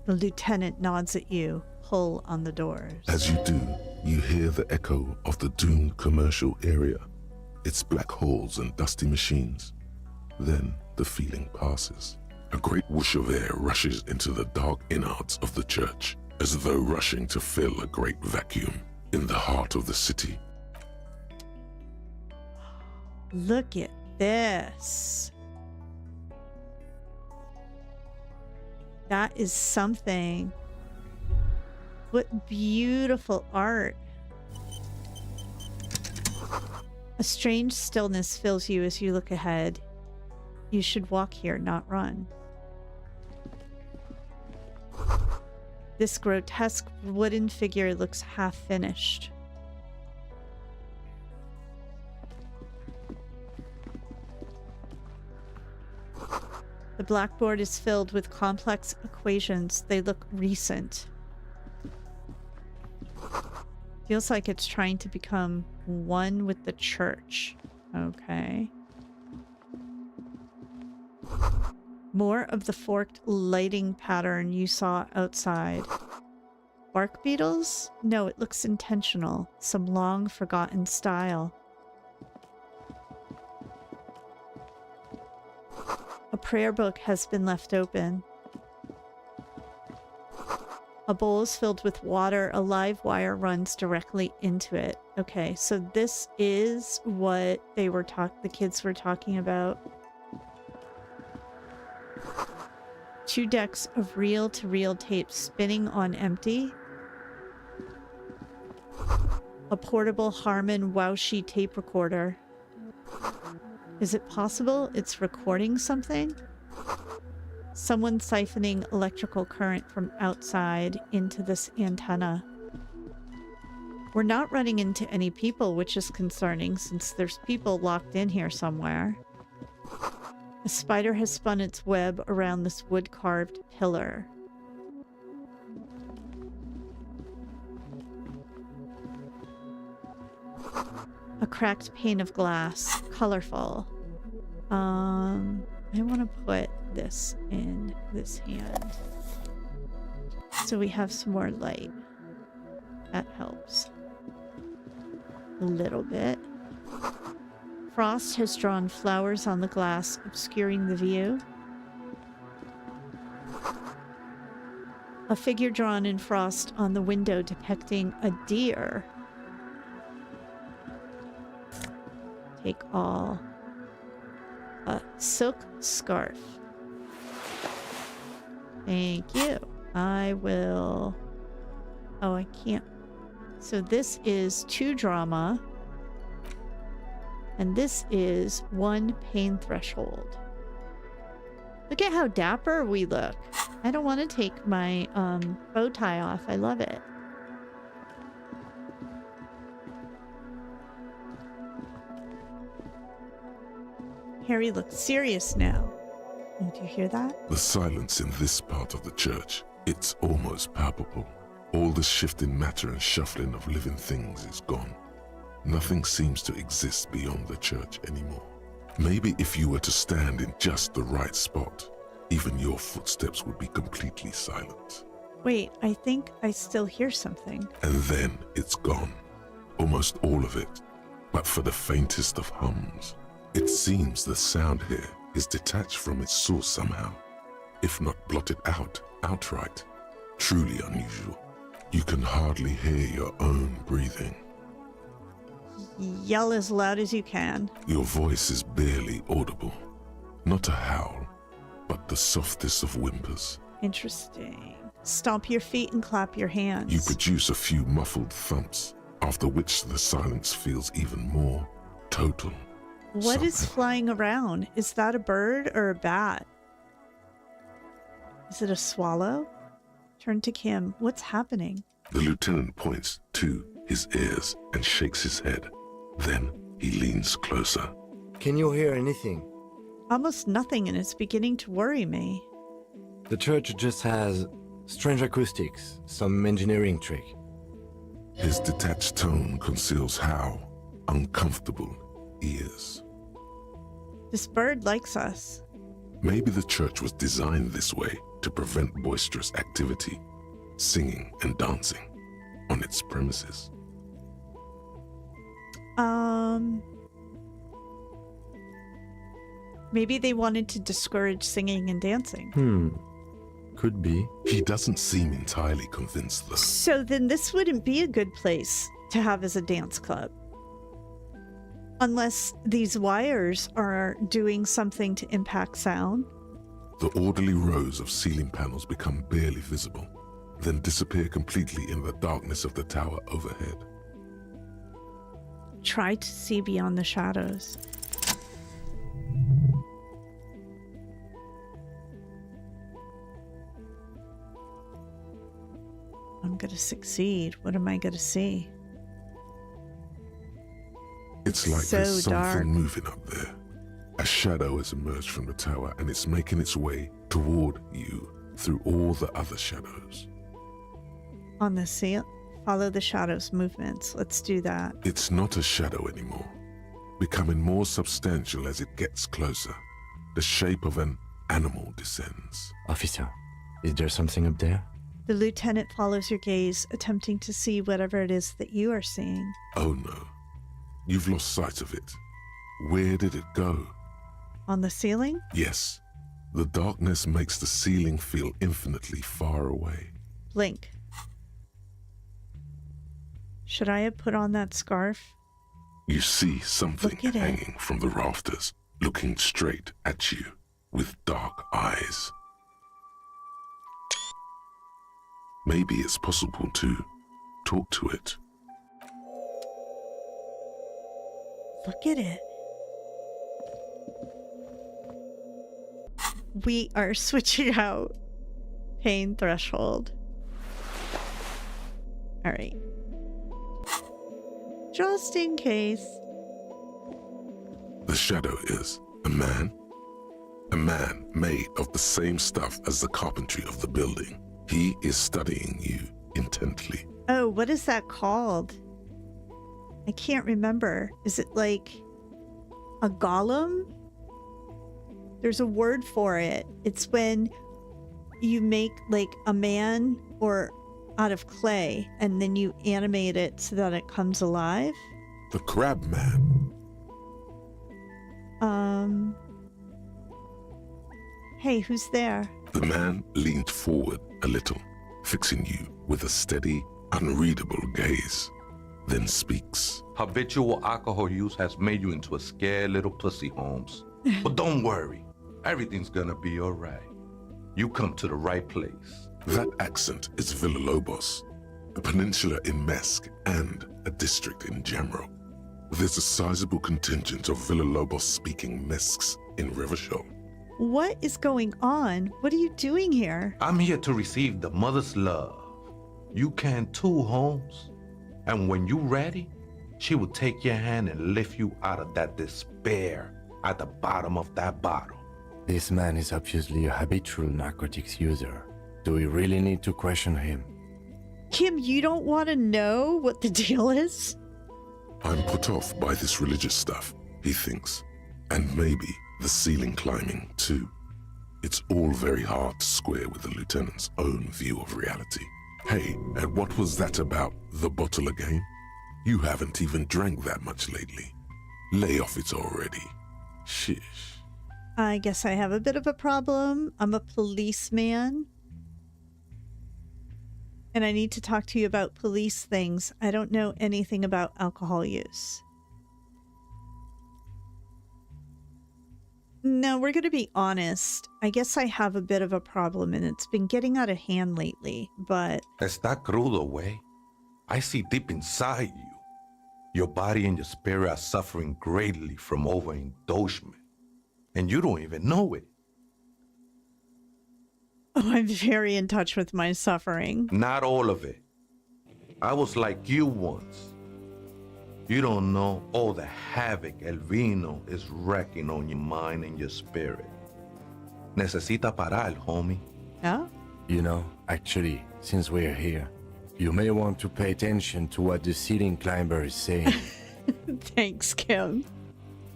The lieutenant nods at you. Pull on the doors. As you do, you hear the echo of the doomed commercial area, its black holes and dusty machines. Then the feeling passes. A great whoosh of air rushes into the dark innards of the church, as though rushing to fill a great vacuum in the heart of the city. Look at this. That is something. What beautiful art. A strange stillness fills you as you look ahead. You should walk here, not run. This grotesque wooden figure looks half finished. The blackboard is filled with complex equations. They look recent. Feels like it's trying to become one with the church. Okay. More of the forked lighting pattern you saw outside. Bark beetles? No, it looks intentional. Some long forgotten style. A prayer book has been left open. A bowl is filled with water. A live wire runs directly into it. Okay, so this is what they were the kids were talking about. 2 decks of reel-to-reel tape spinning on empty. A portable Harman Wowshy tape recorder. Is it possible it's recording something? Someone siphoning electrical current from outside into this antenna. We're not running into any people, which is concerning since there's people locked in here somewhere. A spider has spun its web around this wood-carved pillar. A cracked pane of glass. Colorful. I want to put this in this hand. So we have some more light. That helps. A little bit. Frost has drawn flowers on the glass, obscuring the view. A figure drawn in frost on the window depicting a deer. Take all. A silk scarf. Thank you. I will... Oh, I can't. So this is 2 drama. And this is 1 pain threshold. Look at how dapper we look. I don't want to take my bow tie off. I love it. Harry looks serious now. Did you hear that? The silence in this part of the church, it's almost palpable. All the shifting matter and shuffling of living things is gone. Nothing seems to exist beyond the church anymore. Maybe if you were to stand in just the right spot, even your footsteps would be completely silent. Wait, I think I still hear something. And then it's gone. Almost all of it. But for the faintest of hums. It seems the sound here is detached from its source somehow, if not blotted out outright. Truly unusual. You can hardly hear your own breathing. Yell as loud as you can. Your voice is barely audible. Not a howl, but the softest of whimpers. Interesting. Stomp your feet and clap your hands. You produce a few muffled thumps, after which the silence feels even more total. What is flying around? Is that a bird or a bat? Is it a swallow? Turn to Kim. What's happening? The lieutenant points to his ears and shakes his head. Then he leans closer. Can you hear anything? Almost nothing, and it's beginning to worry me. The church just has strange acoustics, some engineering trick. His detached tone conceals how uncomfortable he is. This bird likes us. Maybe the church was designed this way to prevent boisterous activity, singing and dancing on its premises. Maybe they wanted to discourage singing and dancing. Could be. He doesn't seem entirely convinced, though. So then this wouldn't be a good place to have as a dance club. Unless these wires are doing something to impact sound. The orderly rows of ceiling panels become barely visible. then disappear completely in the darkness of the tower overhead. Try to see beyond the shadows. I'm gonna succeed. What am I gonna see? It's like So there's something dark. moving up there. A shadow has emerged from the tower and it's making its way toward you through all the other shadows. On the seal? Follow the shadows' movements. Let's do that. It's not a shadow anymore, becoming more substantial as it gets closer. The shape of an animal descends. Officer, is there something up there? The lieutenant follows your gaze, attempting to see whatever it is that you are seeing. Oh no, you've lost sight of it. Where did it go? On the ceiling? Yes, the darkness makes the ceiling feel infinitely far away. Blink. Should I have put on that scarf? You see something Look at it. hanging from the rafters, looking straight at you with dark eyes. Maybe it's possible to talk to it. Look at it. We are switching out pain threshold. All right. Just in case. The shadow is a man made of the same stuff as the carpentry of the building. He is studying you intently. Oh, what is that called? I can't remember. Is it like a golem? There's a word for it. It's when you make like a man or out of clay and then you animate it so that it comes alive. The crab man. Hey, who's there? The man leaned forward a little, fixing you with a steady, unreadable gaze, then speaks. Habitual alcohol use has made you into a scared little pussy, Holmes. But don't worry, everything's gonna be all right. You come to the right place. That accent is Villalobos, a peninsula in Mesk and a district in Jamro. There's a sizable contingent of Villalobos-speaking Mesks in Revachol. What is going on? What are you doing here? I'm here to receive the mother's love. You can too, Holmes. And when you're ready, she will take your hand and lift you out of that despair at the bottom of that bottle. This man is obviously a habitual narcotics user. Do we really need to question him? Kim, you don't want to know what the deal is? I'm put off by this religious stuff, he thinks. And maybe the ceiling climbing, too. It's all very hard to square with the lieutenant's own view of reality. Hey, and what was that about the bottle again? You haven't even drank that much lately. Lay off it already. Shish. I guess I have a bit of a problem. I'm a policeman. And I need to talk to you about police things. I don't know anything about alcohol use. No, we're going to be honest. I guess I have a bit of a problem and it's been getting out of hand lately, but... Está crudo, way. I see deep inside you. Your body and your spirit are suffering greatly from overindulgence. And you don't even know it. Oh, I'm very in touch with my suffering. Not all of it. I was like you once. You don't know all the havoc El Vino is wrecking on your mind and your spirit. Necesita parar, homie. Yeah? You know, actually, since we're here, you may want to pay attention to what the ceiling climber is saying. Thanks, Kim.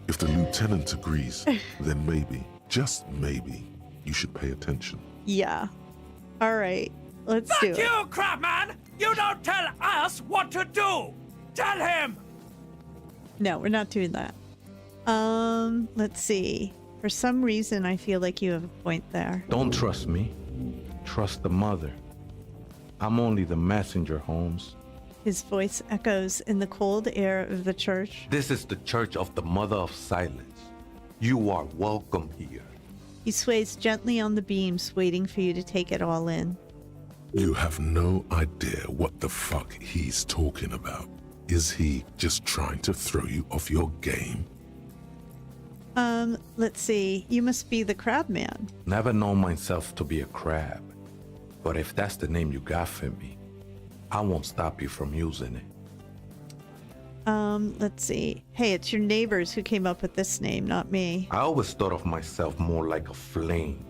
If the lieutenant agrees, then maybe, just maybe, you should pay attention. Yeah. All right. Let's do it. You, Crabman! You don't tell us what to do! Tell him! No, we're not doing that. Let's see. For some reason, I feel like you have a point there. Don't trust me. Trust the mother. I'm only the messenger, Holmes. His voice echoes in the cold air of the church. This is the Church of the Mother of Silence. You are welcome here. He sways gently on the beams, waiting for you to take it all in. You have no idea what the fuck he's talking about. Is he just trying to throw you off your game? Let's see. You must be the crab man. Never known myself to be a crab. But if that's the name you got for me, I won't stop you from using it. Let's see. Hey, it's your neighbors who came up with this name, not me. I always thought of myself more like a flame,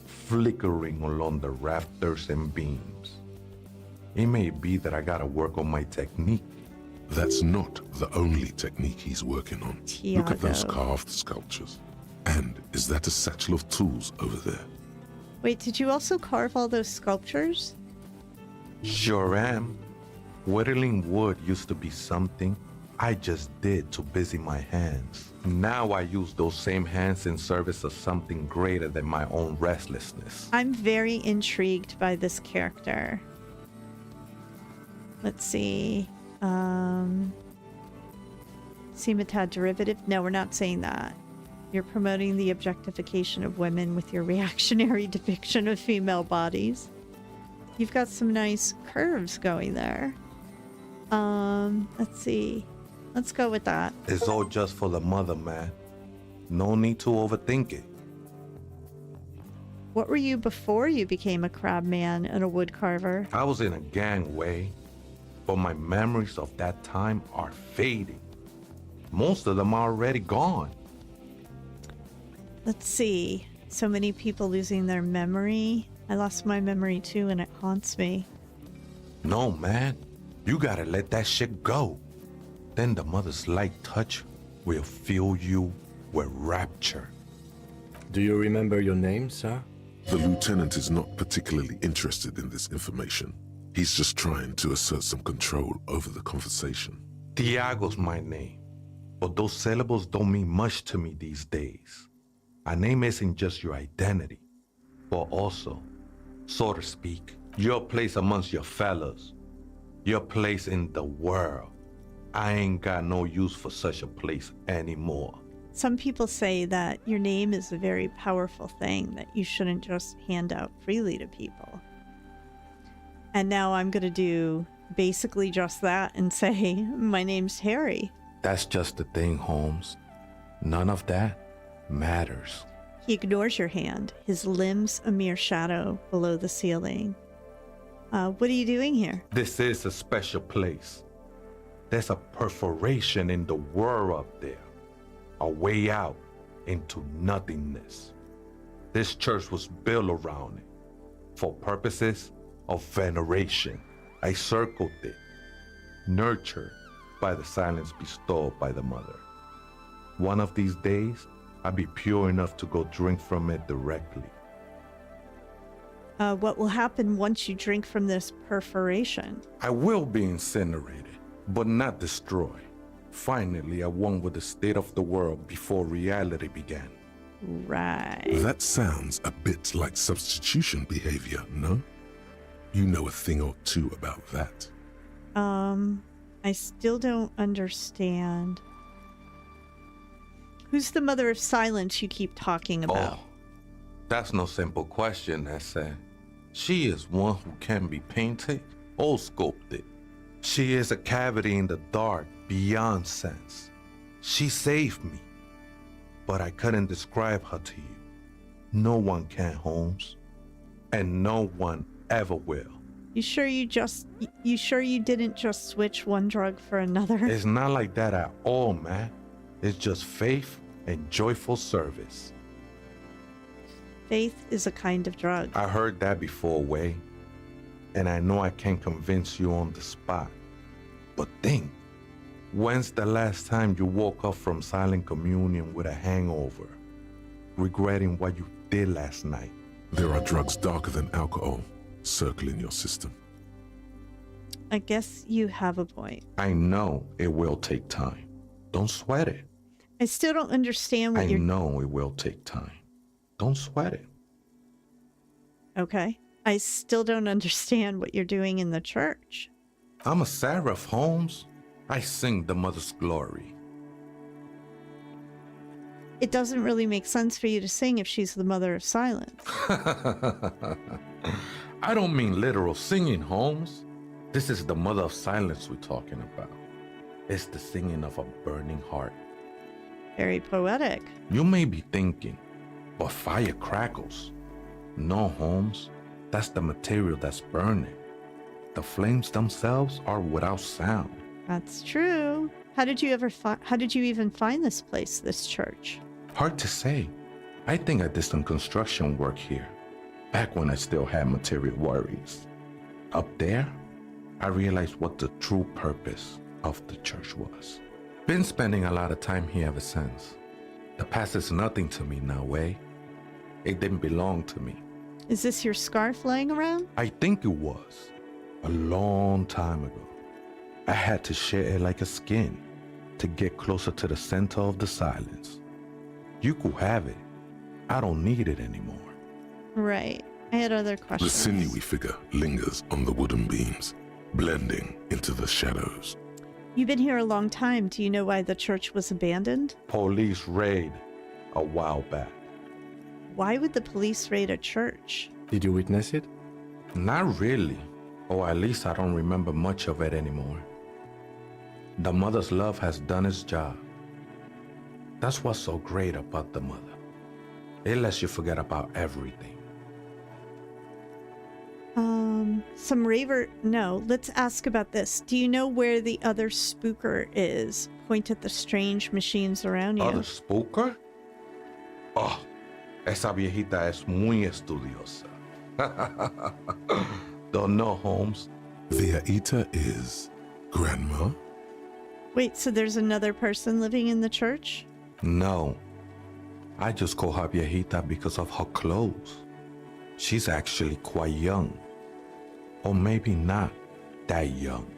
flickering along the rafters and beams. It may be that I gotta work on my technique. That's not the only technique he's working on. Look at those carved sculptures. And is that a satchel of tools over there? Wait, did you also carve all those sculptures? Sure am. Whittling wood used to be something I just did to busy my hands. Now I use those same hands in service of something greater than my own restlessness. I'm very intrigued by this character. Let's see. Sematad derivative? No, we're not saying that. You're promoting the objectification of women with your reactionary depiction of female bodies. You've got some nice curves going there. Let's see. Let's go with that. It's all just for the mother, man. No need to overthink it. What were you before you became a crab man and a wood carver? I was in a gangway, but my memories of that time are fading. Most of them are already gone. Let's see. So many people losing their memory. I lost my memory too, and it haunts me. No, man. You gotta let that shit go. Then the mother's light touch will fill you with rapture. Do you remember your name, sir? The lieutenant is not particularly interested in this information. He's just trying to assert some control over the conversation. Tiago's my name, but those syllables don't mean much to me these days. A name isn't just your identity, but also, so to speak, your place amongst your fellows, your place in the world. I ain't got no use for such a place anymore. Some people say that your name is a very powerful thing that you shouldn't just hand out freely to people. And now I'm going to do basically just that and say, my name's Harry. That's just the thing, Holmes. None of that matters. He ignores your hand, his limbs a mere shadow below the ceiling. What are you doing here? This is a special place. There's a perforation in the world up there. A way out into nothingness. This church was built around it for purposes of veneration. I circled it, nurtured by the silence bestowed by the mother. One of these days, I'll be pure enough to go drink from it directly. What will happen once you drink from this perforation? I will be incinerated, but not destroyed. Finally, I won with the state of the world before reality began. Right. That sounds a bit like substitution behavior, no? You know a thing or two about that. I still don't understand. Who's the mother of silence you keep talking about? Oh, that's no simple question, Essa. She is one who can be painted or sculpted. She is a cavity in the dark beyond sense. She saved me, but I couldn't describe her to you. No one can, Holmes, and no one ever will. You sure you didn't just switch one drug for another? It's not like that at all, man. It's just faith and joyful service. Faith is a kind of drug. I heard that before, Way, and I know I can't convince you on the spot. But think, when's the last time you woke up from silent communion with a hangover, regretting what you did last night? There are drugs darker than alcohol circling your system. I guess you have a point. I know it will take time. Don't sweat it. I still don't understand what I know it will take time. Don't sweat it. Okay. I still don't understand what you're doing in the church. I'm a seraph, Holmes. I sing the mother's glory. It doesn't really make sense for you to sing if she's the mother of silence. I don't mean literal singing, Holmes. This is the mother of silence we're talking about. It's the singing of a burning heart. Very poetic. You may be thinking, but fire crackles. No, Holmes. That's the material that's burning. The flames themselves are without sound. That's true. How did you even find this place, this church? Hard to say. I think I did some construction work here, back when I still had material worries. Up there, I realized what the true purpose of the church was. Been spending a lot of time here ever since. The past is nothing to me now, eh? It didn't belong to me. Is this your scarf laying around? I think it was. A long time ago. I had to share it like a skin to get closer to the center of the silence. You could have it. I don't need it anymore. Right. I had other The questions. sinewy figure lingers on the wooden beams, blending into the shadows. You've been here a long time. Do you know why the church was abandoned? Police raid a while back. Why would the police raid a church? Did you witness it? Not really. Or at least I don't remember much of it anymore. The mother's love has done its job. That's what's so great about the mother. It lets you forget about everything. Let's ask about this. Do you know where the other spooker is? Point at the strange machines around you. Other spooker? Oh, esa viejita es muy estudiosa. Don't know, Holmes. The Aita is Grandma? Wait, so there's another person living in the church? No. I just call her viejita because of her clothes. She's actually quite young. Or maybe not that young.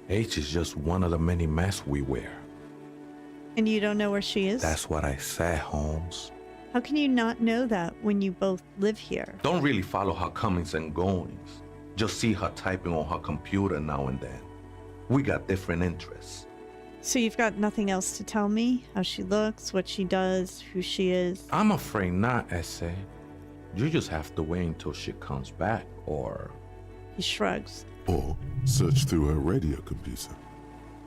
Age is just one of the many masks we wear. And you don't know where she is? That's what I said, Holmes. How can you not know that when you both live here? Don't really follow her comings and goings. Just see her typing on her computer now and then. We got different interests. So you've got nothing else to tell me? How she looks, what she does, who she is? I'm afraid not, Essay. You just have to wait until she comes back, or... He shrugs. Or search through her radio computer.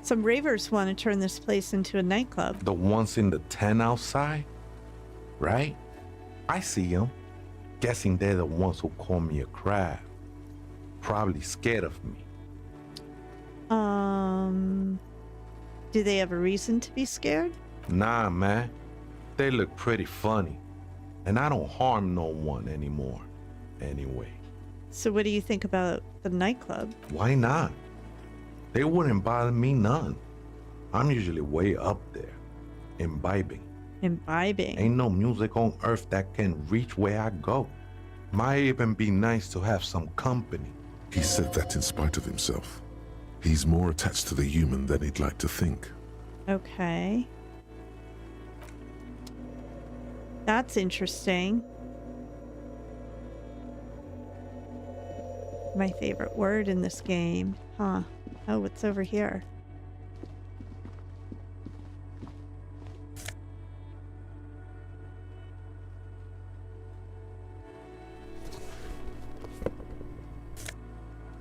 Some ravers want to turn this place into a nightclub. The ones in the tent outside? Right? I see them. Guessing they're the ones who call me a crab. Probably scared of me. Do they have a reason to be scared? Nah, man. They look pretty funny. And I don't harm no one anymore. Anyway. So what do you think about the nightclub? Why not? They wouldn't bother me none. I'm usually way up there, imbibing. Imbibing? Ain't no music on earth that can reach where I go. Might even be nice to have some company. He said that in spite of himself. He's more attached to the human than he'd like to think. Okay. That's interesting. My favorite word in this game. Huh. Oh, what's over here?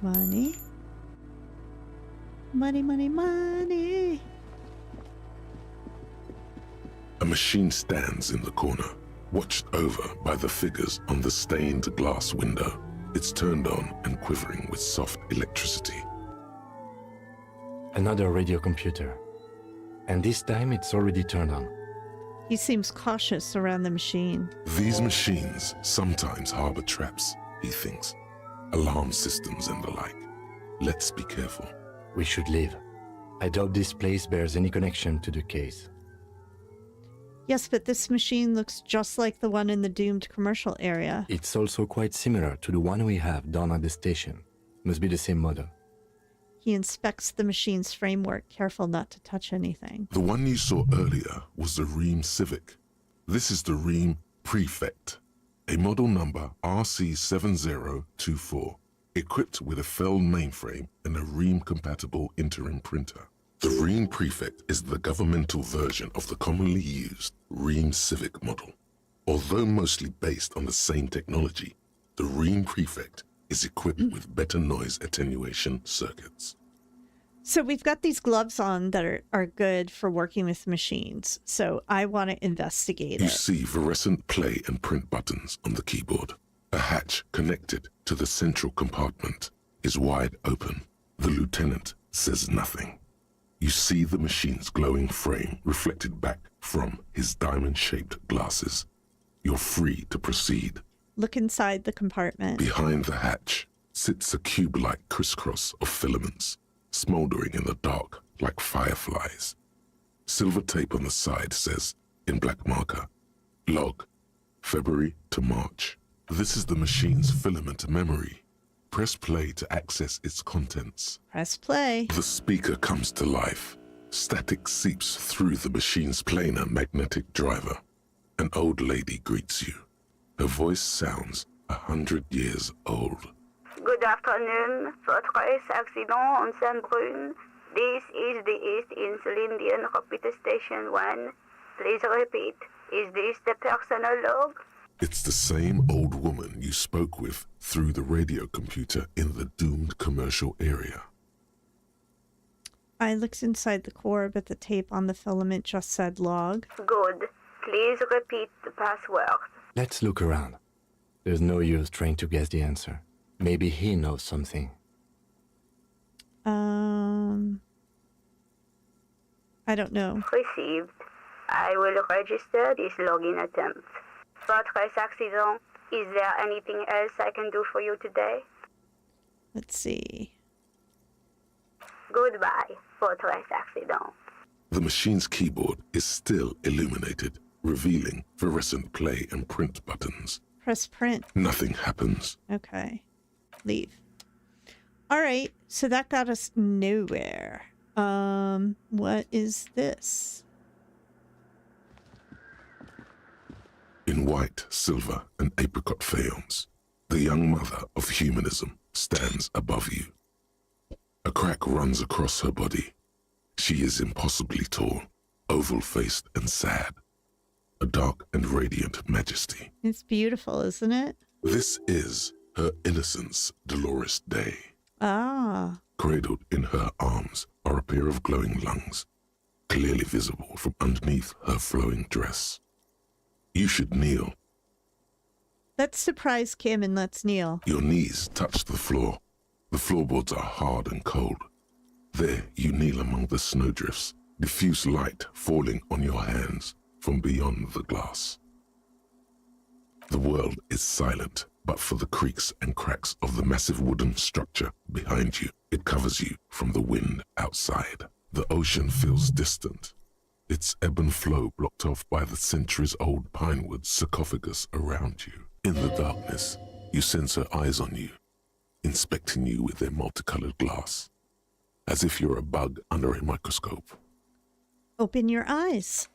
Money. Money, money, money. A machine stands in the corner, watched over by the figures on the stained glass window. It's turned on and quivering with soft electricity. Another radio computer. And this time it's already turned on. He seems cautious around the machine. These machines sometimes harbor traps, he thinks. Alarm systems and the like. Let's be careful. We should leave. I doubt this place bears any connection to the case. Yes, but this machine looks just like the one in the doomed commercial area. It's also quite similar to the one we have down at the station. Must be the same model. He inspects the machine's framework, careful not to touch anything. The one you saw earlier was the Ream Civic. This is the Ream Prefect, a model number RC7024, equipped with a Feld mainframe and a Ream-compatible interim printer. The Ream Prefect is the governmental version of the commonly used Ream Civic model. Although mostly based on the same technology, The Reen Prefect is equipped with better noise attenuation circuits. So we've got these gloves on that are good for working with machines. So I want to investigate You it. see fluorescent play and print buttons on the keyboard. A hatch connected to the central compartment is wide open. The lieutenant says nothing. You see the machine's glowing frame reflected back from his diamond-shaped glasses. You're free to proceed. Look inside the compartment. Behind the hatch sits a cube-like crisscross of filaments, smoldering in the dark like fireflies. Silver tape on the side says, in black marker, log, February to March. This is the machine's filament memory. Press play to access its contents. Press play. The speaker comes to life. Static seeps through the machine's planar magnetic driver. An old lady greets you. Her voice sounds 100 years old. Good afternoon. Votre accident on Saint-Brun. This is the East Insulindian Repeater Station 1. Please repeat. Is this the personal log? It's the same old woman you spoke with through the radio computer in the doomed commercial area. I looked inside the core, but the tape on the filament just said log. Good. Please repeat the password. Let's look around. There's no use trying to guess the answer. Maybe he knows something. I don't know. Received. I will register this login attempt. Votre accident. Is there anything else I can do for you today? Let's see. Goodbye, votre accident. The machine's keyboard is still illuminated, revealing fluorescent play and print buttons. Press print. Nothing happens. Okay. Leave. All right. So that got us nowhere. What is this? In white, silver, and apricot faience, the young mother of humanism stands above you. A crack runs across her body. She is impossibly tall, oval-faced and sad. A dark and radiant majesty. It's beautiful, isn't it? This is her innocence, Dolores Day. Ah. Cradled in her arms are a pair of glowing lungs, clearly visible from underneath her flowing dress. You should kneel. Let's surprise Kim and let's kneel. Your knees touch the floor. The floorboards are hard and cold. There you kneel among the snowdrifts, diffuse light falling on your hands from beyond the glass. The world is silent, but for the creaks and cracks of the massive wooden structure behind you. It covers you from the wind outside. The ocean feels distant, its ebb and flow blocked off by the centuries-old pinewood sarcophagus around you. In the darkness, you sense her eyes on you, inspecting you with their multicolored glass, as if you're a bug under a microscope. Open your eyes.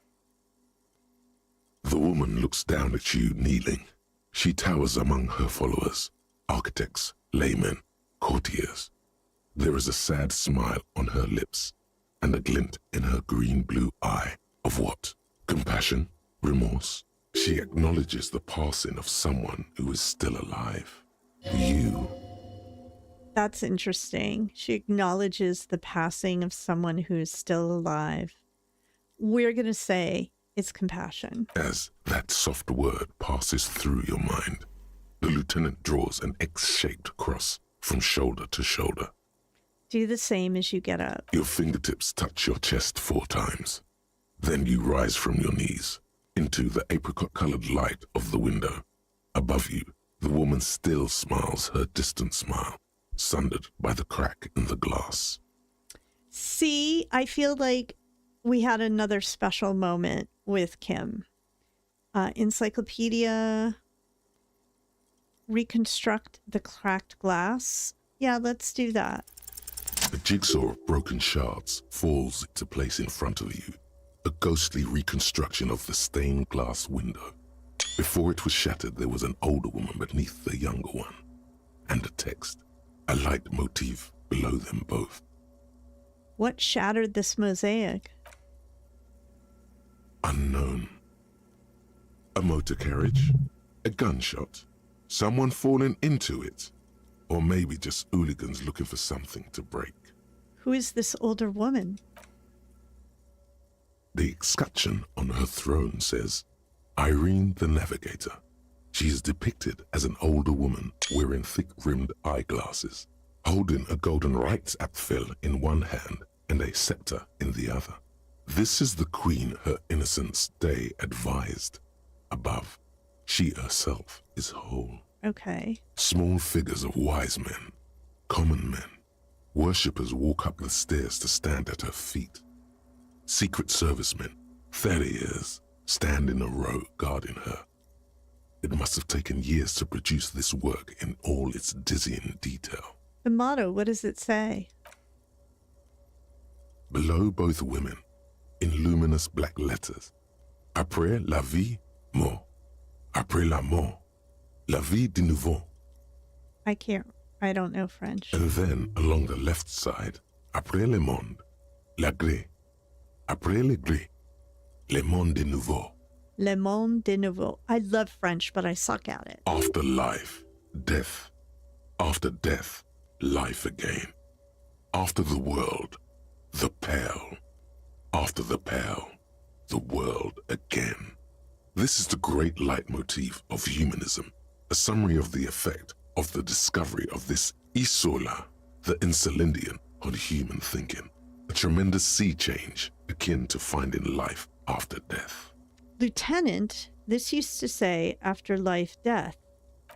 The woman looks down at you, kneeling. She towers among her followers, architects, laymen, courtiers. There is a sad smile on her lips and a glint in her green-blue eye of what? Compassion? Remorse? She acknowledges the passing of someone who is still alive. You. That's interesting. She acknowledges the passing of someone who is still alive. We're going to say it's compassion. As that soft word passes through your mind, the lieutenant draws an X-shaped cross from shoulder to shoulder. Do the same as you get up. Your fingertips touch your chest 4 times. Then you rise from your knees into the apricot-colored light of the window. Above you, the woman still smiles her distant smile, sundered by the crack in the glass. See, I feel like we had another special moment with Kim. Encyclopedia, reconstruct the cracked glass. Yeah, let's do that. A jigsaw of broken shards falls into place in front of you, a ghostly reconstruction of the stained glass window. Before it was shattered, there was an older woman beneath the younger one, and a text, a light motif below them both. What shattered this mosaic? Unknown. A motor carriage, a gunshot, Someone falling into it? Or maybe just hooligans looking for something to break? Who is this older woman? The escutcheon on her throne says, Irene the Navigator. She is depicted as an older woman wearing thick-rimmed eyeglasses, holding a golden Reichsapfel in one hand and a scepter in the other. This is the queen her innocence day advised. Above, she herself is whole. Okay. Small figures of wise men, common men, worshippers walk up the stairs to stand at her feet. Secret servicemen, farriers, stand in a row guarding her. It must have taken years to produce this work in all its dizzying detail. The motto, what does it say? Below both women, in luminous black letters, Après la vie, mort. Après la mort, la vie de nouveau. I don't know French. And then, along the left side, Après le monde, la gré. Après le gré, le monde de nouveau. Le monde de nouveau. I love French, but I suck at it. After life, death. After death, life again. After the world, the pale. After the pale, the world again. This is the great leitmotif of humanism, a summary of the effect of the discovery of this isola, the Insulindian, on human thinking. A tremendous sea change akin to finding life after death. Lieutenant, this used to say after life, death.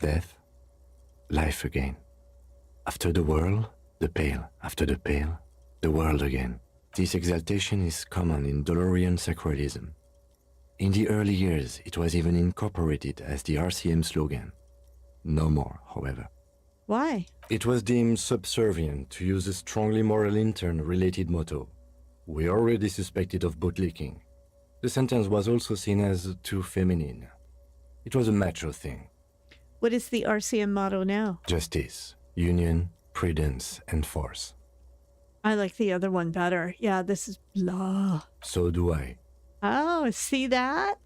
Death, life again. After the world, the pale. After the pale, the world again. This exaltation is common in Dolorian sacralism. In the early years, it was even incorporated as the RCM slogan. No more, however. Why? It was deemed subservient to use a strongly moral intern-related motto. We already suspected of bootlicking. The sentence was also seen as too feminine. It was a macho thing. What is the RCM motto now? Justice, union, prudence, and force. I like the other one better. Yeah, this is blah. So do I. Oh, see that?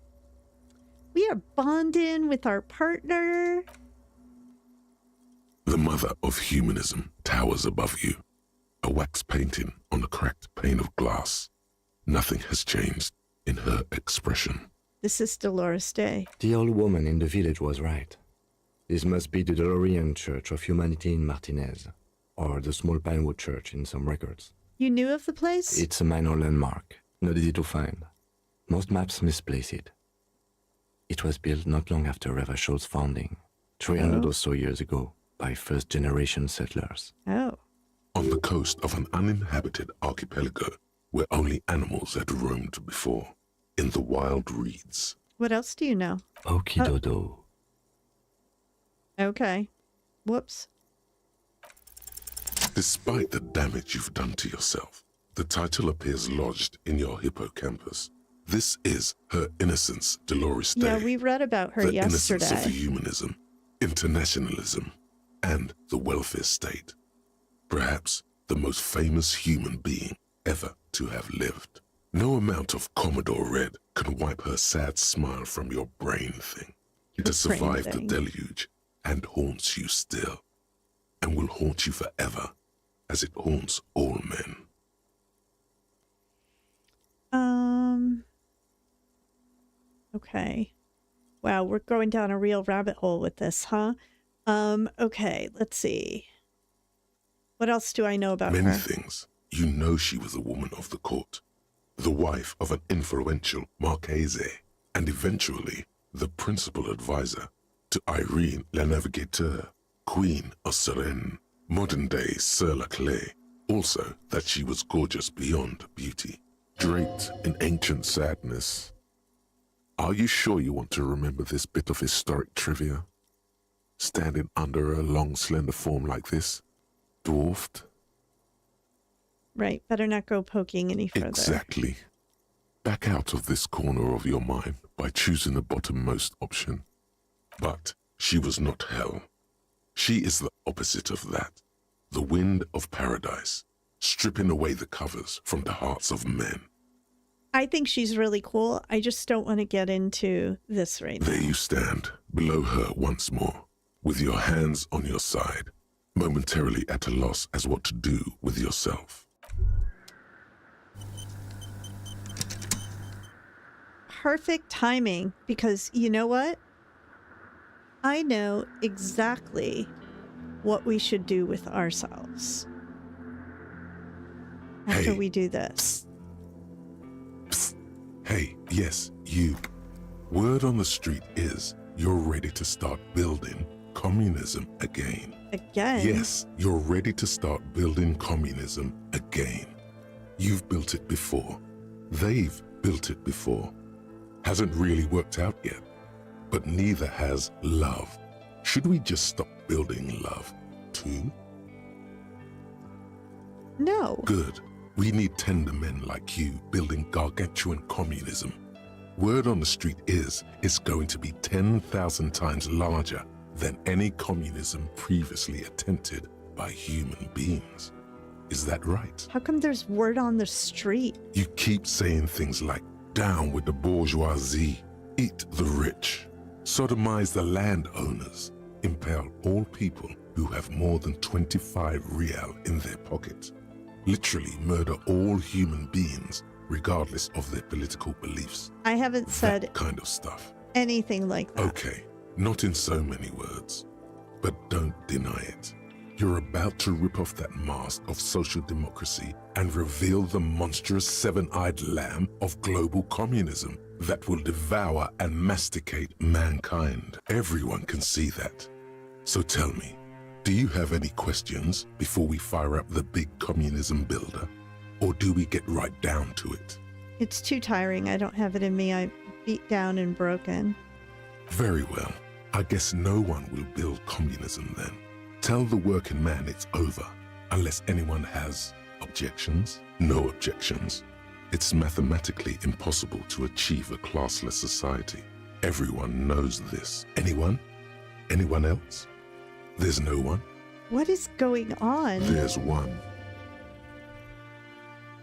We are bonding with our partner. The mother of humanism towers above you, a wax painting on a cracked pane of glass. Nothing has changed in her expression. This is Dolores Day. The old woman in the village was right. This must be the Dolorian Church of Humanity in Martinez, or the Small Pinewood Church in some records. You knew of the place? It's a minor landmark, not easy to find. Most maps misplace it. It was built not long after Revachol's founding, 300 or so years ago, by first-generation settlers. Oh. On the coast of an uninhabited archipelago where only animals had roamed before, in the wild reeds. What else do you know? Okidodo. Okay. Whoops. Despite the damage you've done to yourself, the title appears lodged in your hippocampus. This is Her Innocence, Dolores Day. Yeah, we read about her yesterday. The innocence of humanism, internationalism, and the welfare state. Perhaps the most famous human being ever to have lived. No amount of Commodore Red can wipe her sad smile from your brain thing. It has survived the deluge and haunts you still, and will haunt you forever, as it haunts all men. Okay. Wow, we're going down a real rabbit hole with this, huh? Okay, let's see. What else do I know about her? Many things. You know she was a woman of the court, the wife of an influential Marchese, and eventually the principal advisor to Irene la Navigateur, Queen of Suresnes, modern-day Sir La Clé. Also that she was gorgeous beyond beauty, draped in ancient sadness. Are you sure you want to remember this bit of historic trivia? Standing under a long, slender form like this, dwarfed? Right, better not go poking any further. Exactly. Back out of this corner of your mind by choosing the bottommost option. But she was not hell. She is the opposite of that. The wind of paradise, stripping away the covers from the hearts of men. I think she's really cool. I just don't want to get into this right now. There you stand, below her once more, with your hands on your side, momentarily at a loss as what to do with yourself. Perfect timing, because you know what? I know exactly what we should do with ourselves after we do this. Psst. Hey, yes, you. Word on the street is you're ready to start building communism again. Again? Yes, you're ready to start building communism again. You've built it before. They've built it before. Hasn't really worked out yet. But neither has love. Should we just stop building love, too? No. Good. We need tender men like you building gargantuan communism. Word on the street is it's going to be 10,000 times larger than any communism previously attempted by human beings. Is that right? How come there's word on the street? You keep saying things like, down with the bourgeoisie, eat the rich, sodomize the landowners, impale all people who have more than 25 real in their pocket, literally murder all human beings regardless of their political beliefs. I haven't said that kind of stuff. Anything like that. Okay, not in so many words, but don't deny it. You're about to rip off that mask of social democracy and reveal the monstrous seven-eyed lamb of global communism that will devour and masticate mankind. Everyone can see that. So tell me, do you have any questions before we fire up the big communism builder? Or do we get right down to it? It's too tiring. I don't have it in me. I'm beat down and broken. Very well. I guess no one will build communism then. Tell the working man it's over, unless anyone has objections. No objections. It's mathematically impossible to achieve a classless society. Everyone knows this. Anyone? Anyone else? There's no one? What is going on? There's one.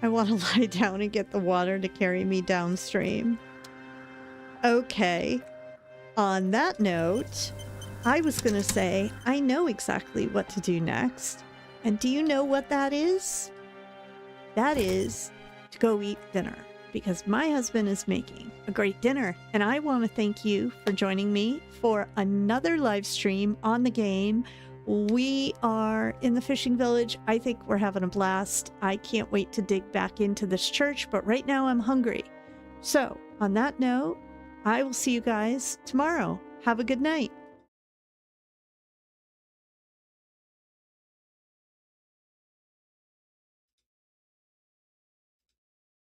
I want to lie down and get the water to carry me downstream. Okay. On that note, I was going to say, I know exactly what to do next. And do you know what that is? That is to go eat dinner, because my husband is making a great dinner. And I want to thank you for joining me for another live stream on the game. We are in the fishing village. I think we're having a blast. I can't wait to dig back into this church, but right now I'm hungry. So on that note, I will see you guys tomorrow. Have a good night.